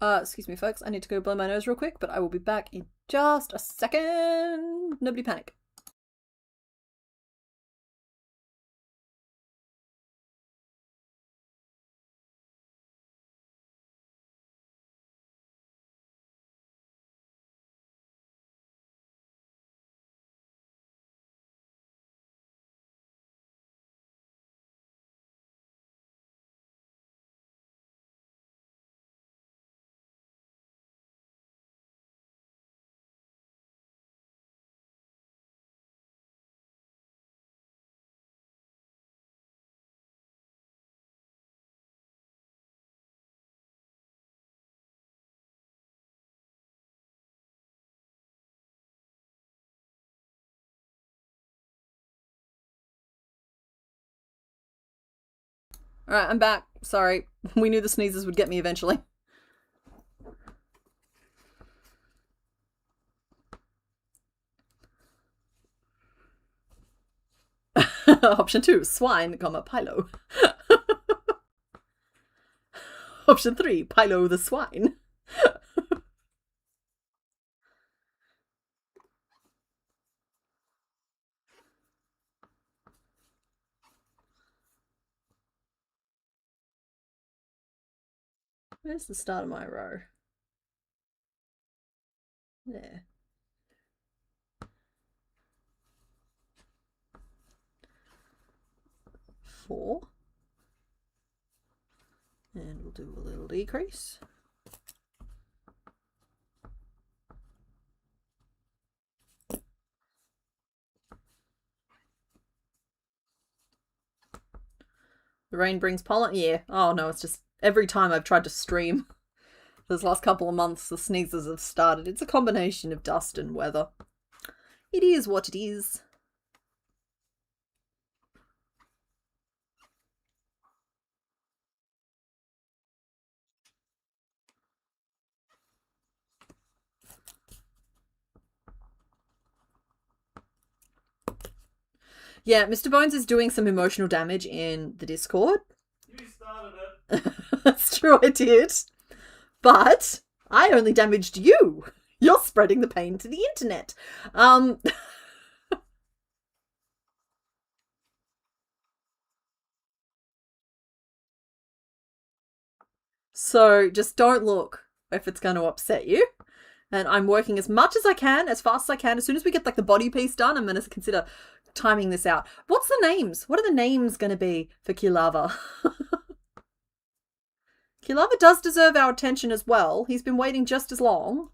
Excuse me, folks. I need to go blow my nose real quick, but I will be back in just a second. Nobody panic. Alright, I'm back. Sorry. We knew the sneezes would get me eventually. Option 2, swine, Pilo. Option 3, Pilo the swine. Where's the start of my row? There. Four. And we'll do a little decrease. The rain brings pollen? Yeah. Oh no, it's just every time I've tried to stream those last couple of months, the sneezes have started. It's a combination of dust and weather. It is what it is. Yeah, Mr. Bones is doing some emotional damage in the Discord. You started it. That's true, I did. But I only damaged you. You're spreading the pain to the internet. So just don't look, if it's going to upset you. And I'm working as much as I can, as fast as I can. As soon as we get like the body piece done, I'm going to consider timing this out. What's the names? What are the names going to be for Kilava? Kilava does deserve our attention as well. He's been waiting just as long.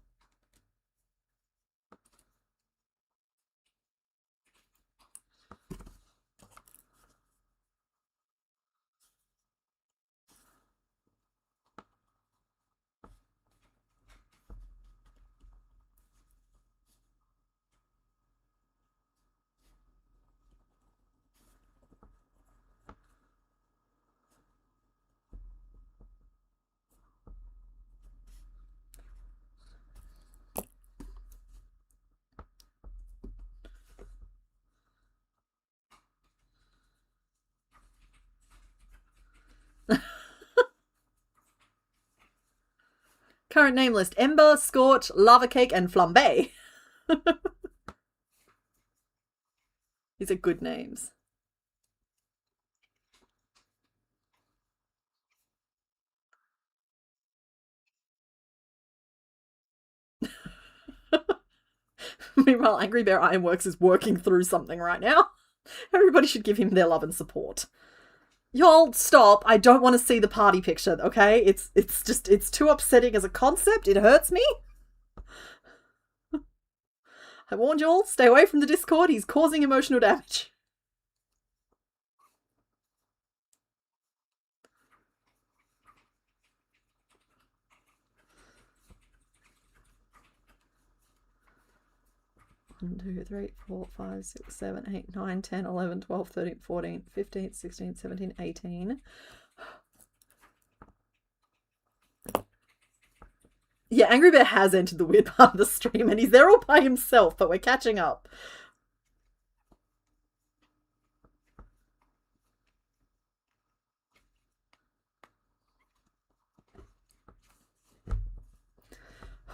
Current name list: Ember, Scorch, Lava Cake, and Flambe. These are good names. Meanwhile, Angry Bear Ironworks is working through something right now. Everybody should give him their love and support. Y'all, stop. I don't want to see the party picture, okay? It's too upsetting as a concept. It hurts me. I warned y'all, stay away from the Discord. He's causing emotional damage. One, 2, 3, 4, 5, 6, 7, 8, 9, 10, 11, 12, 13, 14, 15, 16, 17, 18. Yeah, Angry Bear has entered the weird part of the stream and he's there all by himself, but we're catching up.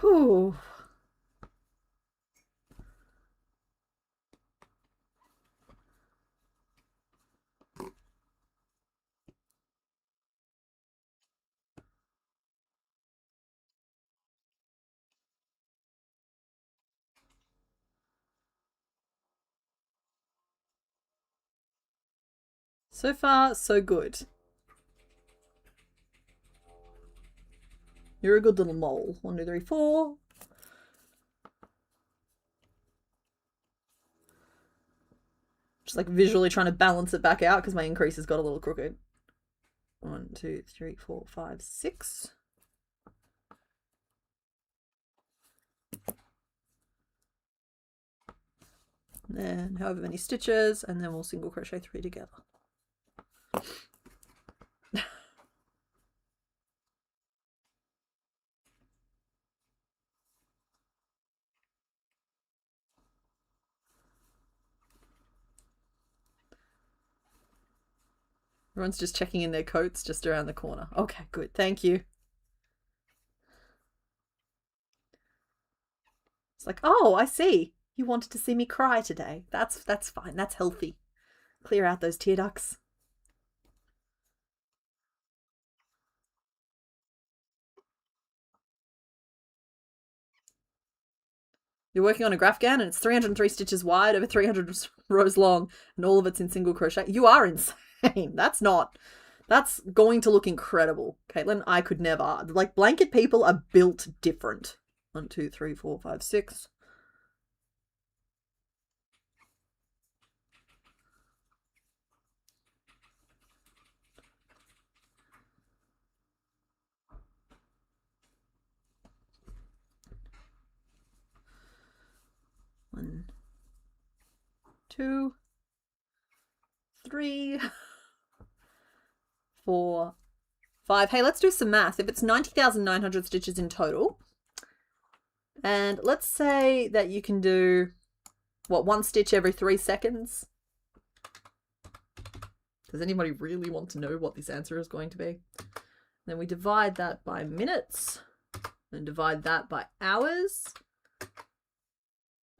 Whew. So far, so good. You're a good little mole. 1, 2, 3, 4. Just like visually trying to balance it back out because my increase has got a little crooked. 1, 2, 3, 4, 5, 6. Then however many stitches, and then we'll single crochet 3 together. Everyone's just checking in their coats just around the corner. Okay, good. Thank you. It's like, oh, I see. You wanted to see me cry today. That's fine. That's healthy. Clear out those tear ducts. You're working on a graph gown and it's 303 stitches wide over 300 rows long and all of it's in single crochet. You are insane. That's going to look incredible. Caitlin, I could never. Like, blanket people are built different. 1, 2, 3, 4, 5, 6. One, 2, 3, 4, 5. Hey, let's do some math. If it's 90,900 stitches in total, and let's say that you can do, what, 1 stitch every 3 seconds? Does anybody really want to know what this answer is going to be? Then we divide that by minutes and divide that by hours.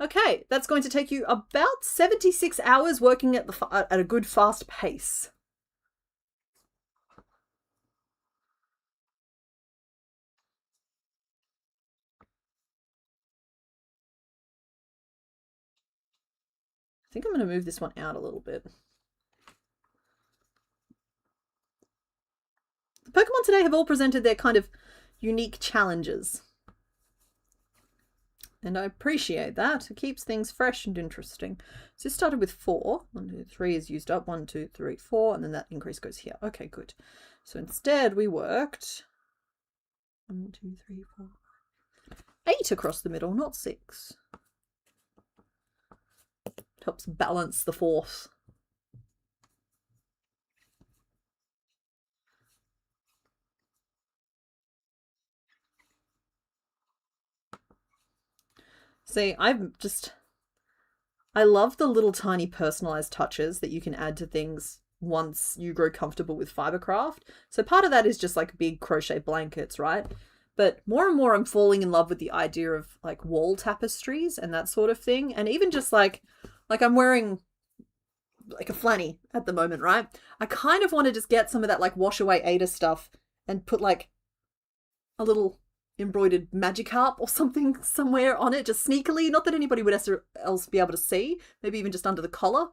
Okay, that's going to take you about 76 hours working at a good fast pace. I think I'm going to move this one out a little bit. The Pokemon today have all presented their kind of unique challenges. And I appreciate that. It keeps things fresh and interesting. So this started with 4. 1, 2, 3 is used up. 1, 2, 3, 4. And then that increase goes here. Okay, good. So instead we worked 1, 2, 3, 4, 8 across the middle, not 6. It helps balance the force. See, I love the little tiny personalized touches that you can add to things once you grow comfortable with fibercraft. So part of that is just like big crochet blankets, right? But more and more I'm falling in love with the idea of like wall tapestries and that sort of thing. And even just like I'm wearing like a flanny at the moment, right? I kind of want to just get some of that like wash away Ada stuff and put like a little embroidered Magikarp or something somewhere on it, just sneakily. Not that anybody would else be able to see, maybe even just under the collar,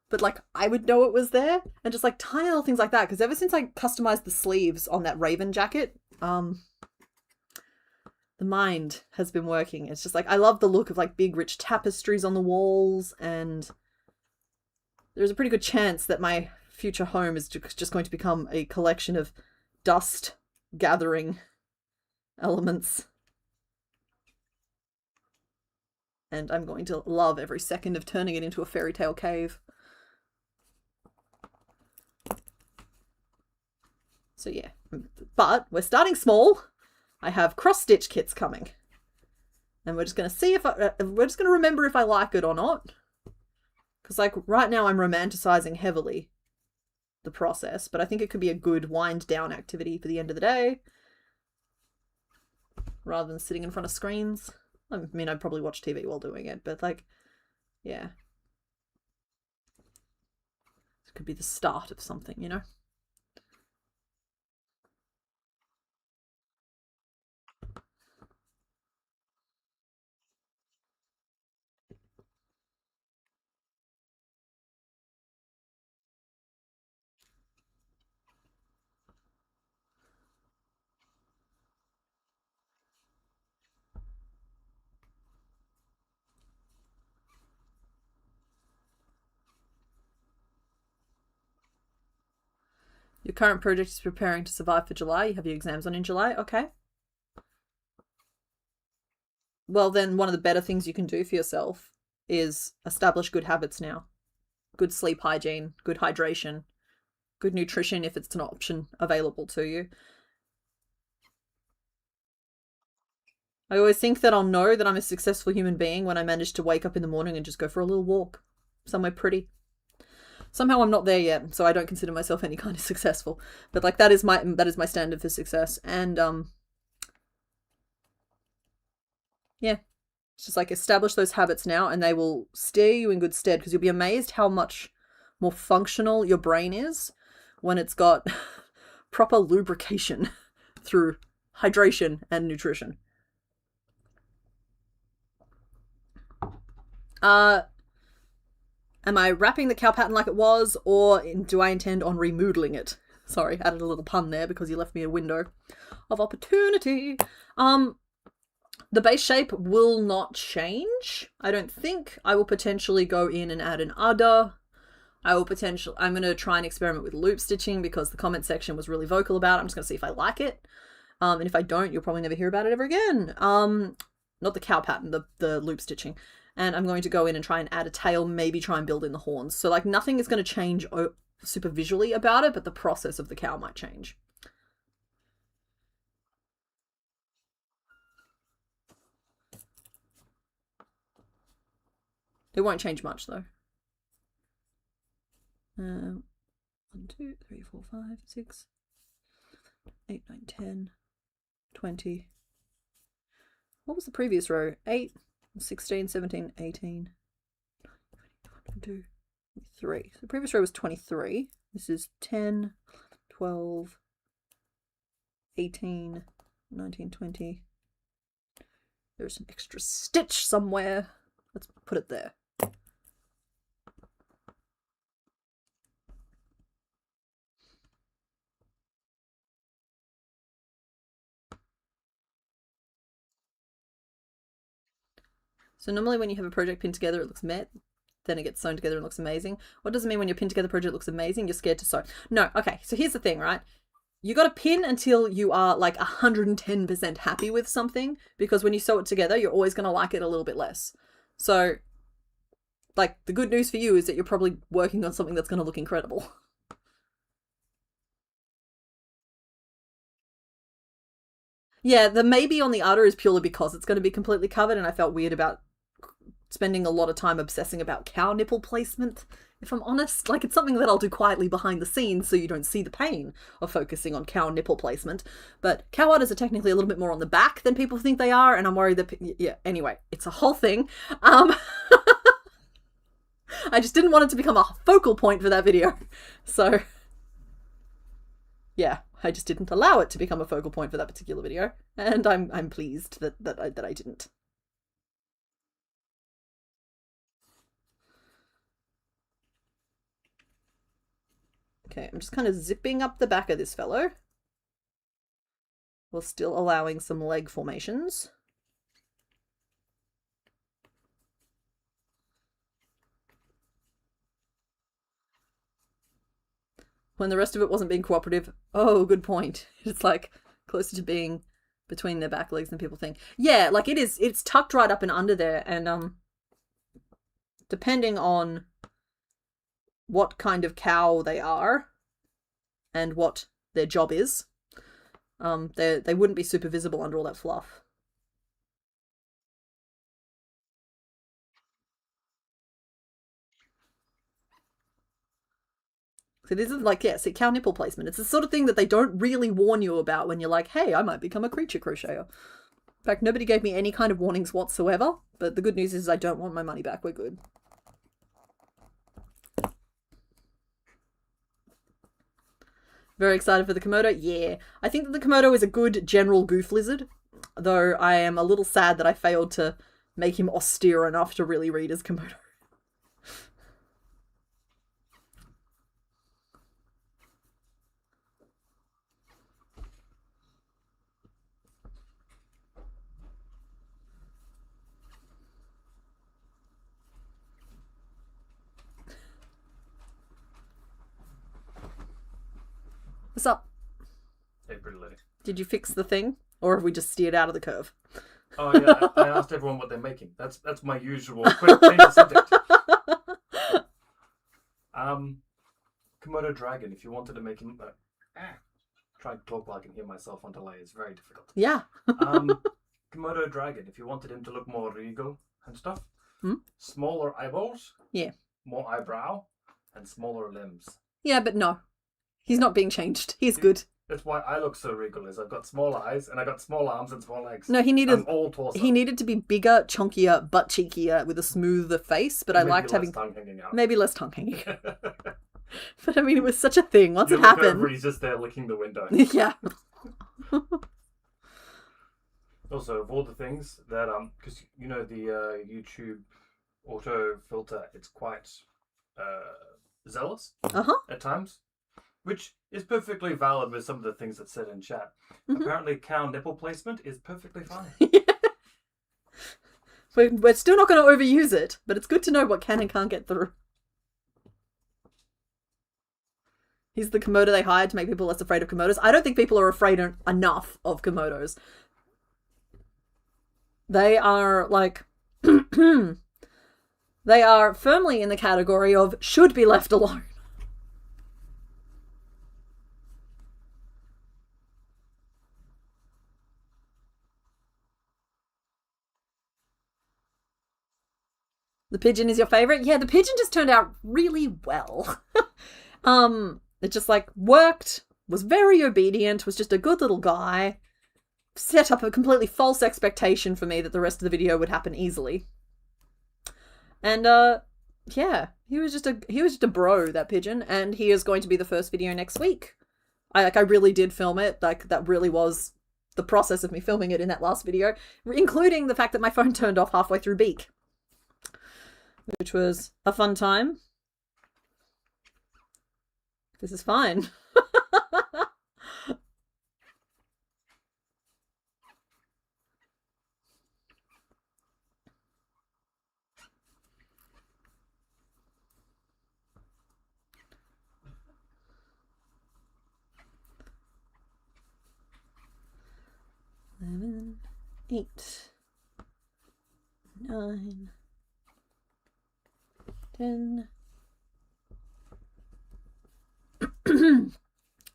but like I would know it was there. And just like tiny little things like that, because ever since I customized the sleeves on that Raven jacket, the mind has been working. It's just like I love the look of like big rich tapestries on the walls, and there's a pretty good chance that my future home is just going to become a collection of dust gathering elements. And I'm going to love every second of turning it into a fairy tale cave. So yeah, but we're starting small. I have cross-stitch kits coming. And we're just going to see if we're just going to remember if I like it or not. Because like right now I'm romanticizing heavily the process, but I think it could be a good wind down activity for the end of the day, rather than sitting in front of screens. I mean, I'd probably watch TV while doing it, but like, yeah. It could be the start of something, you know? Your current project is preparing to survive for July. You have your exams on in July. Okay. Well, then one of the better things you can do for yourself is establish good habits now. Good sleep hygiene, good hydration, good nutrition if it's an option available to you. I always think that I'll know that I'm a successful human being when I manage to wake up in the morning and just go for a little walk somewhere pretty. Somehow I'm not there yet, so I don't consider myself any kind of successful. But like that is my standard for success. And yeah, it's just like establish those habits now, and they will steer you in good stead, because you'll be amazed how much more functional your brain is when it's got proper lubrication through hydration and nutrition. Am I wrapping the cow pattern like it was, or do I intend on remoodling it? Sorry, added a little pun there because you left me a window of opportunity. The base shape will not change, I don't think. I will potentially go in and add an udder. I'm going to try and experiment with loop stitching because the comment section was really vocal about it. I'm just going to see if I like it. And if I don't, you'll probably never hear about it ever again. Not the cow pattern, the loop stitching. And I'm going to go in and try and add a tail, maybe try and build in the horns. So like nothing is going to change super visually about it, but the process of the cow might change. It won't change much though. 1, 2, 3, 4, 5, 6, 8, 9, 10, 20. What was the previous row? 8, 16, 17, 18, 22, 23. So the previous row was 23. This is 10, 12, 18, 19, 20. There's an extra stitch somewhere. Let's put it there. So normally when you have a project pinned together, it looks meh. Then it gets sewn together and looks amazing. What does it mean when your pinned together project looks amazing? You're scared to sew. No, okay, so here's the thing, right? You got to pin until you are like 110% happy with something, because when you sew it together, you're always going to like it a little bit less. So, like, the good news for you is that you're probably working on something that's going to look incredible. Yeah, the maybe on the udder is purely because it's going to be completely covered, and I felt weird about spending a lot of time obsessing about cow nipple placement, if I'm honest. Like, it's something that I'll do quietly behind the scenes so you don't see the pain of focusing on cow nipple placement. But cow udders are technically a little bit more on the back than people think they are, and I'm worried that... Yeah, anyway, it's a whole thing. I just didn't want it to become a focal point for that video. So, yeah, I just didn't allow it to become a focal point for that particular video. And I'm pleased that I didn't. Okay, I'm just kind of zipping up the back of this fellow, while still allowing some leg formations. When the rest of it wasn't being cooperative, oh, good point. It's like closer to being between their back legs than people think. Yeah, like it's tucked right up and under there, and depending on what kind of cow they are and what their job is, they wouldn't be super visible under all that fluff. So this is like, yeah, see, cow nipple placement. It's the sort of thing that they don't really warn you about when you're like, hey, I might become a creature crocheter. In fact, nobody gave me any kind of warnings whatsoever, but the good news is I don't want my money back. We're good. Very excited for the Komodo? Yeah. I think that the Komodo is a good general goof lizard, though I am a little sad that I failed to make him austere enough to really read as Komodo. What's up? Hey, pretty lady. Did you fix the thing? Or have we just steered out of the curve? Oh yeah, I asked everyone what they're making. That's my usual quick change of subject. Komodo dragon. If you wanted to make him, trying to talk while I can hear myself on delay is very difficult. Yeah. Komodo dragon. If you wanted him to look more regal and stuff, Hmm? smaller eyeballs. Yeah. More eyebrow and smaller limbs. Yeah, but no. He's not being changed. He's good. That's why I look so regal. Is I've got small eyes and I got small arms and small legs. No, he needed all torso. He needed to be bigger, chunkier, butt cheekier, with a smoother face. But I liked having tongue hanging out. maybe less tongue hanging. But I mean, it was such a thing. Once You it look happened, over, he's just there licking the window. yeah. Also, of all the things that because you know the YouTube auto filter, it's quite zealous at times, which is perfectly valid with some of the things that said in chat. Apparently, cow nipple placement is perfectly fine. We're still not going to overuse it, but it's good to know what can and can't get through. He's the Komodo they hired to make people less afraid of Komodos. I don't think people are afraid enough of Komodos. They are like... they are firmly in the category of should be left alone. The pigeon is your favorite? Yeah, the pigeon just turned out really well. It just like worked, was very obedient, was just a good little guy. Set up a completely false expectation for me that the rest of the video would happen easily. And yeah, he was just a bro, that pigeon, and he is going to be the first video next week. I really did film it. Like, that really was the process of me filming it in that last video, including the fact that my phone turned off halfway through Beak, which was a fun time. This is fine. 8, 9, 10.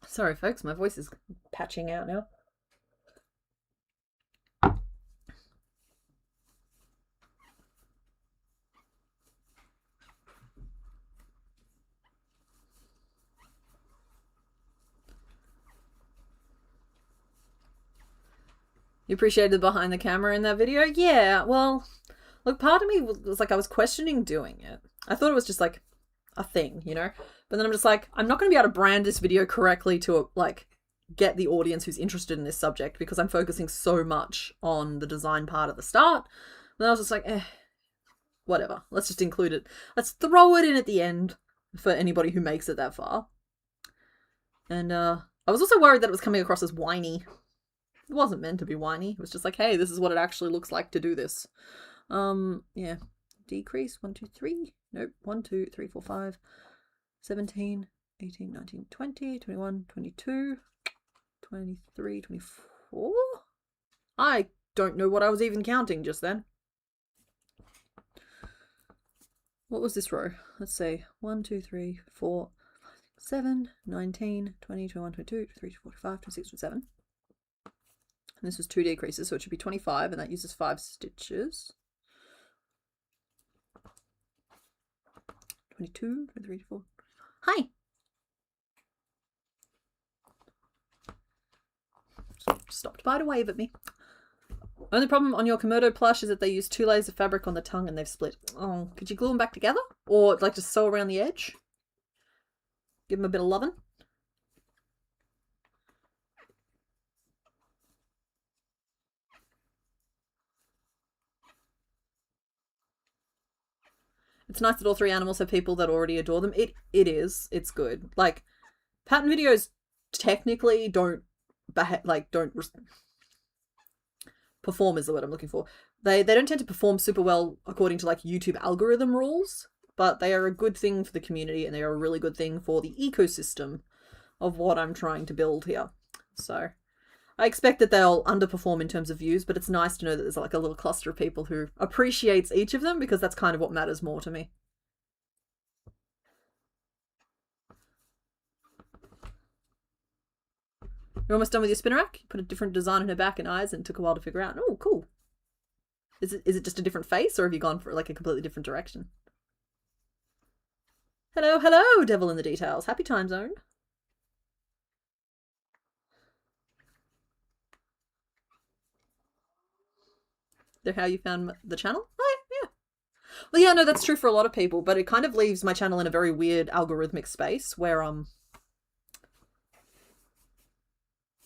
Sorry, folks, my voice is patching out now. You appreciated the behind the camera in that video? Yeah, well, look, part of me was like, I was questioning doing it. I thought it was just like a thing, you know? But then I'm just like, I'm not going to be able to brand this video correctly to like get the audience who's interested in this subject because I'm focusing so much on the design part at the start. And then I was just like, whatever. Let's just include it. Let's throw it in at the end for anybody who makes it that far. And I was also worried that it was coming across as whiny. It wasn't meant to be whiny. It was just like, hey, this is what it actually looks like to do this. Yeah. Decrease. 1, 2, 3. Nope. 1, 2, 3, 4, 5. 17, 18, 19, 20, 21, 22, 23, 24. I don't know what I was even counting just then. What was this row? Let's see. 1, 2, 3, 4, 7, 19, 20, 21, 22, 23, 24, 25, 26, 27. And this was 2 decreases, so it should be 25, and that uses 5 stitches. 22, 23, 24. Hi! Stopped by to wave at me. Only problem on your Komodo plush is that they use 2 layers of fabric on the tongue and they've split. Oh, could you glue them back together? Or like just sew around the edge? Give them a bit of loving? It's nice that all 3 animals have people that already adore them. It is. It's good. Like, pattern videos technically don't perform is the word I'm looking for. They don't tend to perform super well according to like YouTube algorithm rules, but they are a good thing for the community and they are a really good thing for the ecosystem of what I'm trying to build here. So I expect that they'll underperform in terms of views, but it's nice to know that there's like a little cluster of people who appreciates each of them because that's kind of what matters more to me. You're almost done with your spinner rack? You put a different design on her back and eyes and it took a while to figure out. Oh, cool. Is it just a different face or have you gone for like a completely different direction? Hello, hello, devil in the details. Happy time zone. They're how you found the channel? Oh, yeah. Well, yeah, no, that's true for a lot of people, but it kind of leaves my channel in a very weird algorithmic space where,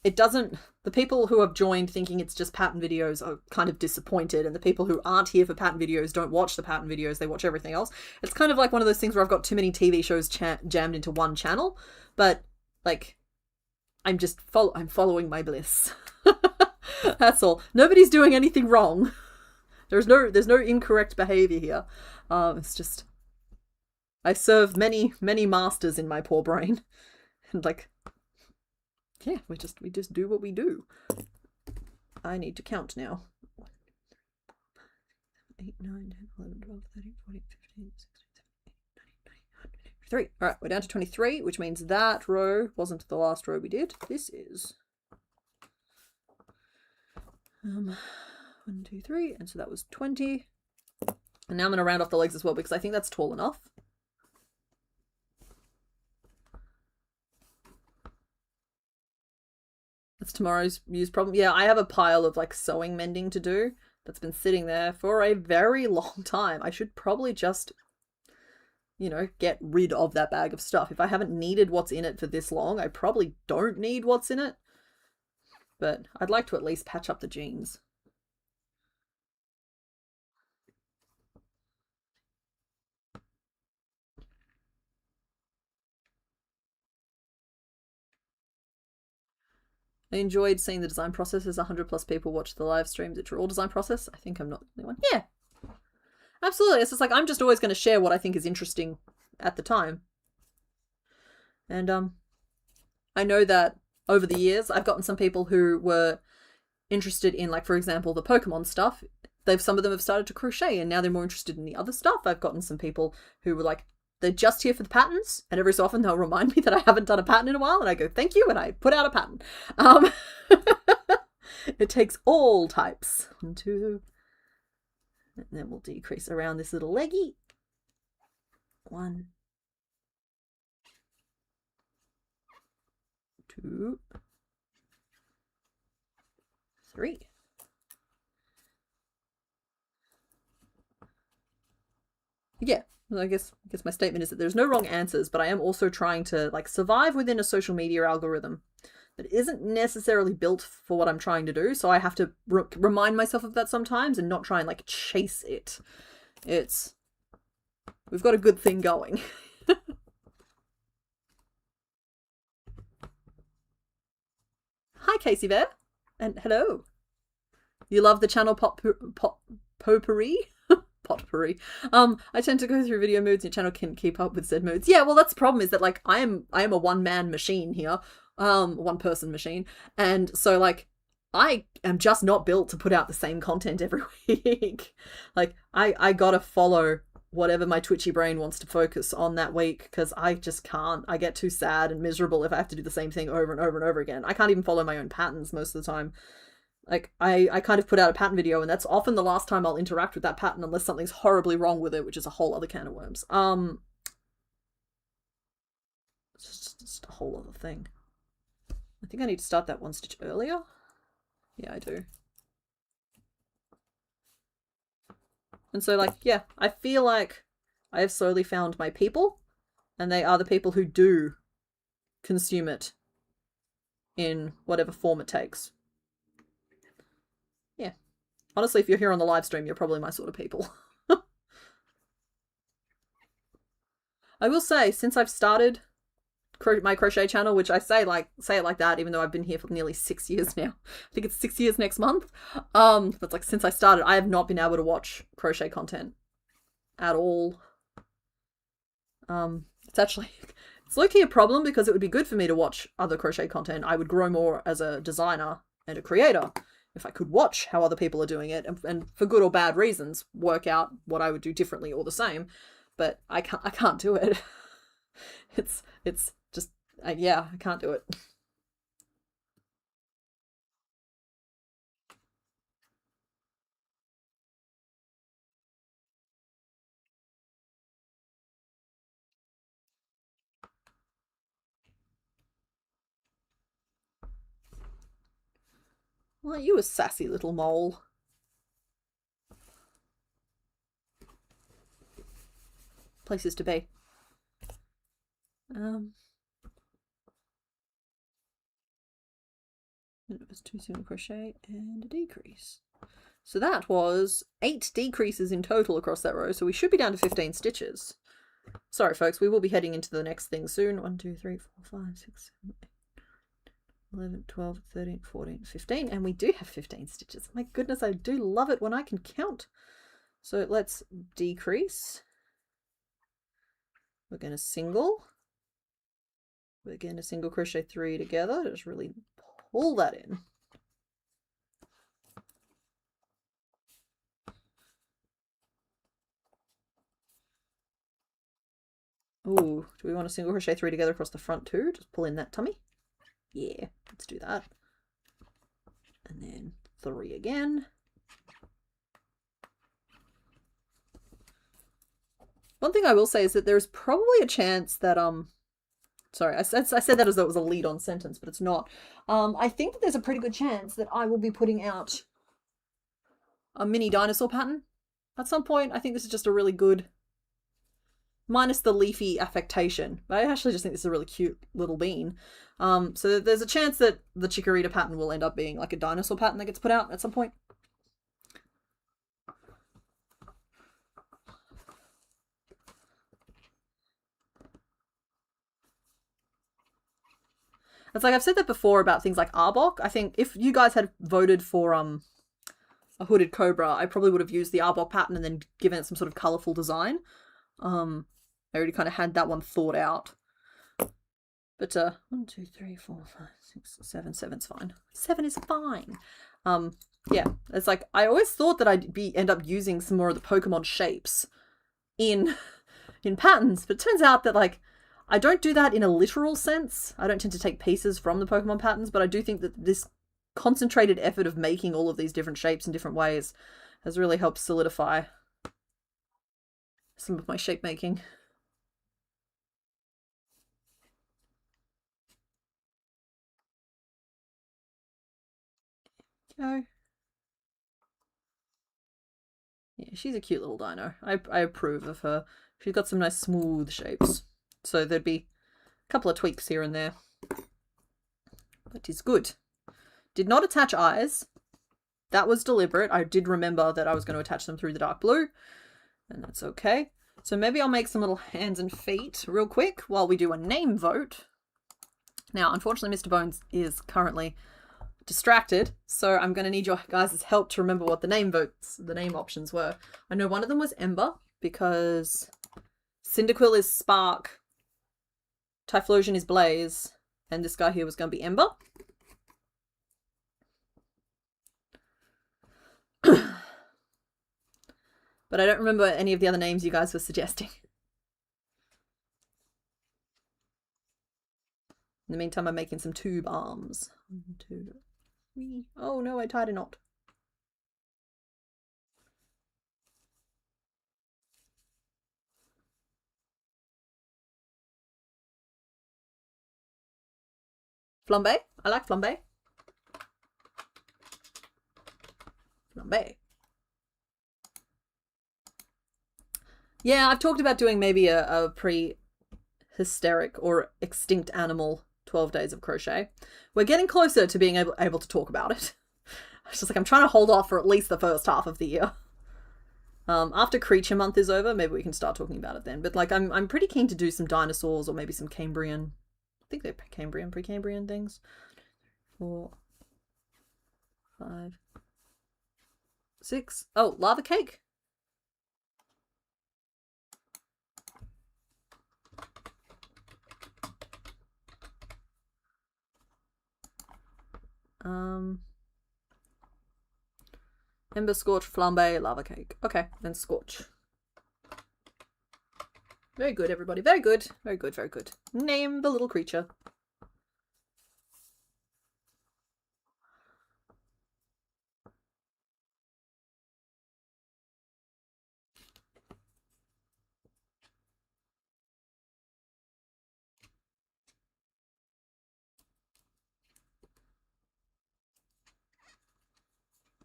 it doesn't, the people who have joined thinking it's just pattern videos are kind of disappointed, and the people who aren't here for pattern videos don't watch the pattern videos, they watch everything else. It's kind of like one of those things where I've got too many TV shows jammed into one channel, but, like, I'm following my bliss. That's all. Nobody's doing anything wrong. There's no incorrect behavior here. It's just, I serve many, many masters in my poor brain. And like, yeah, we just do what we do. I need to count now. 8, 9, 10, 11, 12, 13, 14, 15, 16, 17, 18, 19, 20, 23. All right, we're down to 23, which means that row wasn't the last row we did. This is 1, 2, 3, and so that was 20. And now I'm going to round off the legs as well because I think that's tall enough. That's tomorrow's use problem. Yeah, I have a pile of like sewing mending to do that's been sitting there for a very long time. I should probably just, you know, get rid of that bag of stuff. If I haven't needed what's in it for this long, I probably don't need what's in it. But I'd like to at least patch up the jeans. I enjoyed seeing the design process as 100+ people watch the live streams. It's all design process. I think I'm not the only one. Yeah, absolutely. It's just like, I'm just always going to share what I think is interesting at the time. And I know that over the years, I've gotten some people who were interested in, like, for example, the Pokemon stuff, some of them have started to crochet, and now they're more interested in the other stuff. I've gotten some people who were like, they're just here for the patterns, and every so often they'll remind me that I haven't done a pattern in a while, and I go, thank you, and I put out a pattern. It takes all types. 1, 2, and then we'll decrease around this little leggy. 1, 2, 3. Yeah, I guess my statement is that there's no wrong answers, but I am also trying to, like, survive within a social media algorithm that isn't necessarily built for what I'm trying to do. So I have to remind myself of that sometimes and not try and, like, chase it. We've got a good thing going. Hi, Casey Bear. And hello. You love the channel potpourri? Potpourri. I tend to go through video moods. Your channel can keep up with said moods. Yeah, well, that's the problem, is that, like, I am a one-man machine here. One-person machine. And so, like, I am just not built to put out the same content every week. Like, I gotta follow whatever my twitchy brain wants to focus on that week, because I just can't. I get too sad and miserable if I have to do the same thing over and over and over again. I can't even follow my own patterns most of the time. Like, I kind of put out a pattern video, and that's often the last time I'll interact with that pattern unless something's horribly wrong with it, which is a whole other can of worms. It's just a whole other thing. I think I need to start that 1 stitch earlier. Yeah, I do. And so, like, yeah, I feel like I have slowly found my people, and they are the people who do consume it in whatever form it takes. Yeah. Honestly, if you're here on the live stream, you're probably my sort of people. I will say, since I've started my crochet channel, which I say it like that, even though I've been here for nearly 6 years now. I think it's 6 years next month. But, like, since I started, I have not been able to watch crochet content at all. It's low-key a problem, because it would be good for me to watch other crochet content. I would grow more as a designer and a creator if I could watch how other people are doing it, and for good or bad reasons, work out what I would do differently or the same. But I can't do it. It's just, yeah, I can't do it. Well, you a sassy little mole. Places to be. It was 2 single crochet and a decrease. So that was 8 decreases in total across that row. So we should be down to 15 stitches. Sorry, folks, we will be heading into the next thing soon. 1, 2, 3, 4, 5, 6, 7, 8, 11, 12, 13, 14, 15. And we do have 15 stitches. My goodness, I do love it when I can count. So let's decrease. We're going to single. We're going to single crochet 3 together. Just really pull that in. Ooh, do we want to single crochet 3 together across the front too? Just pull in that tummy. Yeah, let's do that. And then 3 again. One thing I will say is that there's probably a chance that, sorry, I said that as though it was a lead-on sentence, but it's not. I think that there's a pretty good chance that I will be putting out a mini dinosaur pattern at some point. I think this is just a really good, minus the leafy affectation, but I actually just think this is a really cute little bean. So there's a chance that the Chikorita pattern will end up being like a dinosaur pattern that gets put out at some point. It's like I've said that before about things like Arbok. I think if you guys had voted for a hooded cobra, I probably would have used the Arbok pattern and then given it some sort of colourful design. I already kind of had that one thought out. But 1, 2, 3, 4, 5, 6, 7. 7's fine. 7 is fine. Yeah, it's like I always thought that I'd end up using some more of the Pokemon shapes in patterns, but it turns out that like I don't do that in a literal sense. I don't tend to take pieces from the Pokemon patterns, but I do think that this concentrated effort of making all of these different shapes in different ways has really helped solidify some of my shape making. Go. Yeah, she's a cute little dino. I approve of her. She's got some nice smooth shapes. So there'd be a couple of tweaks here and there. But it's good. Did not attach eyes. That was deliberate. I did remember that I was going to attach them through the dark blue. And that's okay. So maybe I'll make some little hands and feet real quick while we do a name vote. Now, unfortunately, Mr. Bones is currently distracted, so I'm going to need your guys' help to remember what the name options were. I know one of them was Ember, because Cyndaquil is Spark, Typhlosion is Blaze, and this guy here was going to be Ember. But I don't remember any of the other names you guys were suggesting. In the meantime, I'm making some tube arms. 1, 2, 3. Oh no, I tied a knot. Flambe? I like flambe. Flambe. Yeah, I've talked about doing maybe a pre-hysteric or extinct animal 12 days of crochet. We're getting closer to being able to talk about it. It's just like I'm trying to hold off for at least the first half of the year. After Creature Month is over, maybe we can start talking about it then. But like I'm pretty keen to do some dinosaurs or maybe some Cambrian. I think they're Cambrian, Precambrian things. 4, 5, 6. Oh, lava cake. Ember, Scorch, Flambe, Lava Cake. Okay, then Scorch. Very good, everybody. Very good. Very good, very good. Name the little creature.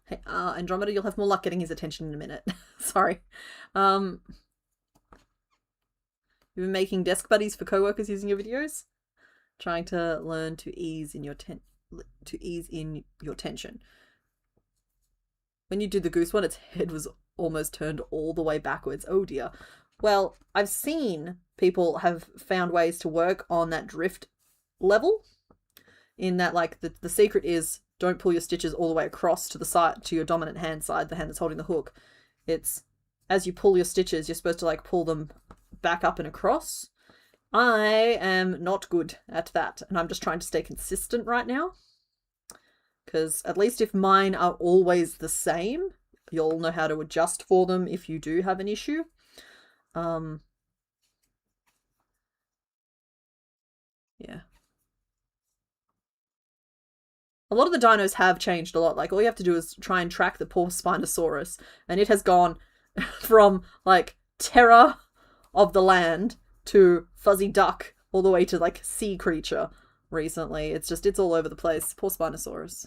Hey, Andromeda, you'll have more luck getting his attention in a minute. Sorry. You've been making desk buddies for co-workers using your videos? Trying to learn to ease in your tension. When you did the goose one, its head was almost turned all the way backwards. Oh dear. Well, I've seen people have found ways to work on that drift level. In that, like, the secret is don't pull your stitches all the way across to the side, to your dominant hand side, the hand that's holding the hook. It's as you pull your stitches, you're supposed to like pull them back up and across. I am not good at that, and I'm just trying to stay consistent right now. Because at least if mine are always the same, you'll know how to adjust for them if you do have an issue. Yeah. A lot of the dinos have changed a lot. Like, all you have to do is try and track the poor Spinosaurus, and it has gone from, like, terror of the land to fuzzy duck all the way to, like, sea creature recently. It's all over the place. Poor Spinosaurus.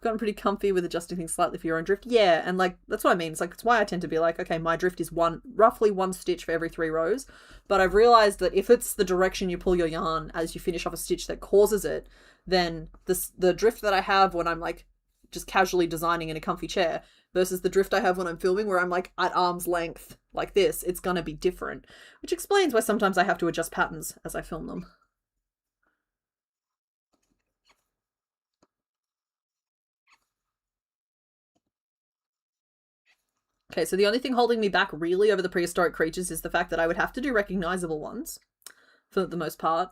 Gotten pretty comfy with adjusting things slightly for your own drift. Yeah, and like that's what I mean. It's like it's why I tend to be like, okay, my drift is roughly one stitch for every 3 rows. But I've realized that if it's the direction you pull your yarn as you finish off a stitch that causes it, then the drift that I have when I'm like just casually designing in a comfy chair versus the drift I have when I'm filming where I'm like at arm's length like this, it's gonna be different. Which explains why sometimes I have to adjust patterns as I film them. Okay, so the only thing holding me back really over the prehistoric creatures is the fact that I would have to do recognizable ones for the most part.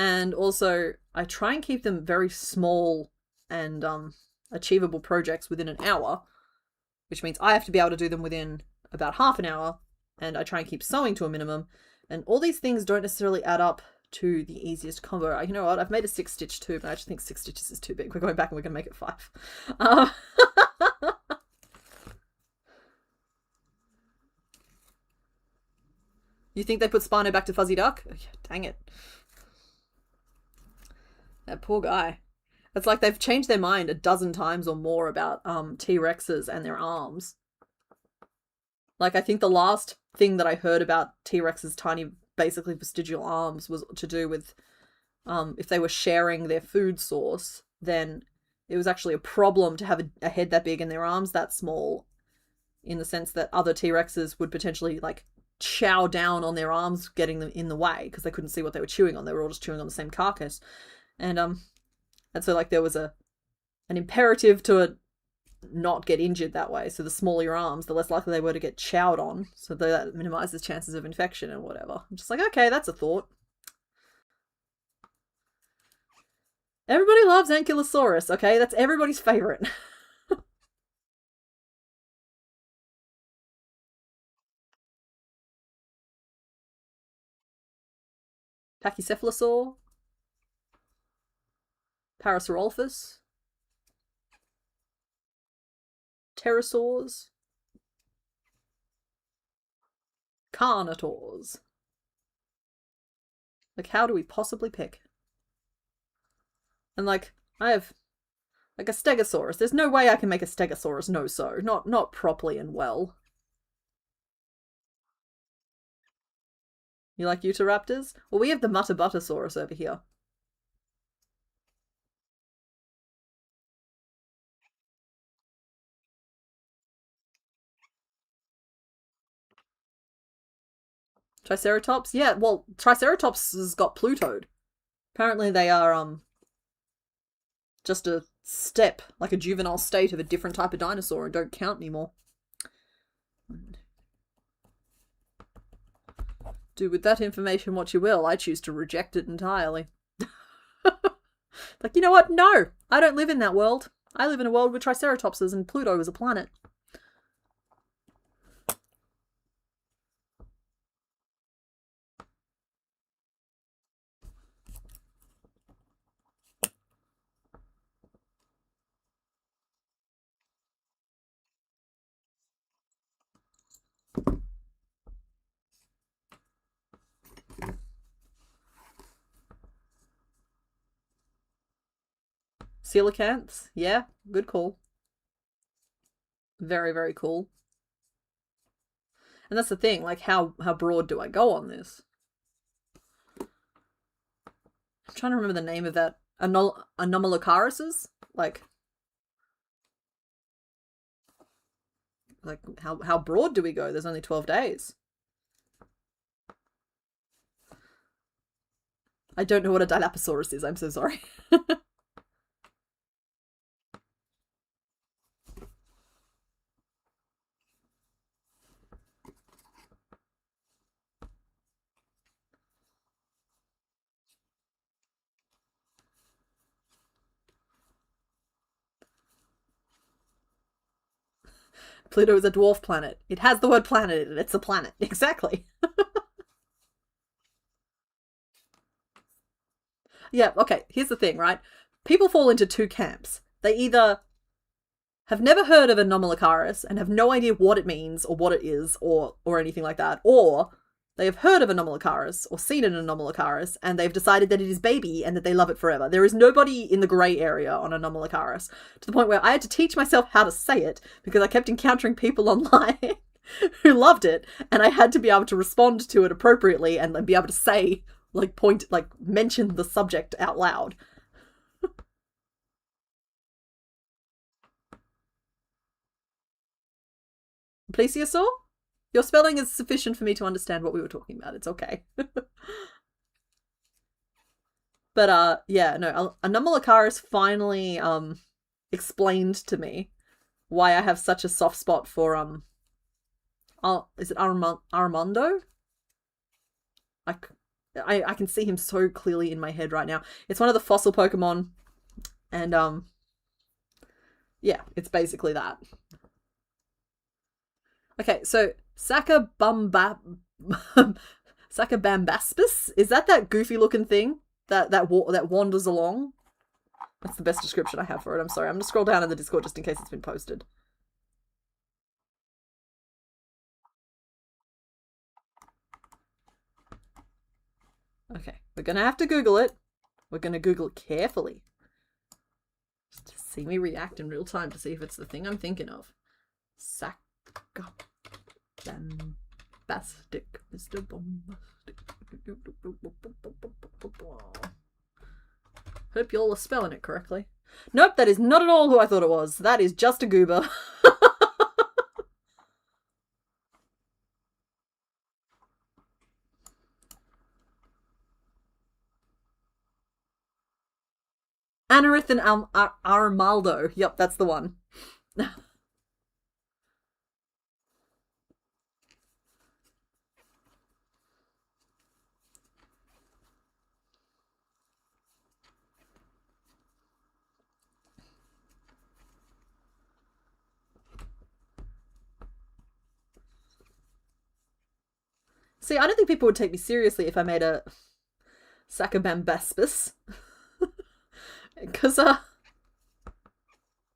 And also, I try and keep them very small and achievable projects within an hour, which means I have to be able to do them within about half an hour, and I try and keep sewing to a minimum. And all these things don't necessarily add up to the easiest combo. You know what? I've made a 6-stitch too, but I just think 6 stitches is too big. We're going back and we're going to make it 5. You think they put Spino back to Fuzzy Duck? Oh, yeah, dang it. That poor guy. It's like they've changed their mind a dozen times or more about T-Rexes and their arms. Like, I think the last thing that I heard about T-Rex's tiny, basically vestigial arms was to do with if they were sharing their food source, then it was actually a problem to have a head that big and their arms that small, in the sense that other T-Rexes would potentially, like, chow down on their arms, getting them in the way, because they couldn't see what they were chewing on. They were all just chewing on the same carcass. And so, like, there was an imperative to not get injured that way. So the smaller your arms, the less likely they were to get chowed on. So that minimizes chances of infection and whatever. I'm just like, okay, that's a thought. Everybody loves Ankylosaurus, okay? That's everybody's favorite. Pachycephalosaur. Parasaurolophus. Pterosaurs. Carnivores. Like, how do we possibly pick? And, like, I have, like, a Stegosaurus. There's no way I can make a Stegosaurus no-so. Not properly and well. You like Utahraptors? Well, we have the Muttabuttasaurus over here. Triceratops? Yeah, well, Triceratops has got Plutoed. Apparently they are, just a step, like a juvenile state of a different type of dinosaur, and don't count anymore. Do with that information what you will. I choose to reject it entirely. Like, you know what? No, I don't live in that world. I live in a world with Triceratopses and Pluto is a planet. Coelacanths, yeah, good call. Very, very cool. And that's the thing, like, how broad do I go on this? I'm trying to remember the name of that. Anomalocaris? Like how broad do we go? There's only 12 days. I don't know what a Dilophosaurus is, I'm so sorry. Pluto is a dwarf planet. It has the word planet in it. It's a planet. Exactly. Yeah, okay, here's the thing, right? People fall into two camps. They either have never heard of Anomalocaris and have no idea what it means or what it is or anything like that, or they have heard of Anomalocaris or seen an Anomalocaris and they've decided that it is baby and that they love it forever. There is nobody in the grey area on Anomalocaris, to the point where I had to teach myself how to say it because I kept encountering people online who loved it, and I had to be able to respond to it appropriately and be able to say, like, mention the subject out loud. Plesiosaur? Your spelling is sufficient for me to understand what we were talking about. It's okay. But, yeah, no, Anomalocaris finally, explained to me why I have such a soft spot for, is it Armando? I can see him so clearly in my head right now. It's one of the fossil Pokemon, and yeah, it's basically that. Okay, so Sakabambaspis, is that goofy looking thing that wanders along? That's the best description I have for it. I'm sorry. I'm gonna scroll down in the Discord just in case it's been posted. Okay, we're gonna have to Google it. We're gonna Google it carefully. Just to see me react in real time to see if it's the thing I'm thinking of. Bombastic, Mr. Bombastic. Hope you all are spelling it correctly. Nope, that is not at all who I thought it was. That is just a goober. Anorith and Armaldo. Yep, that's the one. See, I don't think people would take me seriously if I made a Sakabambaspis. Because,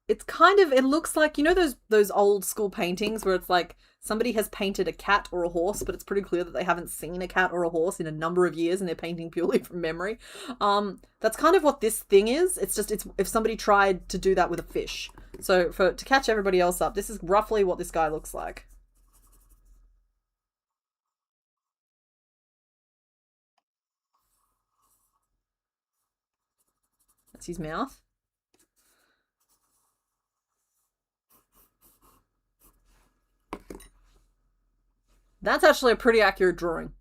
it's kind of, it looks like, you know those old school paintings where it's like somebody has painted a cat or a horse, but it's pretty clear that they haven't seen a cat or a horse in a number of years and they're painting purely from memory. That's kind of what this thing is. It's if somebody tried to do that with a fish. So to catch everybody else up, this is roughly what this guy looks like. That's his mouth. That's actually a pretty accurate drawing.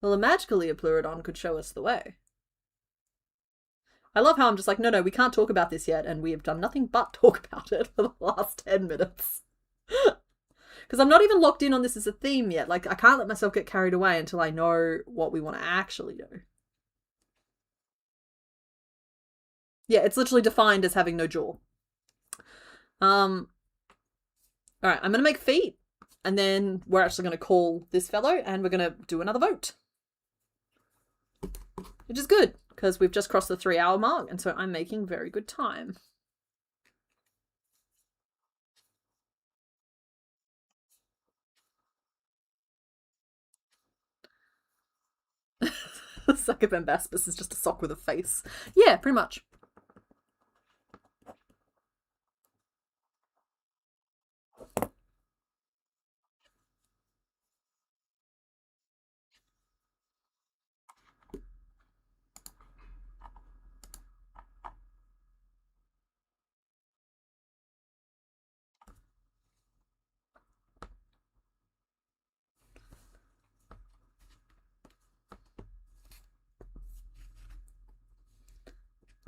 Well, a magical Pleurodon could show us the way. I love how I'm just like, no, we can't talk about this yet, and we have done nothing but talk about it for the last 10 minutes. Because I'm not even locked in on this as a theme yet. Like, I can't let myself get carried away until I know what we want to actually do. Yeah, it's literally defined as having no jaw. Alright, I'm going to make feet. And then we're actually going to call this fellow and we're going to do another vote. Which is good, because we've just crossed the 3-hour mark, and so I'm making very good time. Succubambaspis is just a sock with a face. Yeah, pretty much.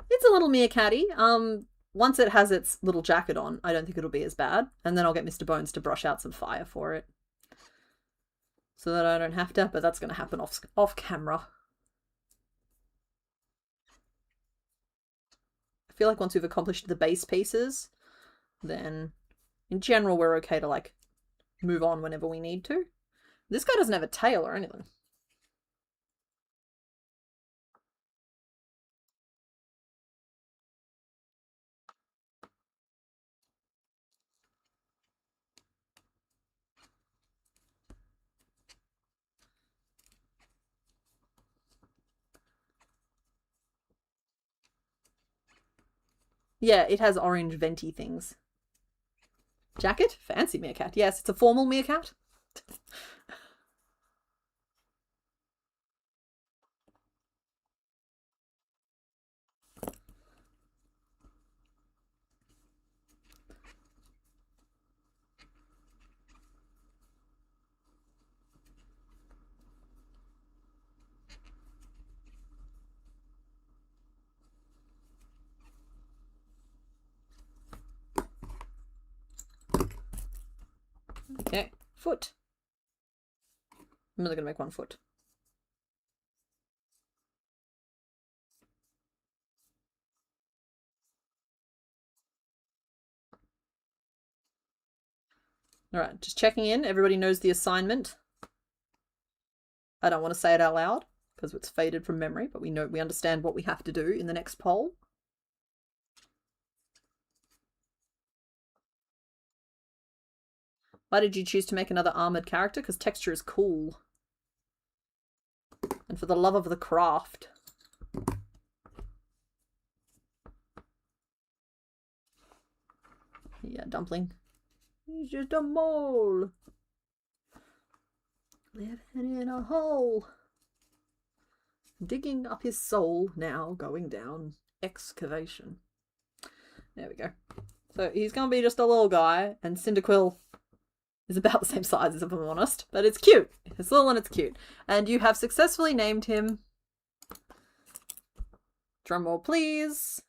It's a little meerkatty. Once it has its little jacket on, I don't think it'll be as bad. And then I'll get Mr. Bones to brush out some fire for it. So that I don't have to, but that's going to happen off camera. I feel like once we've accomplished the base pieces, then in general we're okay to like move on whenever we need to. This guy doesn't have a tail or anything. Yeah, it has orange venti things. Jacket? Fancy meerkat. Yes, it's a formal meerkat. Okay, foot. I'm only going to make one foot. All right, just checking in. Everybody knows the assignment. I don't want to say it out loud because it's faded from memory, but we understand what we have to do in the next poll. Why did you choose to make another armored character? Because texture is cool. And for the love of the craft. Yeah, dumpling. He's just a mole. Living in a hole. Digging up his soul, now going down. Excavation. There we go. So he's going to be just a little guy, and Cyndaquil is about the same size as if I'm honest, but it's cute. It's little and it's cute. And you have successfully named him, drumroll please,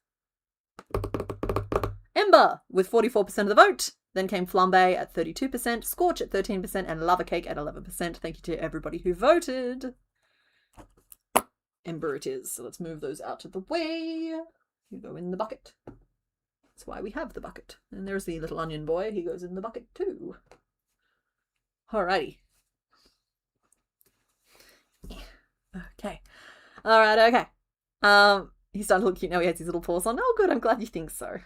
Ember with 44% of the vote. Then came Flambe at 32%, Scorch at 13%, and Lava Cake at 11%. Thank you to everybody who voted. Ember it is. So let's move those out of the way. You go in the bucket. That's why we have the bucket. And there's the little onion boy. He goes in the bucket too. Alrighty. Okay. Alright, okay. He's starting to look cute now. He has his little paws on. Oh, good. I'm glad you think so.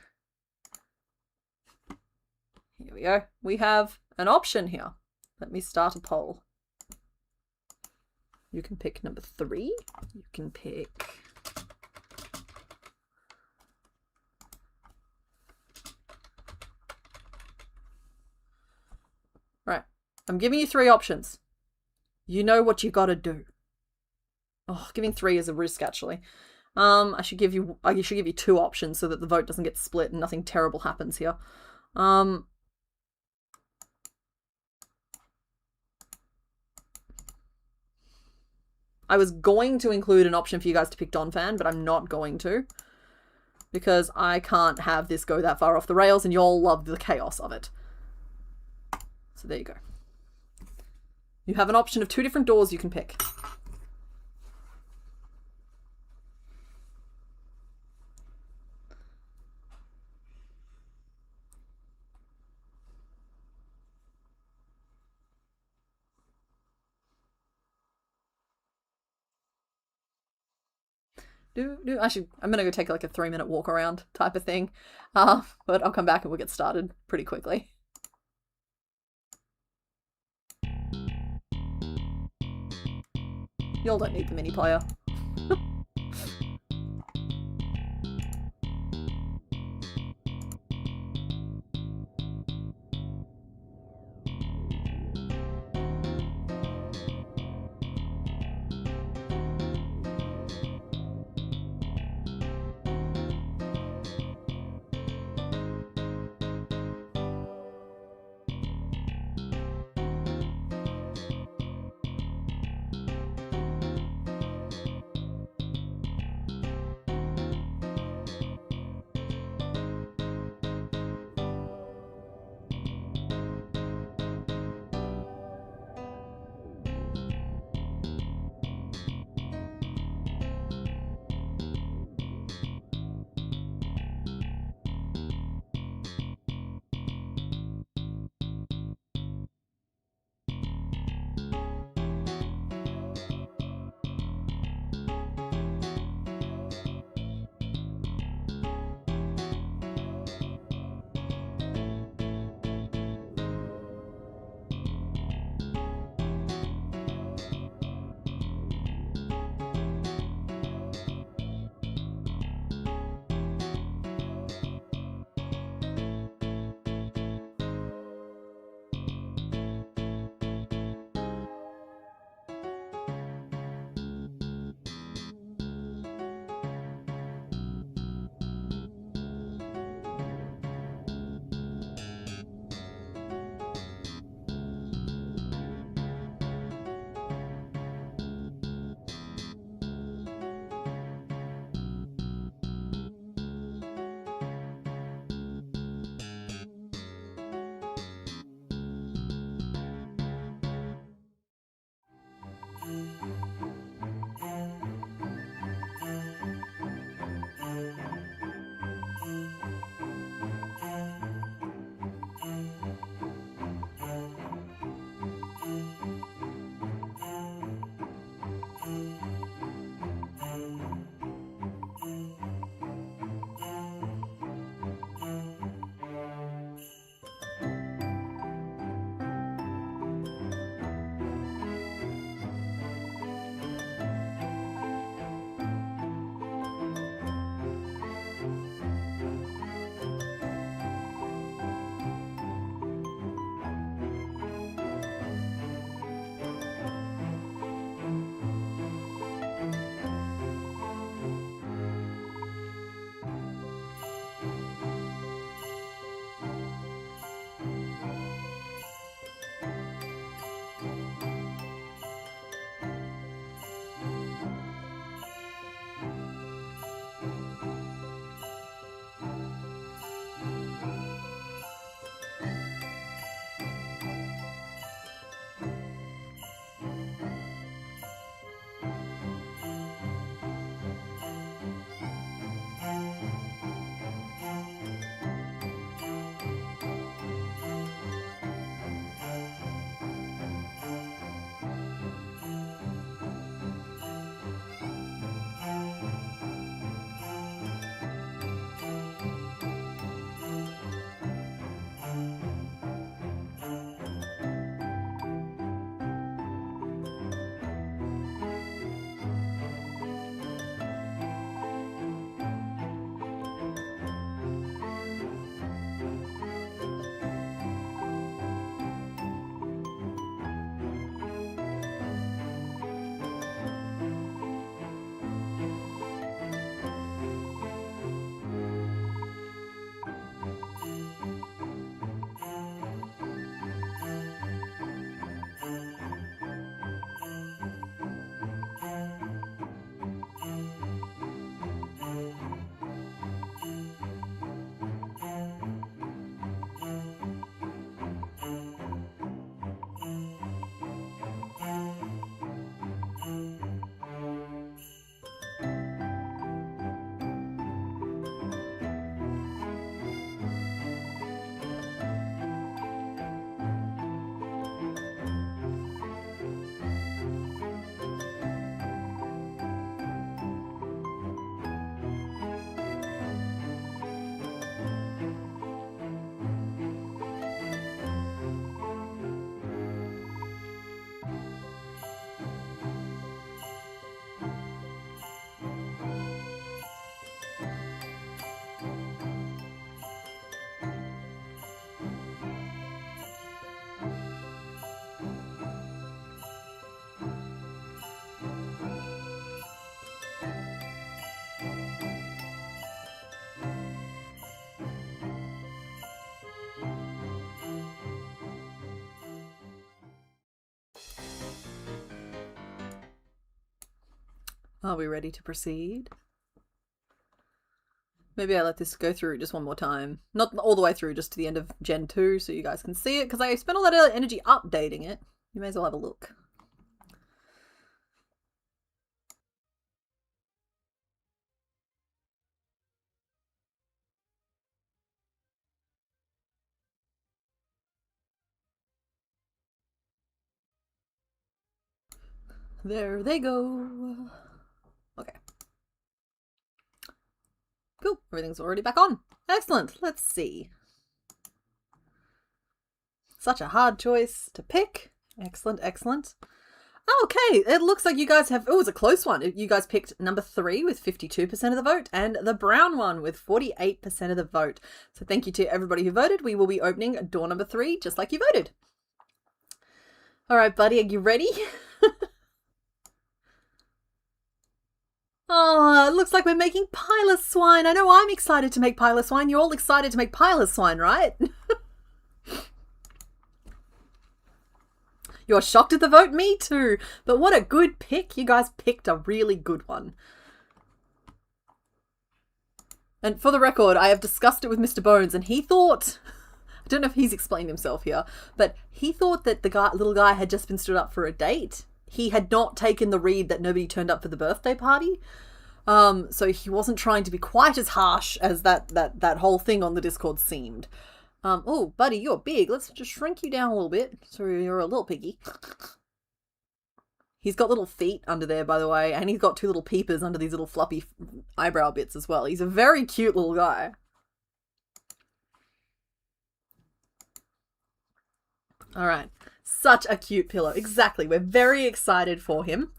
Here we go. We have an option here. Let me start a poll. You can pick number 3. You can pick... Right. I'm giving you 3 options. You know what you gotta do. Oh, giving 3 is a risk, actually. I should give you 2 options so that the vote doesn't get split and nothing terrible happens here. I was going to include an option for you guys to pick Donphan, but I'm not going to. Because I can't have this go that far off the rails and y'all love the chaos of it. So there you go. You have an option of 2 different doors you can pick. I'm gonna go take like a 3-minute walk around type of thing. But I'll come back and we'll get started pretty quickly. Y'all don't need the mini player. Are we ready to proceed? Maybe I let this go through just one more time. Not all the way through, just to the end of Gen 2 so you guys can see it, because I spent all that energy updating it. You may as well have a look. There they go. Okay. Cool. Everything's already back on. Excellent. Let's see. Such a hard choice to pick. Excellent, excellent. Okay, it looks like you guys have... Oh, it was a close one. You guys picked number 3 with 52% of the vote and the brown one with 48% of the vote. So thank you to everybody who voted. We will be opening door number 3 just like you voted. All right, buddy, are you ready? Oh, it looks like we're making Piloswine. I know I'm excited to make Piloswine. You're all excited to make Piloswine, right? You're shocked at the vote? Me too. But what a good pick. You guys picked a really good one. And for the record, I have discussed it with Mr. Bones, and he thought... I don't know if he's explained himself here, but he thought that the little guy had just been stood up for a date. He had not taken the read that nobody turned up for the birthday party. So he wasn't trying to be quite as harsh as that whole thing on the Discord seemed. Oh, buddy, you're big. Let's just shrink you down a little bit so you're a little piggy. He's got little feet under there, by the way, and he's got 2 little peepers under these little floppy eyebrow bits as well. He's a very cute little guy. All right. Such a cute pillow. Exactly. We're very excited for him.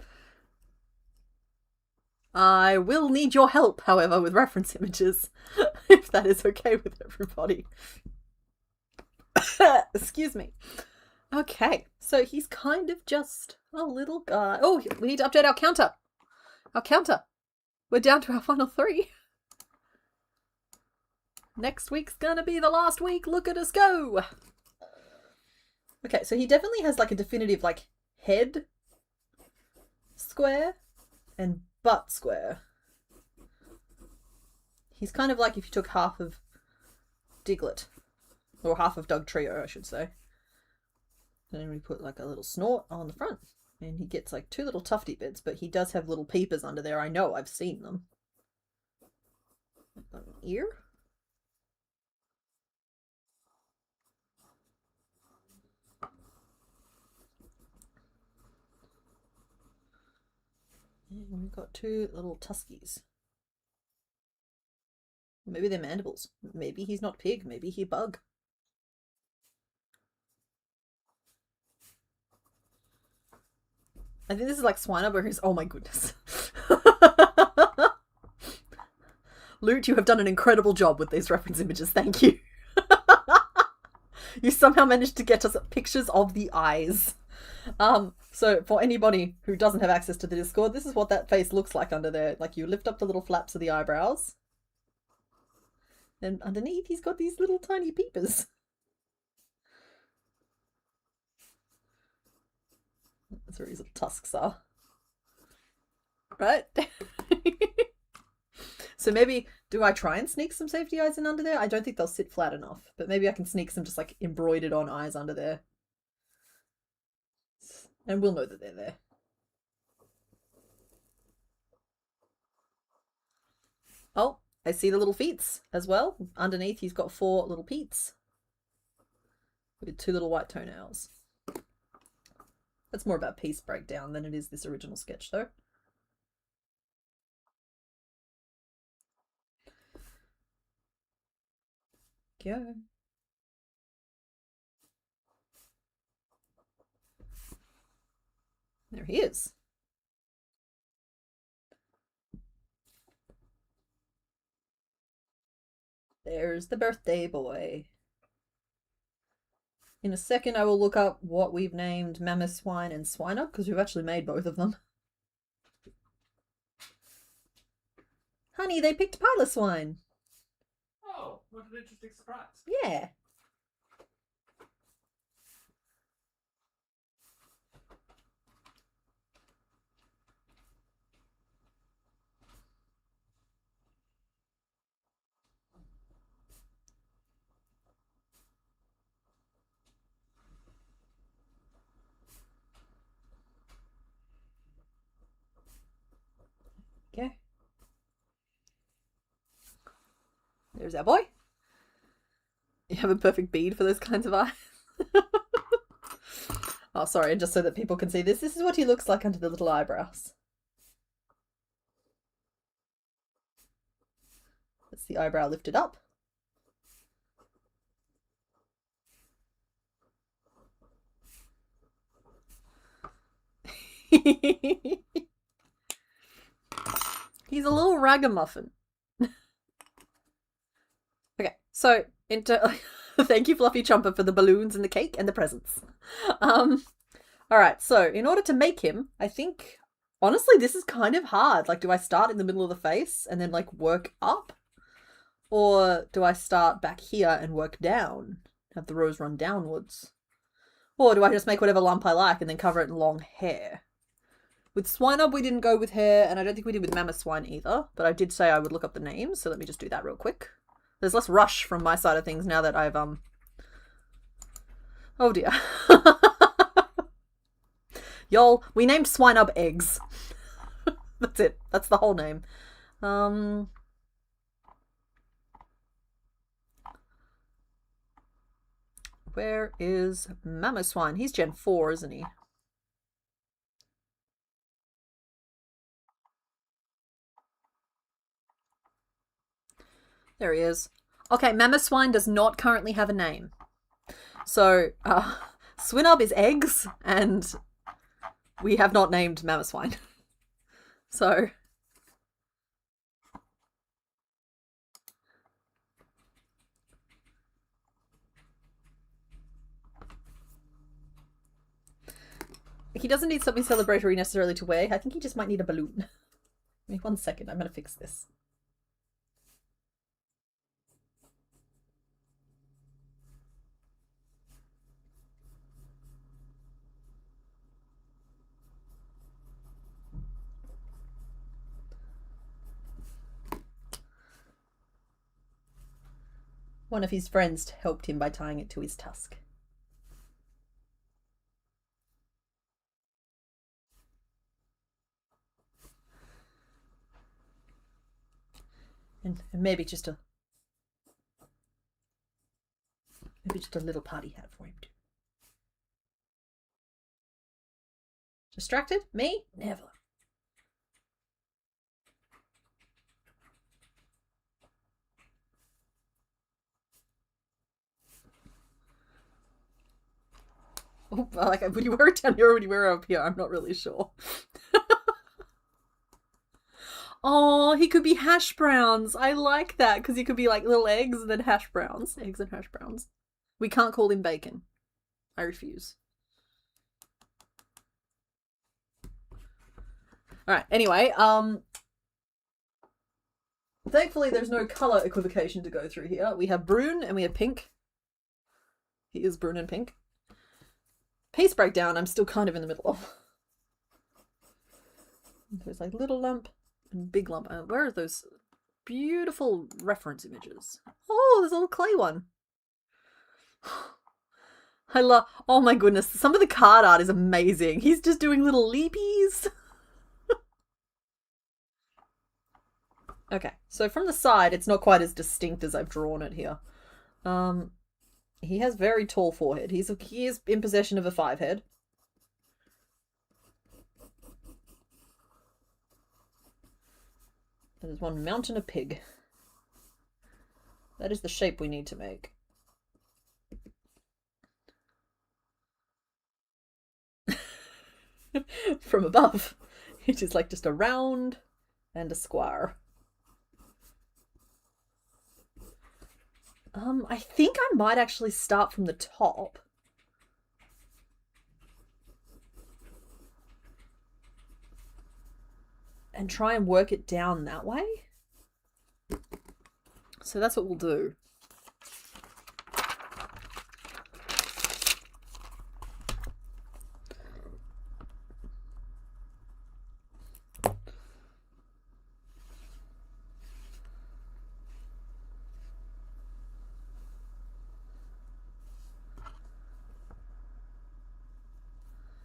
I will need your help, however, with reference images, if that is okay with everybody. Excuse me. Okay, so he's kind of just a little guy. Oh, we need to update our counter. Our counter. We're down to our final 3. Next week's gonna be the last week. Look at us go. Okay, so he definitely has like a definitive like head square and butt square. He's kind of like if you took half of Diglett. Or half of Doug Trio, I should say. And then we put like a little snort on the front. And he gets like 2 little tufty bits, but he does have little peepers under there. I know, I've seen them. Like an ear? And we've got 2 little tuskies. Maybe they're mandibles. Maybe he's not pig. Maybe he bug. I think this is like Swiner, where he's... Oh my goodness. Loot, you have done an incredible job with these reference images. Thank you. You somehow managed to get us pictures of the eyes. So for anybody who doesn't have access to the Discord, this is what that face looks like under there. Like you lift up the little flaps of the eyebrows. And underneath he's got these little tiny peepers. That's where his little tusks are. Right? So maybe, do I try and sneak some safety eyes in under there? I don't think they'll sit flat enough. But maybe I can sneak some just like embroidered on eyes under there. And we'll know that they're there. Oh, I see the little feets as well. Underneath he's got 4 little peets. With 2 little white toenails. That's more about piece breakdown than it is this original sketch though. Go. There he is. There's the birthday boy. In a second I will look up what we've named Mammothswine and Swiner, because we've actually made both of them. Honey, they picked Piloswine. Oh, what an interesting surprise. Yeah. There's our boy. You have a perfect bead for those kinds of eyes. Oh, sorry, just so that people can see this. This is what he looks like under the little eyebrows. That's the eyebrow lifted up. He's a little ragamuffin. Okay, so thank you, Fluffy Chomper, for the balloons and the cake and the presents. Alright, so in order to make him, I think, honestly, this is kind of hard. Like, do I start in the middle of the face and then, like, work up? Or do I start back here and work down? Have the rows run downwards? Or do I just make whatever lump I like and then cover it in long hair? With Swinub, we didn't go with hair, and I don't think we did with Mammoth Swine either, but I did say I would look up the names, so let me just do that real quick. There's less rush from my side of things now that I've, oh dear. Y'all, we named Swinub Eggs. That's it. That's the whole name. Where is Mammoth Swine? He's Gen 4, isn't he? There he is. Okay, Mammoth Swine does not currently have a name. So, Swinub is Eggs, and we have not named Mammoth Swine. So... he doesn't need something celebratory necessarily to wear. I think he just might need a balloon. Give me 1 second. I'm going to fix this. One of his friends helped him by tying it to his tusk. And maybe just a little party hat for him too. Distracted? Me? Never. Oh, like, would you wear it down here or would you wear it up here? I'm not really sure. Oh, he could be hash browns. I like that because he could be like little eggs and then hash browns. Eggs and hash browns. We can't call him bacon. I refuse. Alright, anyway, thankfully there's no colour equivocation to go through here. We have Brune and we have Pink. He is Brune and Pink. Piece breakdown, I'm still kind of in the middle of. There's like little lump and big lump. Where are those beautiful reference images? Oh, there's a little clay one. I love, oh my goodness, some of the card art is amazing. He's just doing little leapies. Okay, so from the side, it's not quite as distinct as I've drawn it here. He has very tall forehead. He is in possession of a 5 head. There's one mountain of pig. That is the shape we need to make. From above, it is like just a round and a square. I think I might actually start from the top. And try and work it down that way. So that's what we'll do.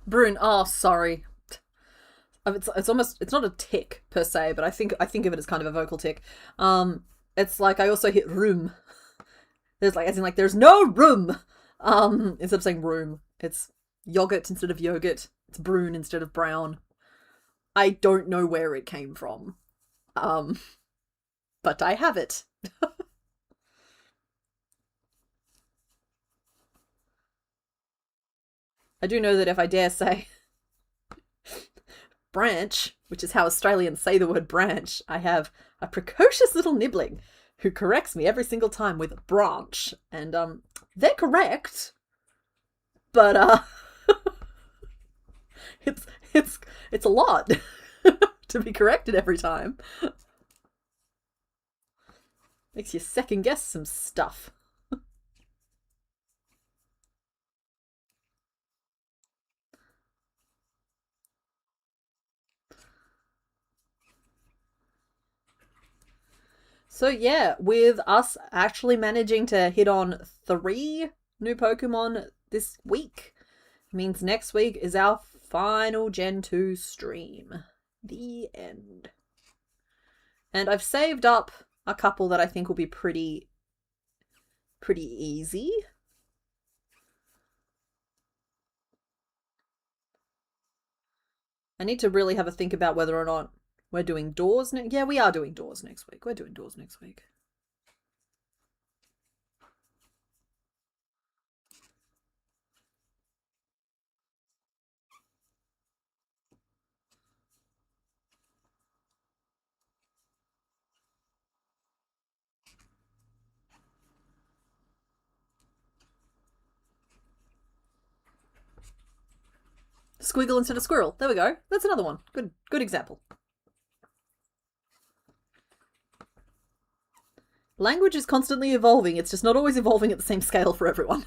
Brune, oh, sorry. It's almost, it's not a tick per se, but I think of it as kind of a vocal tick. it's like I also hit room. There's like, as in like, there's no room. Instead of saying room, it's yogurt instead of yogurt. It's brune instead of brown. I don't know where it came from. But I have it. I do know that if I dare say branch, which is how Australians say the word branch, I have a precocious little nibbling who corrects me every single time with branch. And they're correct. But it's a lot to be corrected every time. Makes you second guess some stuff. So yeah, with us actually managing to hit on 3 new Pokemon this week, means next week is our final Gen 2 stream. The end. And I've saved up a couple that I think will be pretty easy. I need to really have a think about whether or not we're doing doors next. Yeah, we are doing doors next week. We're doing doors next week. Squiggle instead of squirrel. There we go. That's another one. Good example. Language is constantly evolving. It's just not always evolving at the same scale for everyone.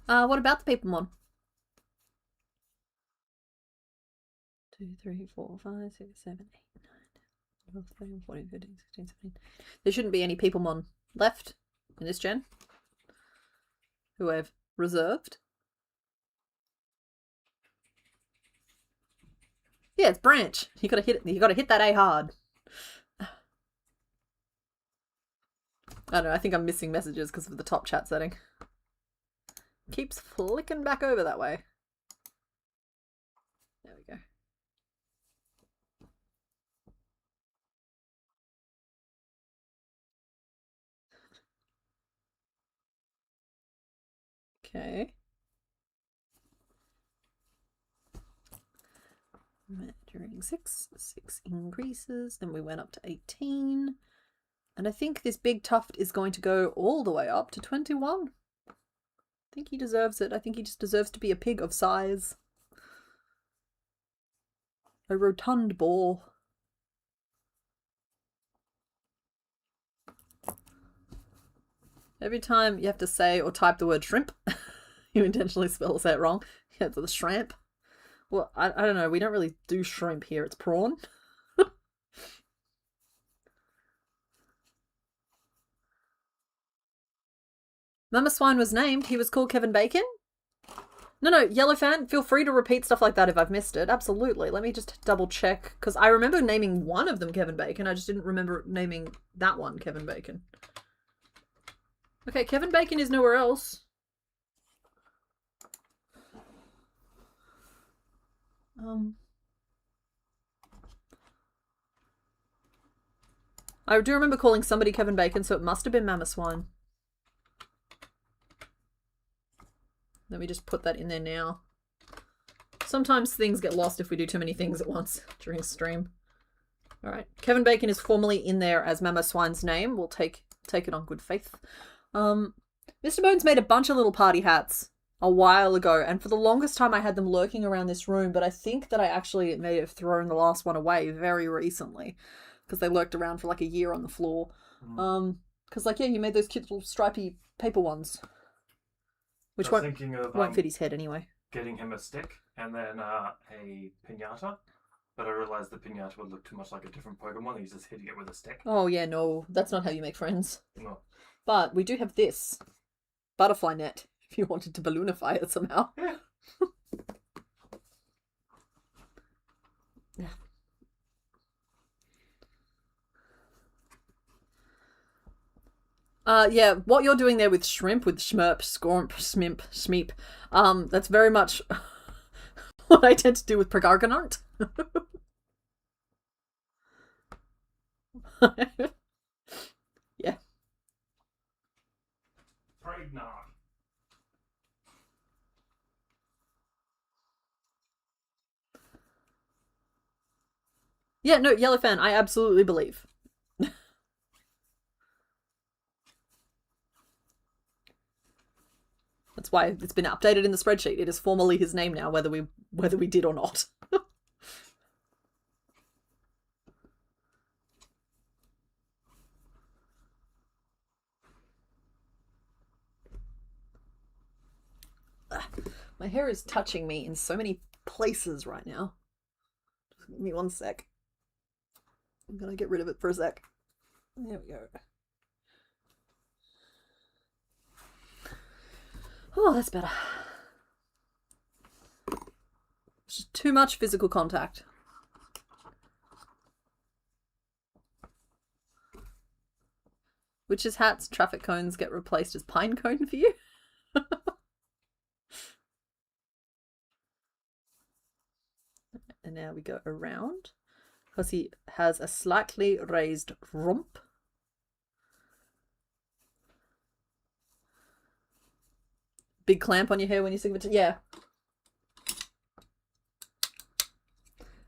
What about the Peoplemon? 2, 3, 4, 5, 6, 7, 8, 9, 12, 13, 14, 15, 16, 17. There shouldn't be any Peoplemon left in this gen who I've reserved. Yeah, it's branch. You gotta hit it. You gotta hit that A hard. I don't know. I think I'm missing messages because of the top chat setting. Keeps flicking back over that way. There we go. Okay. Measuring 6 increases, then we went up to 18. And I think this big tuft is going to go all the way up to 21. I think he deserves it. I think he just deserves to be a pig of size. A rotund boar. Every time you have to say or type the word shrimp, you intentionally say it wrong. Yeah, it's the shrimp. Well, I don't know. We don't really do shrimp here. It's prawn. Mama Swine was named. He was called Kevin Bacon. No, Yellowfan, feel free to repeat stuff like that if I've missed it. Absolutely. Let me just double check. Because I remember naming one of them Kevin Bacon. I just didn't remember naming that one Kevin Bacon. Okay, Kevin Bacon is nowhere else. I do remember calling somebody Kevin Bacon, so it must have been Mama Swine. Let me just put that in there now. Sometimes things get lost if we do too many things at once during stream. Alright, Kevin Bacon is formally in there as Mama Swine's name. We'll take it on good faith. Mr. Bones made a bunch of little party hats a while ago, and for the longest time I had them lurking around this room, but I think that I actually may have thrown the last one away very recently, because they lurked around for like a year on the floor. Because like, yeah, you made those cute little stripy paper ones. Which won't fit his head anyway. Getting him a stick and then a pinata But I realized the pinata would look too much like a different Pokemon. He's just hitting it with a stick. Oh yeah, no, that's not how you make friends. No. But we do have this butterfly net if you wanted to balloonify it somehow. Yeah. Yeah, what you're doing there with shrimp, with schmurp, scormp, smimp, smeep, that's very much what I tend to do with Pragarganart. Yeah. Pregnant. Yeah, no, Yellowfan, I absolutely believe. That's why it's been updated in the spreadsheet. It is formally his name now, whether we did or not. My hair is touching me in so many places right now. Just give me one sec. I'm gonna get rid of it for a sec. There we go. Oh, that's better. It's just too much physical contact. Witches' hats, traffic cones get replaced as pine cone for you? And now we go around because he has a slightly raised rump. Big clamp on your hair when you sing it. Yeah.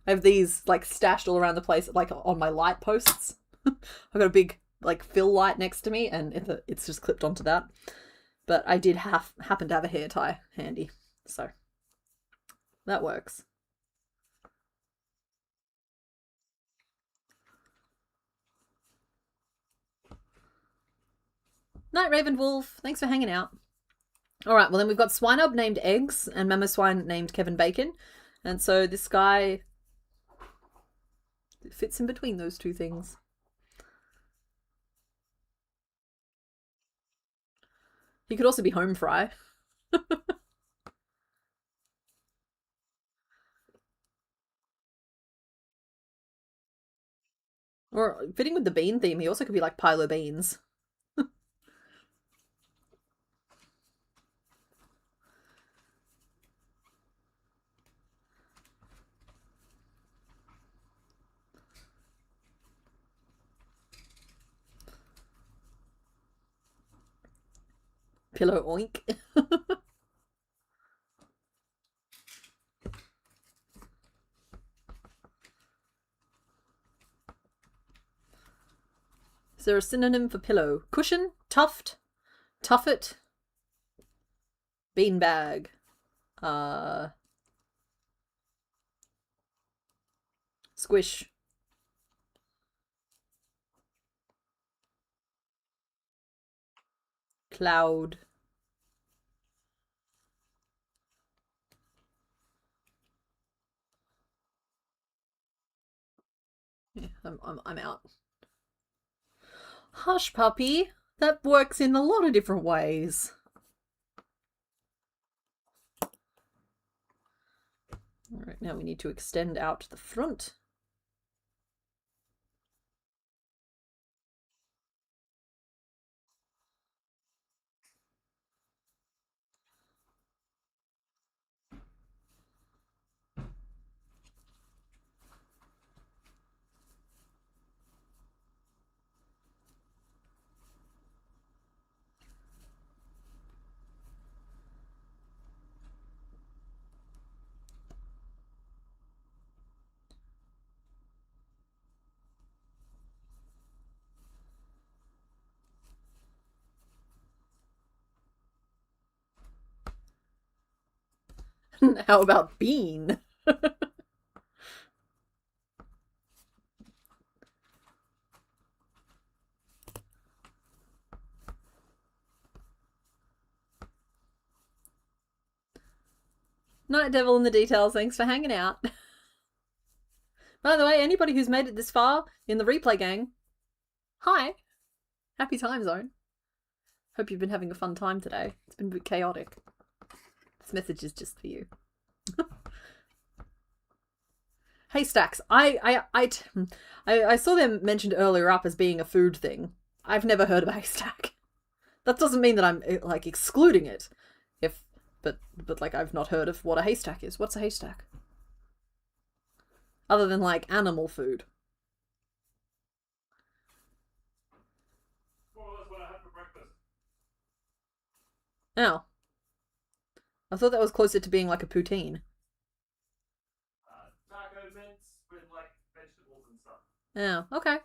I have these like stashed all around the place, like on my light posts. I've got a big like fill light next to me, and it's just clipped onto that. But I did happen to have a hair tie handy, so that works. Night Raven Wolf, thanks for hanging out. All right, well then we've got Swinub named Eggs and Mamoswine named Kevin Bacon, and so this guy fits in between those two things. He could also be Home Fry. Or fitting with the bean theme, he also could be like Pilo Beans. Pillow oink. Is there a synonym for pillow? Cushion? Tuft? Tuffet? Beanbag? Squish? Cloud? Yeah, I'm out. Hush puppy. That works in a lot of different ways. All right, now we need to extend out the front. How about bean? Night Devil in the details, thanks for hanging out. By the way, anybody who's made it this far in the replay gang, hi. Happy time zone. Hope you've been having a fun time today. It's been a bit chaotic. This message is just for you. Haystacks. I saw them mentioned earlier up as being a food thing. I've never heard of a haystack. That doesn't mean that I'm like excluding it. But like I've not heard of what a haystack is. What's a haystack? Other than like animal food. Well, that's what I had for breakfast. Oh. I thought that was closer to being like a poutine. Taco mince with like vegetables and stuff. Oh, okay.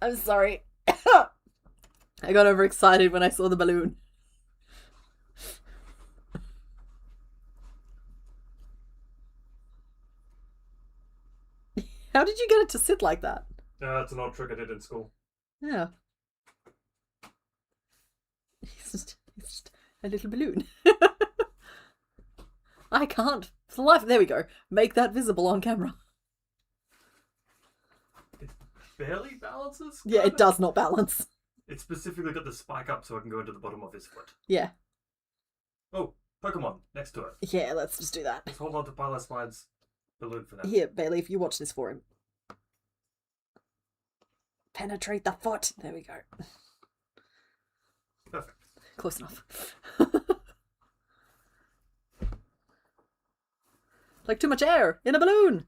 I'm sorry. I got overexcited when I saw the balloon. How did you get it to sit like that? That's an old trick I did in school. Yeah. It's just a little balloon. I can't, for the life, there we go, make that visible on camera. It barely balances? Yeah, it does not balance. It's specifically got the spike up so I can go into the bottom of his foot. Yeah. Oh, Pokemon, next to it. Yeah, let's just do that. Let's hold on to Pilot Slide's balloon for now. Here, Bailey, if you watch this for him. Penetrate the foot. There we go. Perfect. Close enough. Like too much air in a balloon.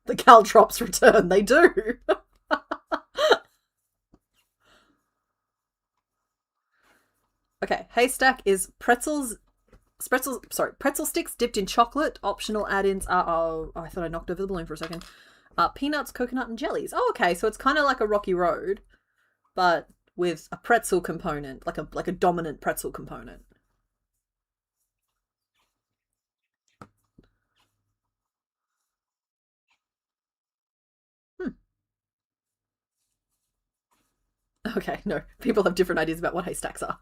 The caltrops return. They do. Okay, haystack is pretzel sticks dipped in chocolate. Optional add-ins are, oh, I thought I knocked over the balloon for a second. Peanuts, coconut, and jellies. Oh, okay, so it's kind of like a Rocky Road, but with a pretzel component, like a dominant pretzel component. Okay, no, people have different ideas about what haystacks are.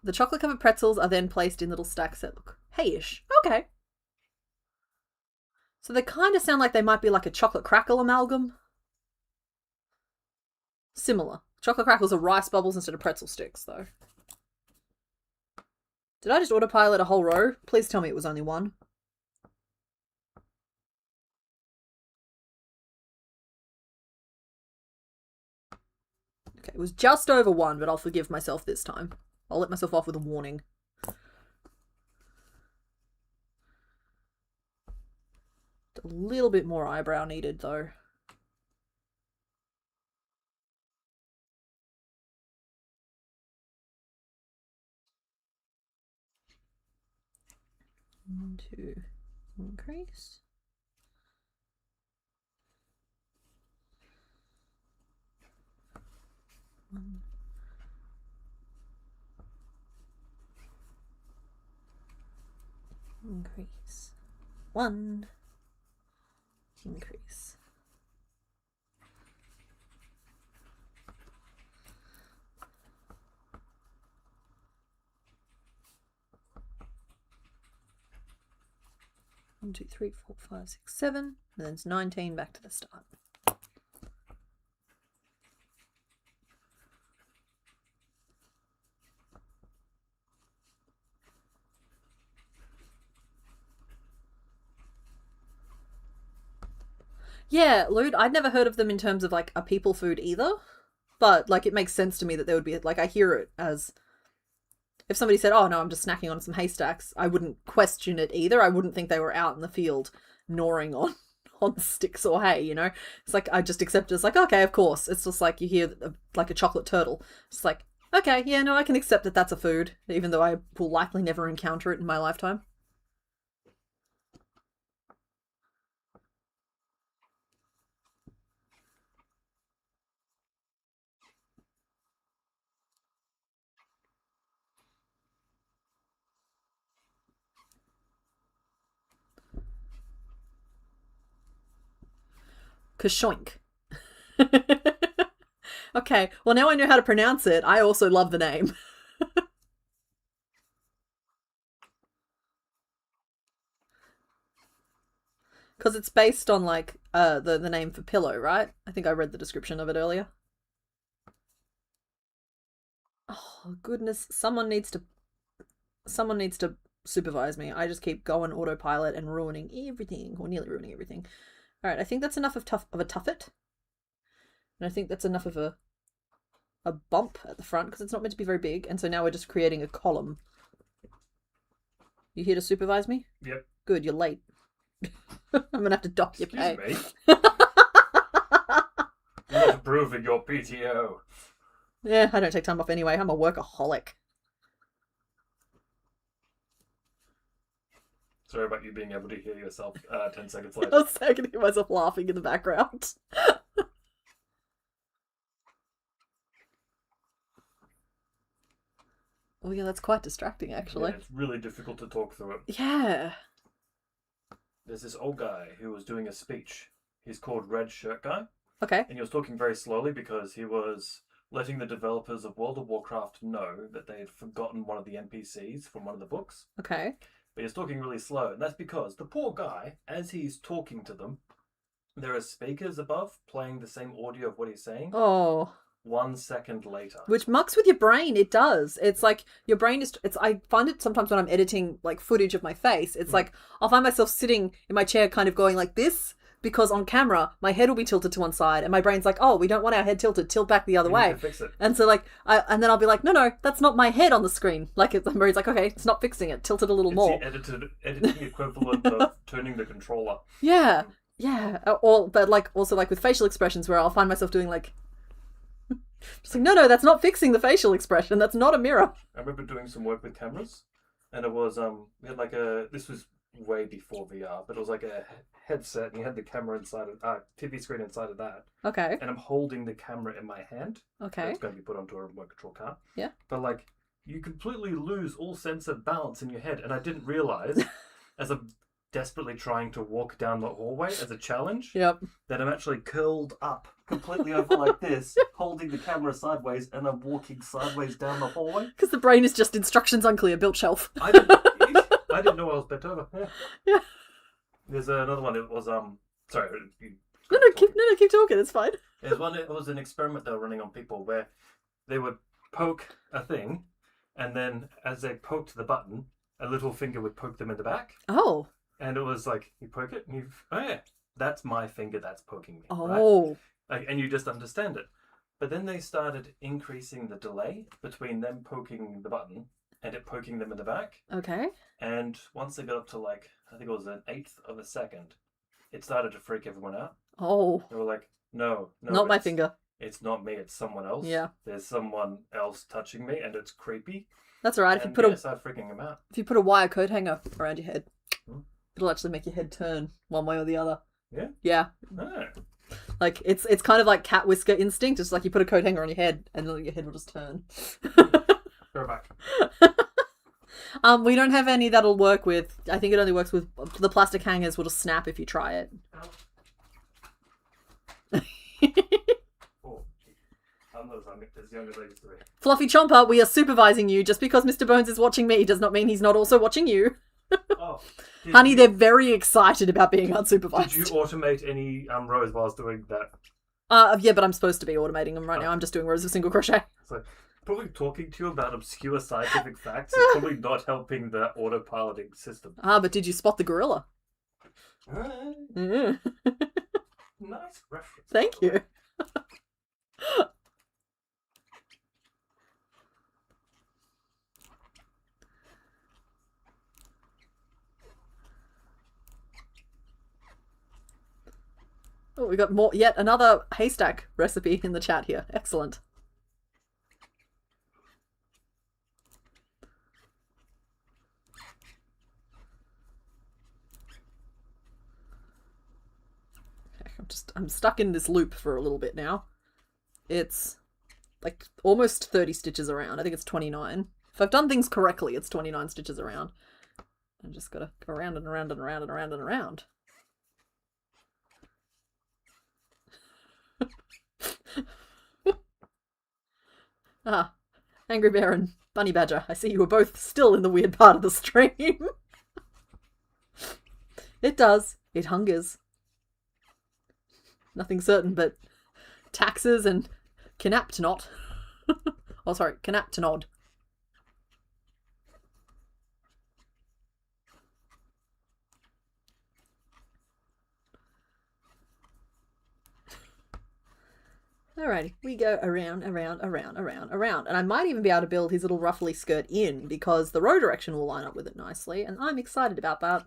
The chocolate-covered pretzels are then placed in little stacks that look hayish. Okay. So they kind of sound like they might be like a chocolate crackle amalgam. Similar. Chocolate crackles are rice bubbles instead of pretzel sticks, though. Did I just autopilot a whole row? Please tell me it was only one. Okay, it was just over one, but I'll forgive myself this time. I'll let myself off with a warning. A little bit more eyebrow needed, though. One, two, increase. One. Increase. One. Increase. One, two, three, four, five, six, seven. And then it's 19 back to the start. Yeah, Lude, I'd never heard of them in terms of like a people food either. But like it makes sense to me that there would be like I hear it as if somebody said, "Oh no, I'm just snacking on some haystacks," I wouldn't question it either. I wouldn't think they were out in the field gnawing on sticks or hay, you know? It's like I just accept it as like, okay, of course. It's just like you hear like a chocolate turtle. It's like, okay, yeah, no, I can accept that that's a food, even though I will likely never encounter it in my lifetime. Kashoink. Okay, well now I know how to pronounce it. I also love the name. Because it's based on like the name for pillow, right? I think I read the description of it earlier. Oh goodness, someone needs to supervise me. I just keep going autopilot and ruining everything, or nearly ruining everything. All right, I think that's enough of a tuffet, and I think that's enough of a bump at the front because it's not meant to be very big. And so now we're just creating a column. You here to supervise me? Yep. Good, you're late. I'm gonna have to dock your pay. Excuse me. Not approving your PTO. Yeah, I don't take time off anyway. I'm a workaholic. Sorry about you being able to hear yourself 10 seconds I later. was so gonna hear myself laughing in the background. Oh yeah, that's quite distracting actually. Yeah, it's really difficult to talk through it. Yeah. There's this old guy who was doing a speech. He's called Red Shirt Guy. Okay. And he was talking very slowly because he was letting the developers of World of Warcraft know that they had forgotten one of the NPCs from one of the books. Okay. But he's talking really slow, and that's because the poor guy, as he's talking to them, there are speakers above playing the same audio of what he's saying. Oh. 1 second later. Which mucks with your brain. It does. It's like your brain is. I find it sometimes when I'm editing like footage of my face. It's like I'll find myself sitting in my chair, kind of going like this, because on camera my head will be tilted to one side, and my brain's like, "Oh, we don't want our head tilted. Tilt back the other You way." need to fix it. And so like, and then I'll be like, "No, that's not my head on the screen." Like, the brain's like, "Okay, it's not fixing it. Tilt it a little It's more." the editing equivalent of turning the controller. Yeah. But like also like with facial expressions, where I'll find myself doing like. Just like, no, that's not fixing the facial expression. That's not a mirror. I remember doing some work with cameras, and it was we had like this was way before VR, but it was like a headset, and you had the camera inside of TV screen inside of that. Okay. And I'm holding the camera in my hand. Okay. So it's going to be put onto a remote control car. Yeah. But like, you completely lose all sense of balance in your head, and I didn't realize, as I'm desperately trying to walk down the hallway as a challenge, Yep. that I'm actually curled up completely over like this, holding the camera sideways, and I'm walking sideways down the hallway. Because the brain is just instructions unclear, built shelf. I didn't know I was bent over. Yeah. There's another one. It was sorry. Keep talking. It's fine. There's one. It was an experiment they were running on people where they would poke a thing, and then as they poked the button, a little finger would poke them in the back. Oh. And it was like, you poke it, and oh yeah, that's my finger that's poking me. Oh. Right? Like, and you just understand it. But then they started increasing the delay between them poking the button and it poking them in the back. Okay. And once they got up to like, I think it was 1/8 of a second, it started to freak everyone out. Oh. They were like, no. Not my finger. It's not me, it's someone else. Yeah. There's someone else touching me, and it's creepy. That's all right. And If start freaking them out. you put a wire coat hanger around your head, it'll actually make your head turn one way or the other. Yeah? Yeah. Oh. Like it's kind of like cat whisker instinct. It's like you put a coat hanger on your head and then your head will just turn. Go back. We don't have any that'll work with. I think it only works with the plastic hangers. Will just snap if you try it. Oh, I'm as young as I used to be. Fluffy Chomper, we are supervising you. Just because Mr. Bones is watching me does not mean he's not also watching you. Oh, Honey, they're very excited about being unsupervised. Did you automate any rows while I was doing that? Yeah, but I'm supposed to be automating them right now. I'm just doing rows of single crochet. So probably talking to you about obscure scientific facts is probably not helping the autopiloting system. But did you spot the gorilla? Nice reference. Thank you. Oh, we got yet another haystack recipe in the chat here. Excellent. I'm stuck in this loop for a little bit now. It's like almost 30 stitches around. I think it's 29. If I've done things correctly, it's 29 stitches around. I just gotta go around and around and around and around and around. Ah, Angry Bear and Bunny Badger. I see you were both still in the weird part of the stream. It does. It hungers. Nothing certain but taxes and Knaptnot. Oh, sorry, Knaptnod. Alrighty, we go around. And I might even be able to build his little ruffly skirt in because the row direction will line up with it nicely, and I'm excited about that.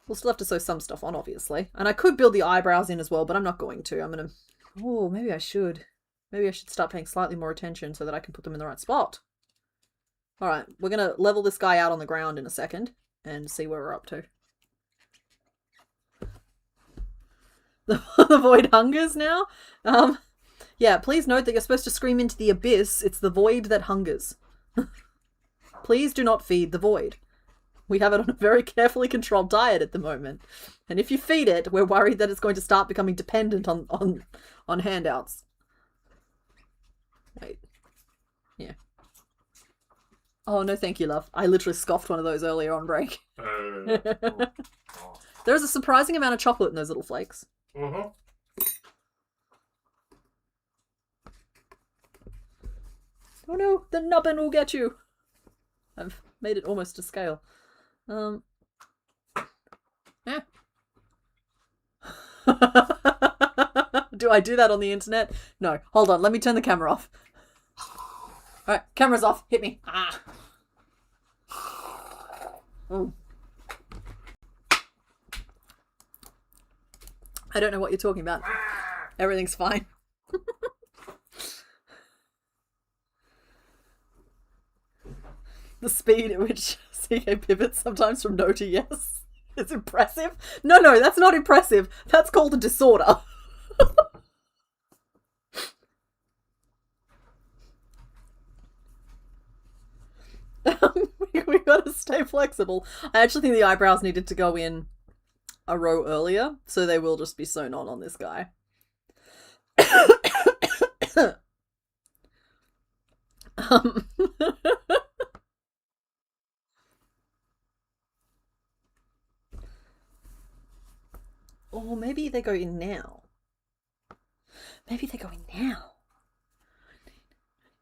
We'll still have to sew some stuff on, obviously. And I could build the eyebrows in as well, but I'm not going to. I'm going to... Oh, maybe I should. Maybe I should start paying slightly more attention so that I can put them in the right spot. Alright, we're going to level this guy out on the ground in a second and see where we're up to. The void hungers now? Yeah, please note that you're supposed to scream into the abyss. It's the void that hungers. Please do not feed the void. We have it on a very carefully controlled diet at the moment. And if you feed it, we're worried that it's going to start becoming dependent on handouts. Wait. Yeah. Oh, no thank you, love. I literally scoffed one of those earlier on break. There's a surprising amount of chocolate in those little flakes. Mm-hmm. Oh no, the nubbin will get you. I've made it almost to scale. Yeah. Do I do that on the internet? No. Hold on, let me turn the camera off. Alright, camera's off. Hit me. Ah. Ooh. I don't know what you're talking about. Everything's fine. The speed at which CK pivots sometimes from no to yes is impressive. No, that's not impressive. That's called a disorder. We gotta stay flexible. I actually think the eyebrows needed to go in a row earlier, so they will just be sewn on this guy. Or maybe they go in now. Maybe they go in now.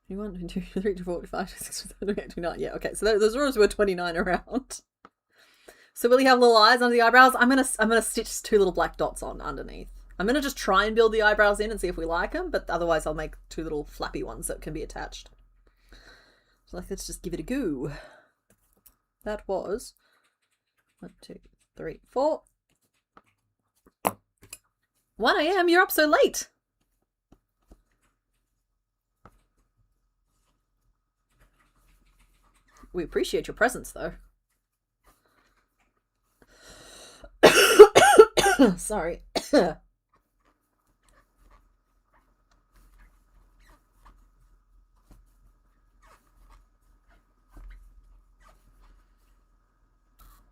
21, 22, 23, 24, 25, 26, 27, 29. Yeah, okay. So those rows were 29 around. So will he have little eyes under the eyebrows? I'm gonna stitch two little black dots on underneath. I'm gonna just try and build the eyebrows in and see if we like them, but otherwise I'll make two little flappy ones that can be attached. So let's just give it a go. That was 1, 2, 3, 4. 1 AM, you're up so late. We appreciate your presence, though. Sorry.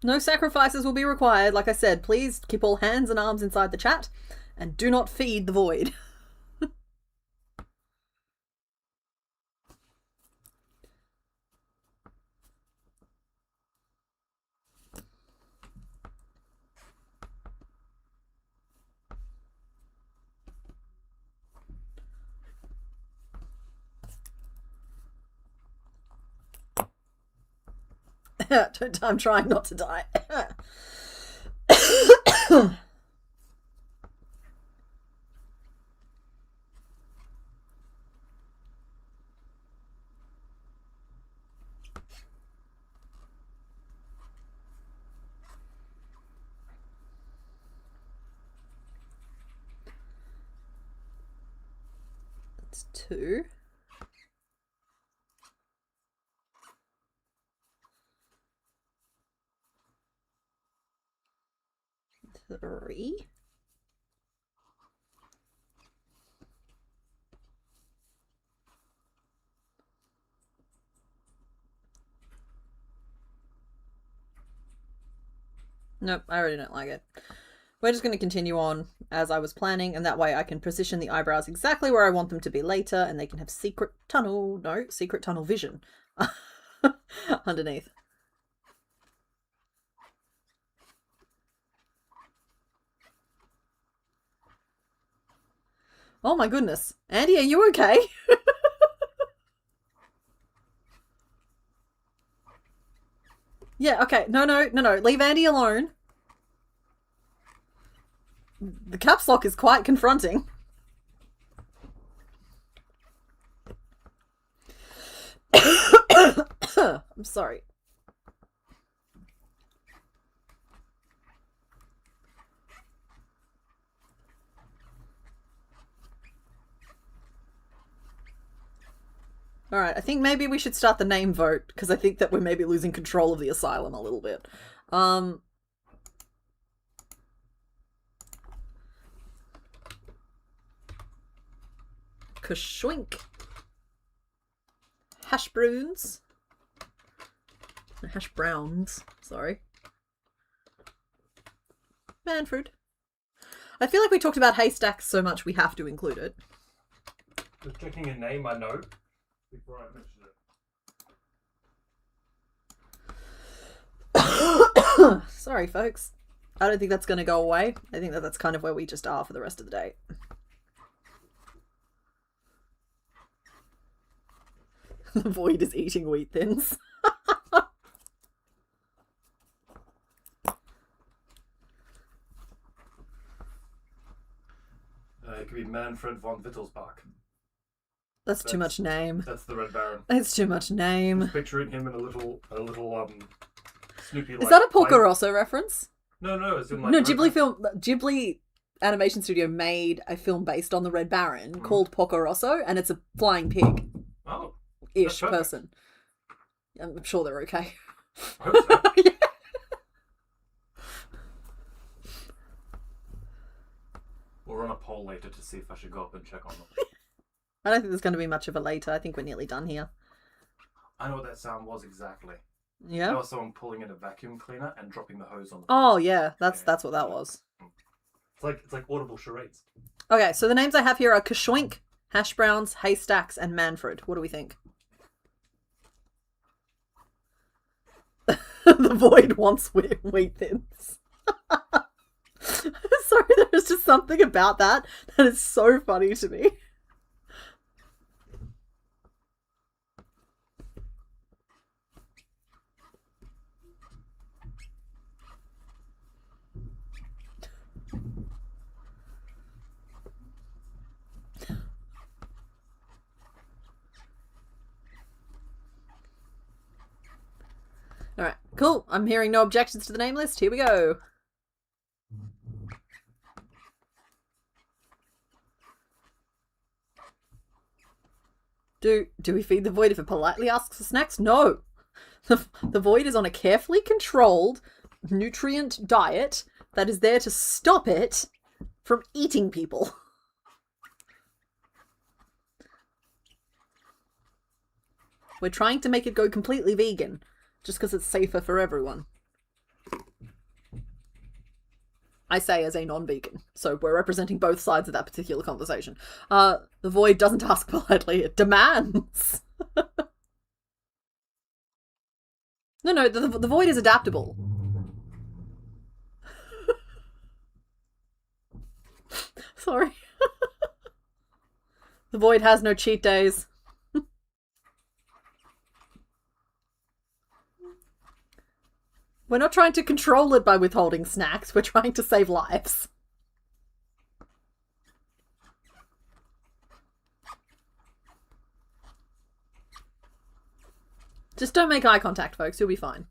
No sacrifices will be required. Like I said, please keep all hands and arms inside the chat and do not feed the void. I'm trying not to die. That's 2. Three. Nope, I already don't like it. we're just going to continue on as I was planning, and that way I can position the eyebrows exactly where I want them to be later, and they can have secret tunnel vision underneath. Oh my goodness. Andy, are you okay? Yeah, okay. No. Leave Andy alone. The caps lock is quite confronting. I'm sorry. Alright, I think maybe we should start the name vote, because I think that we're maybe losing control of the asylum a little bit. Kashoink. Hash browns. Hash browns, sorry. Manfred. I feel like we talked about haystacks so much we have to include it. Just checking a name I know before I mention it. Sorry, folks. I don't think that's going to go away. I think that that's kind of where we just are for the rest of the day. The void is eating wheat thins. It could be Manfred von Wittelsbach. That's too much name. That's the Red Baron. It's too much name. Just picturing him in a little Snoopy. Is that a Porco Rosso reference? No, it's in like no. Ghibli animation studio made a film based on the Red Baron called Porco Rosso, and it's a flying pig. Oh, ish person. I'm sure they're okay. I hope so. Yeah. We'll run a poll later to see if I should go up and check on them. I don't think there's going to be much of a later. I think we're nearly done here. I know what that sound was exactly. Yeah. That was someone pulling in a vacuum cleaner and dropping the hose on the Oh yeah, that's what that was. It's like audible charades. Okay, so the names I have here are Kashoink, Hash Browns, Haystacks, and Manfred. What do we think? The void wants wheat thins. Sorry, there's just something about that is so funny to me. Alright, cool. I'm hearing no objections to the name list. Here we go. Do we feed the void if it politely asks for snacks? No. The void is on a carefully controlled nutrient diet that is there to stop it from eating people. We're trying to make it go completely vegan, just because it's safer for everyone. I say as a non-vegan, so we're representing both sides of that particular conversation. The void doesn't ask politely, it demands. No, the void is adaptable. Sorry. The void has no cheat days. We're not trying to control it by withholding snacks. We're trying to save lives. Just don't make eye contact, folks. You'll be fine.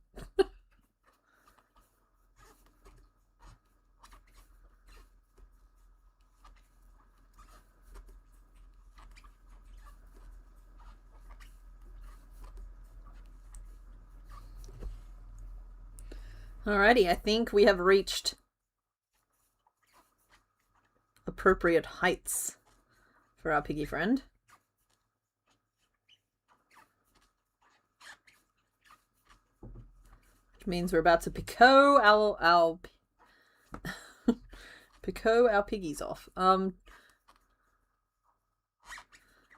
Alrighty, I think we have reached appropriate heights for our piggy friend. Which means we're about to picot our Picot our piggies off.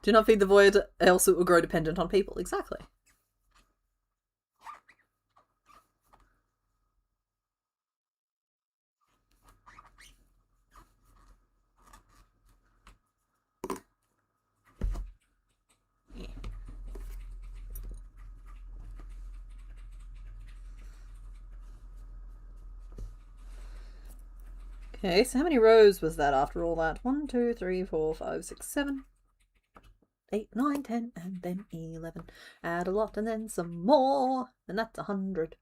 Do not feed the void, else it will grow dependent on people. Exactly. Yeah. Okay, so how many rows was that after all that? 1, 2, 3, 4, 5, 6, 7, 8, 9, 10, and then 11. Add a lot and then some more, and that's 100.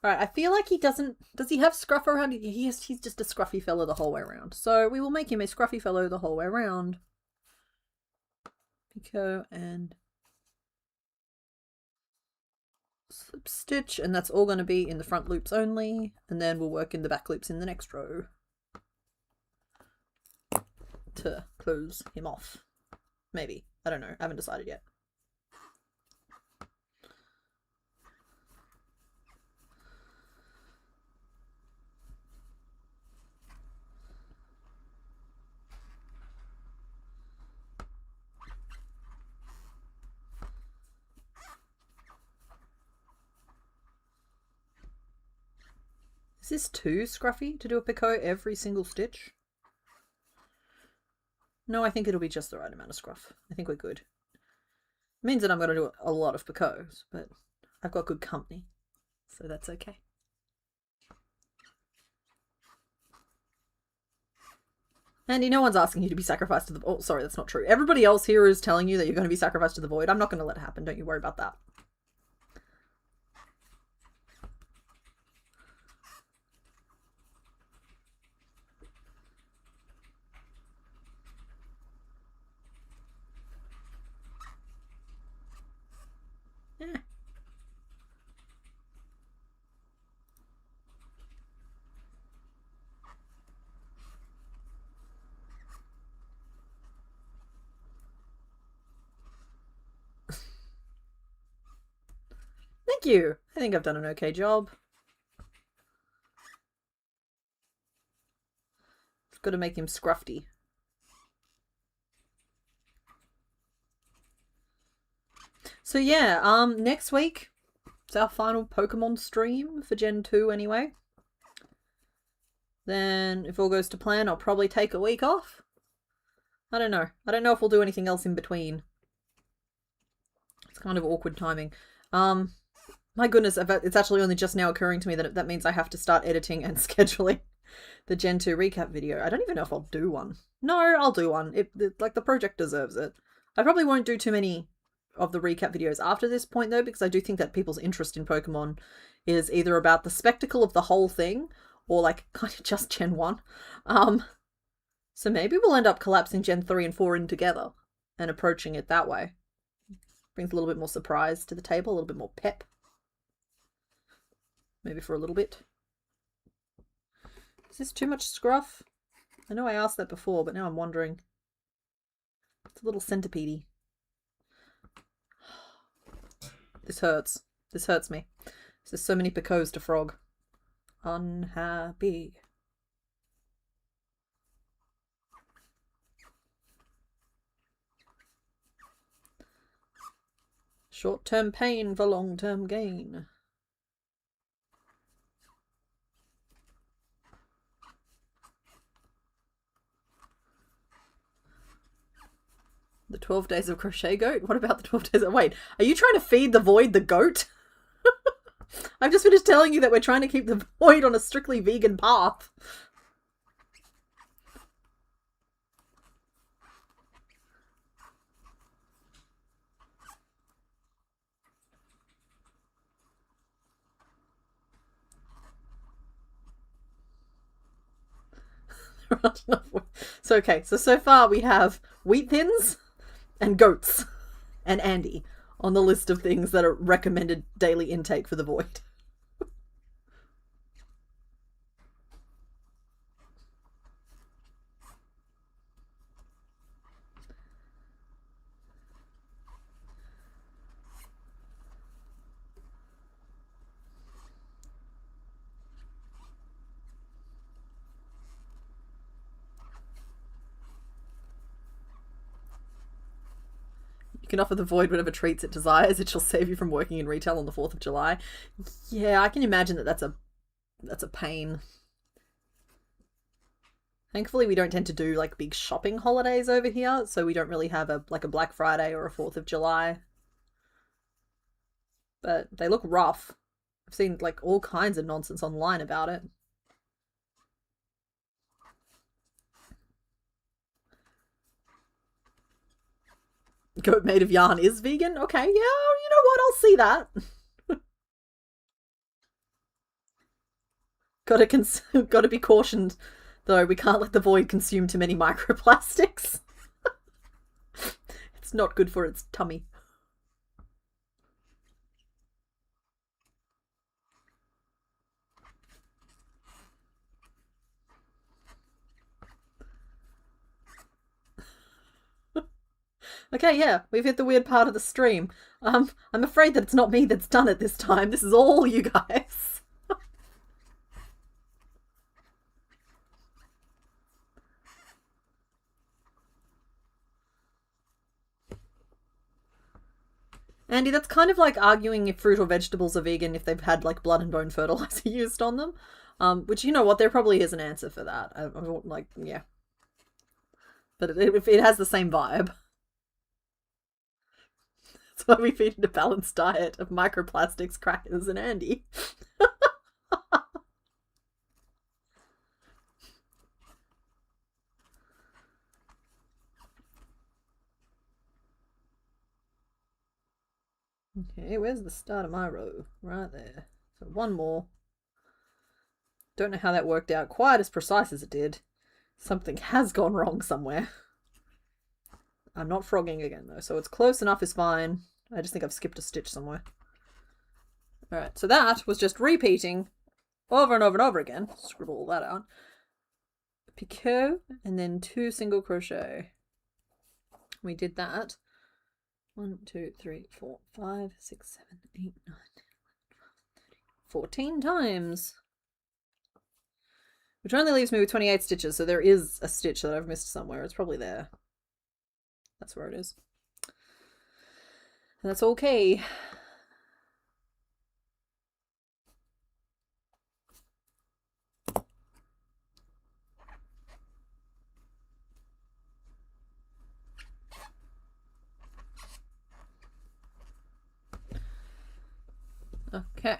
Alright, I feel like he doesn't... Does he have scruff around? He's just a scruffy fellow the whole way around. So we will make him a scruffy fellow the whole way around. Picot and slip stitch, and that's all going to be in the front loops only, and then we'll work in the back loops in the next row to close him off. Maybe. I don't know. I haven't decided yet. Is this too scruffy to do a picot every single stitch? No, I think it'll be just the right amount of scruff. I think we're good. It means that I'm going to do a lot of picots, but I've got good company, so that's okay. Andy, no one's asking you to be sacrificed to the... Oh, sorry, that's not true. Everybody else here is telling you that you're going to be sacrificed to the void. I'm not going to let it happen. Don't you worry about that. Eh. Thank you. I think I've done an okay job. I've got to make him scruffy. So yeah, next week it's our final Pokemon stream for Gen 2 anyway. Then, if all goes to plan, I'll probably take a week off. I don't know. I don't know if we'll do anything else in between. It's kind of awkward timing. My goodness, it's actually only just now occurring to me that that means I have to start editing and scheduling the Gen 2 recap video. I don't even know if I'll do one. No, I'll do one. Like, the project deserves it. I probably won't do too many of the recap videos after this point, though, because I do think that people's interest in Pokemon is either about the spectacle of the whole thing, or, like, kind of just Gen 1. So maybe we'll end up collapsing Gen 3 and 4 in together and approaching it that way. Brings a little bit more surprise to the table, a little bit more pep. Maybe for a little bit. Is this too much scruff? I know I asked that before, but now I'm wondering. It's a little centipede-y. This hurts. This hurts me. There's so many picots to frog. Unhappy. Short-term pain for long-term gain. The 12 days of crochet goat? What about the 12 days of... Wait, are you trying to feed the void the goat? I've just finished telling you that we're trying to keep the void on a strictly vegan path. So, okay, so far we have wheat thins and goats and Andy on the list of things that are recommended daily intake for the void. can offer the void whatever treats it desires. It shall save you from working in retail on the 4th of July. Yeah, I can imagine that that's a pain. Thankfully, we don't tend to do like big shopping holidays over here, so we don't really have a Black Friday or a 4th of July. But they look rough. I've seen like all kinds of nonsense online about it. Goat made of yarn is vegan? Okay, yeah, you know what? I'll see that. Gotta be cautioned, though. We can't let the void consume too many microplastics. It's not good for its tummy. Okay, yeah, we've hit the weird part of the stream. I'm afraid that it's not me that's done it this time. This is all you guys. Andy, that's kind of like arguing if fruit or vegetables are vegan if they've had like blood and bone fertilizer used on them. Which, you know what, there probably is an answer for that. Like, yeah. But it has the same vibe. That's why we feed it a balanced diet of microplastics, crackers, and Andy. Okay, where's the start of my row? Right there. So one more. Don't know how that worked out quite as precise as it did. Something has gone wrong somewhere. I'm not frogging again though, so it's close enough is fine. I just think I've skipped a stitch somewhere. Alright, so that was just repeating over and over and over again. Scribble all that out. Picot, and then 2 single crochet. We did that 1, 2, 3, 4, 5, 6, 7, 8, 9, 10, 11, 12, 13, 14 times. Which only leaves me with 28 stitches, so there is a stitch that I've missed somewhere. It's probably there. That's where it is. And that's okay. Okay.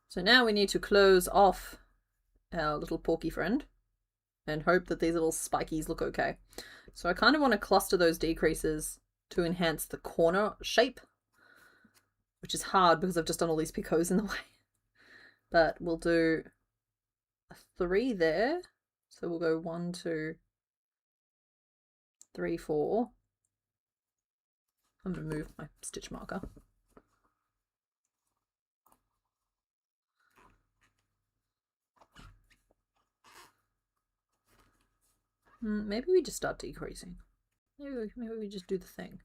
So now we need to close off our little porky friend and hope that these little spikies look okay. So I kind of want to cluster those decreases to enhance the corner shape, which is hard because I've just done all these picots in the way. But we'll do a 3 there. So we'll go 1, 2, 3, 4. I'm going to move my stitch marker. Maybe we just start decreasing. Maybe we just do the thing.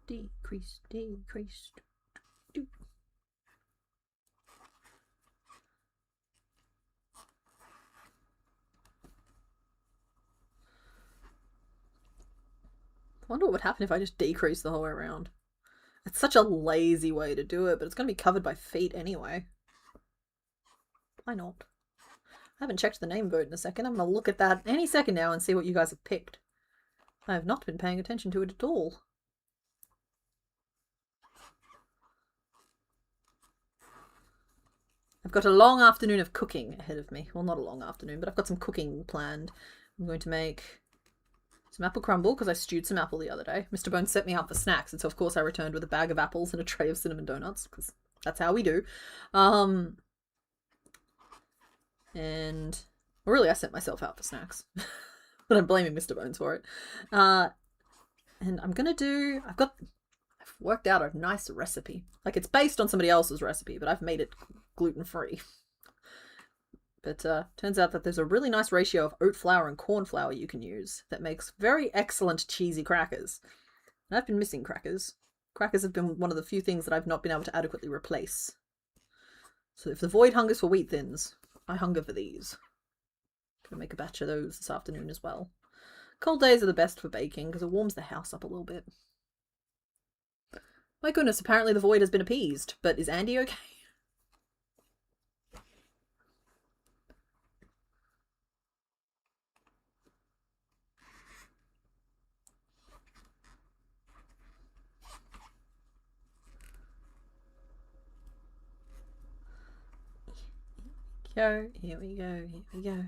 Decrease, decrease. Do. I wonder what would happen if I just decrease the whole way around. It's such a lazy way to do it, but it's going to be covered by feet anyway. Why not? I haven't checked the name vote in a second. I'm going to look at that any second now and see what you guys have picked. I have not been paying attention to it at all. I've got a long afternoon of cooking ahead of me. Well, not a long afternoon, but I've got some cooking planned. I'm going to make some apple crumble because I stewed some apple the other day. Mr. Bones set me up for snacks, and so of course I returned with a bag of apples and a tray of cinnamon donuts because that's how we do. And well, really, I set myself out for snacks, but I'm blaming Mr. Bones for it. And I'm gonna do. I've worked out a nice recipe. Like it's based on somebody else's recipe, but I've made it gluten-free. But turns out that there's a really nice ratio of oat flour and corn flour you can use that makes very excellent cheesy crackers. I've been missing crackers. Crackers have been one of the few things that I've not been able to adequately replace. So if the void hungers for wheat thins, I hunger for these. Gonna make a batch of those this afternoon as well. Cold days are the best for baking because it warms the house up a little bit. My goodness, apparently the void has been appeased, but is Andy okay? Here we go, here we go.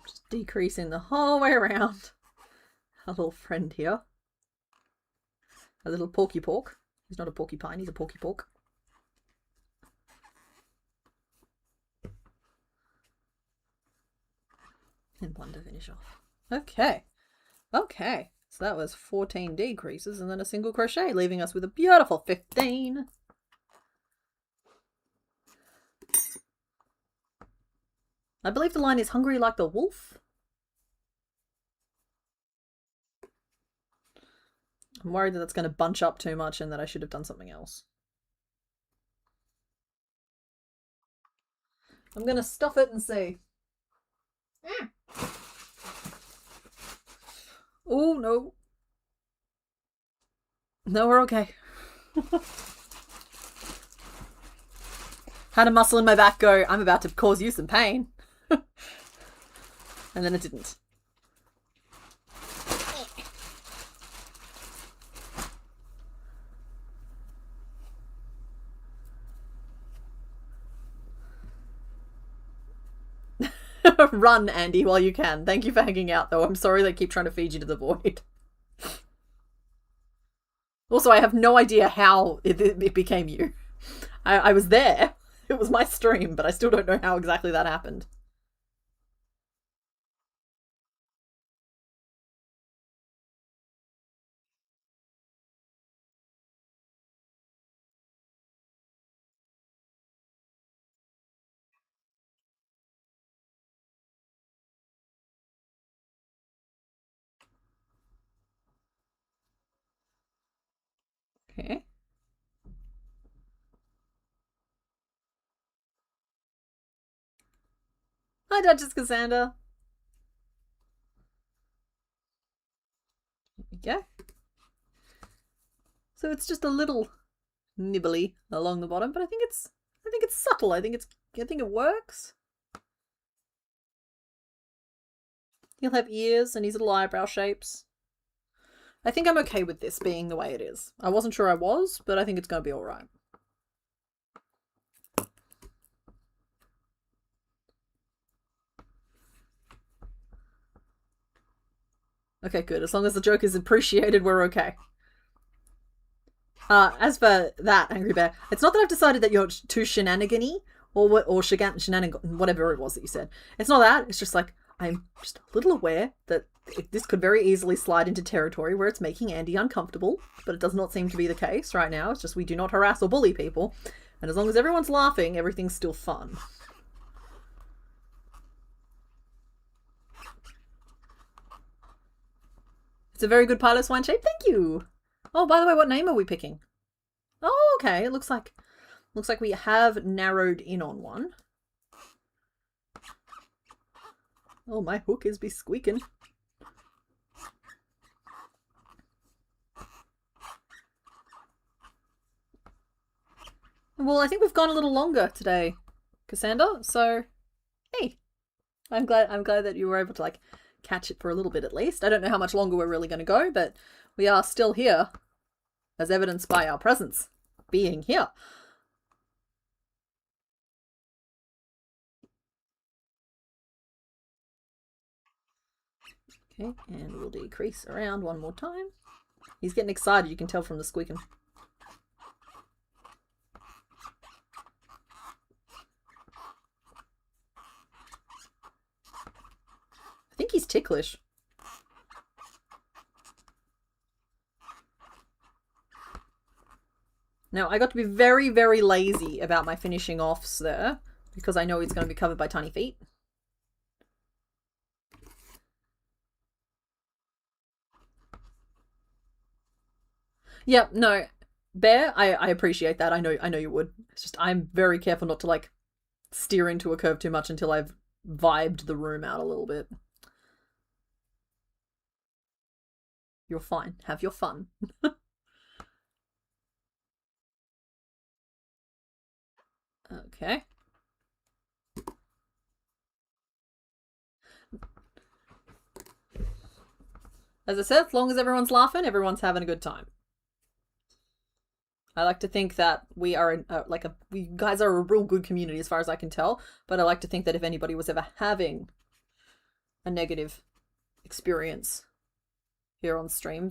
Just decreasing the whole way around. Our little friend here. A little porky pork. He's not a porcupine, he's a porky pork. And one to finish off. Okay. Okay. So that was 14 decreases and then a single crochet, leaving us with a beautiful 15. I believe the line is hungry like the wolf. I'm worried that that's going to bunch up too much and that I should have done something else. I'm going to stuff it and see. Oh, no. No, we're okay. Had a muscle in my back go, I'm about to cause you some pain. And then it didn't. Run, Andy, while you can. Thank you for hanging out, though. I'm sorry they keep trying to feed you to the void. Also, I have no idea how it became you. I was there. It was my stream, but I still don't know how exactly that happened. Okay. Hi, Duchess Cassandra. There we go. So it's just a little nibbly along the bottom, but I think it's subtle. I think it works. He'll have ears and his little eyebrow shapes. I think I'm okay with this being the way it is. I wasn't sure I was, but I think it's going to be alright. Okay, good. As long as the joke is appreciated, we're okay. As for that, Angry Bear, it's not that I've decided that you're too shenanigan-y or shenanigan, whatever it was that you said. It's not that. It's just like, I'm just a little aware that this could very easily slide into territory where it's making Andy uncomfortable, but it does not seem to be the case right now. It's just we do not harass or bully people. And as long as everyone's laughing, everything's still fun. It's a very good Pilo Swine shape. Thank you. Oh, by the way, what name are we picking? Oh, okay. It looks like we have narrowed in on one. Oh, my hook is be squeaking. Well, I think we've gone a little longer today, Cassandra. So, hey, I'm glad that you were able to like catch it for a little bit at least. I don't know how much longer we're really going to go, but we are still here, as evidenced by our presence being here. Okay, and we'll decrease around one more time. He's getting excited, you can tell from the squeaking. I think he's ticklish. Now, I got to be very, very lazy about my finishing offs there, because I know it's going to be covered by tiny feet. Yep, no. Bear, I appreciate that. I know you would. It's just I'm very careful not to like steer into a curve too much until I've vibed the room out a little bit. You're fine. Have your fun. Okay. As I said, as long as everyone's laughing, everyone's having a good time. I like to think that we are we guys are a real good community as far as I can tell, but I like to think that if anybody was ever having a negative experience here on stream,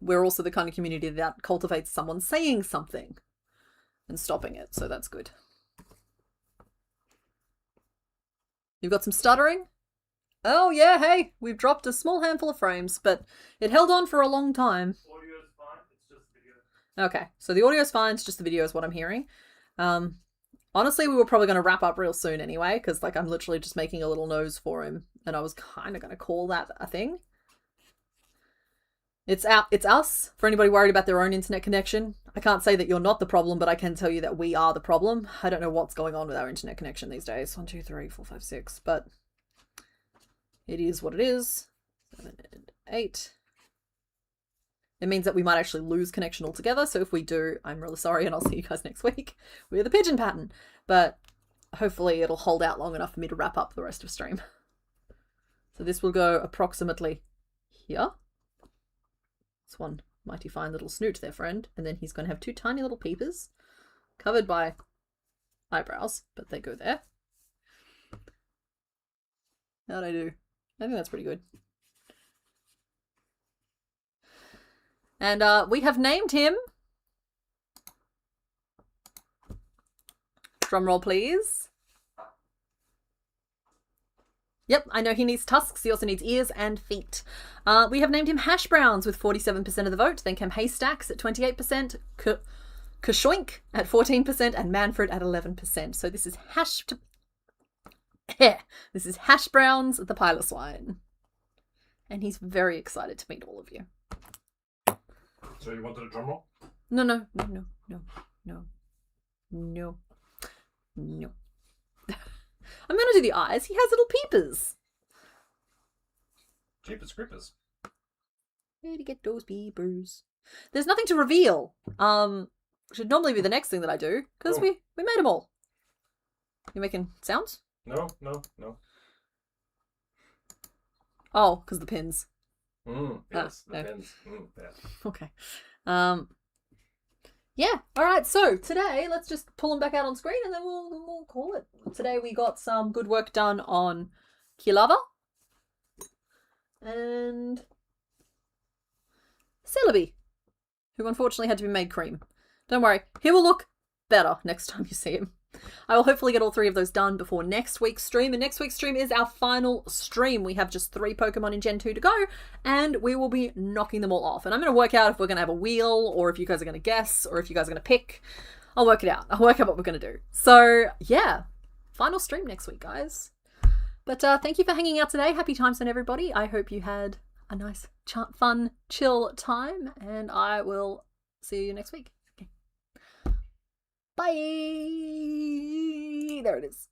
we're also the kind of community that cultivates someone saying something and stopping it, so that's good. You've got some stuttering? Oh yeah, hey, we've dropped a small handful of frames, but it held on for a long time. Audio's fine, it's just video. Okay, so the audio's fine, it's just the video is what I'm hearing. Honestly, we were probably going to wrap up real soon anyway, because like I'm literally just making a little nose for him, and I was kind of going to call that a thing. It's us. For anybody worried about their own internet connection, I can't say that you're not the problem, but I can tell you that we are the problem. I don't know what's going on with our internet connection these days. 1, 2, 3, 4, 5, 6, but it is what it is. 7 and 8. It means that we might actually lose connection altogether. So if we do, I'm really sorry, and I'll see you guys next week with the pigeon pattern. But hopefully it'll hold out long enough for me to wrap up the rest of stream. So this will go approximately here. It's one mighty fine little snoot there, friend. And then he's going to have 2 tiny little peepers covered by eyebrows, but they go there. How'd I do? I think that's pretty good. And we have named him. Drumroll, please. Yep, I know he needs tusks. He also needs ears and feet. We have named him Hash Browns with 47% of the vote. Then came Haystacks at 28%, Kashoink at 14%, and Manfred at 11%. So this is This is Hash Browns, the Piloswine. And he's very excited to meet all of you. So you wanted a drum roll? No. I'm going to do the eyes. He has little peepers. Jeepers creepers. Where to get those peepers? There's nothing to reveal. Should normally be the next thing that I do, because we made them all. You making sounds? No. Oh, because the pins. Yes, the pins. Yeah. Okay. Yeah, alright, so today, let's just pull them back out on screen and then we'll call it. Today we got some good work done on Kilava and Celebi, who unfortunately had to be made cream. Don't worry, he will look better next time you see him. I will hopefully get all 3 of those done before next week's stream, and next week's stream is our final stream. We have just 3 Pokemon in Gen 2 to go, and we will be knocking them all off. And I'm going to work out if we're going to have a wheel, or if you guys are going to guess, or if you guys are going to pick. I'll work it out. I'll work out what we're going to do. So, yeah, final stream next week, guys. But thank you for hanging out today. Happy times on everybody. I hope you had a nice, fun, chill time, and I will see you next week. Bye! There it is.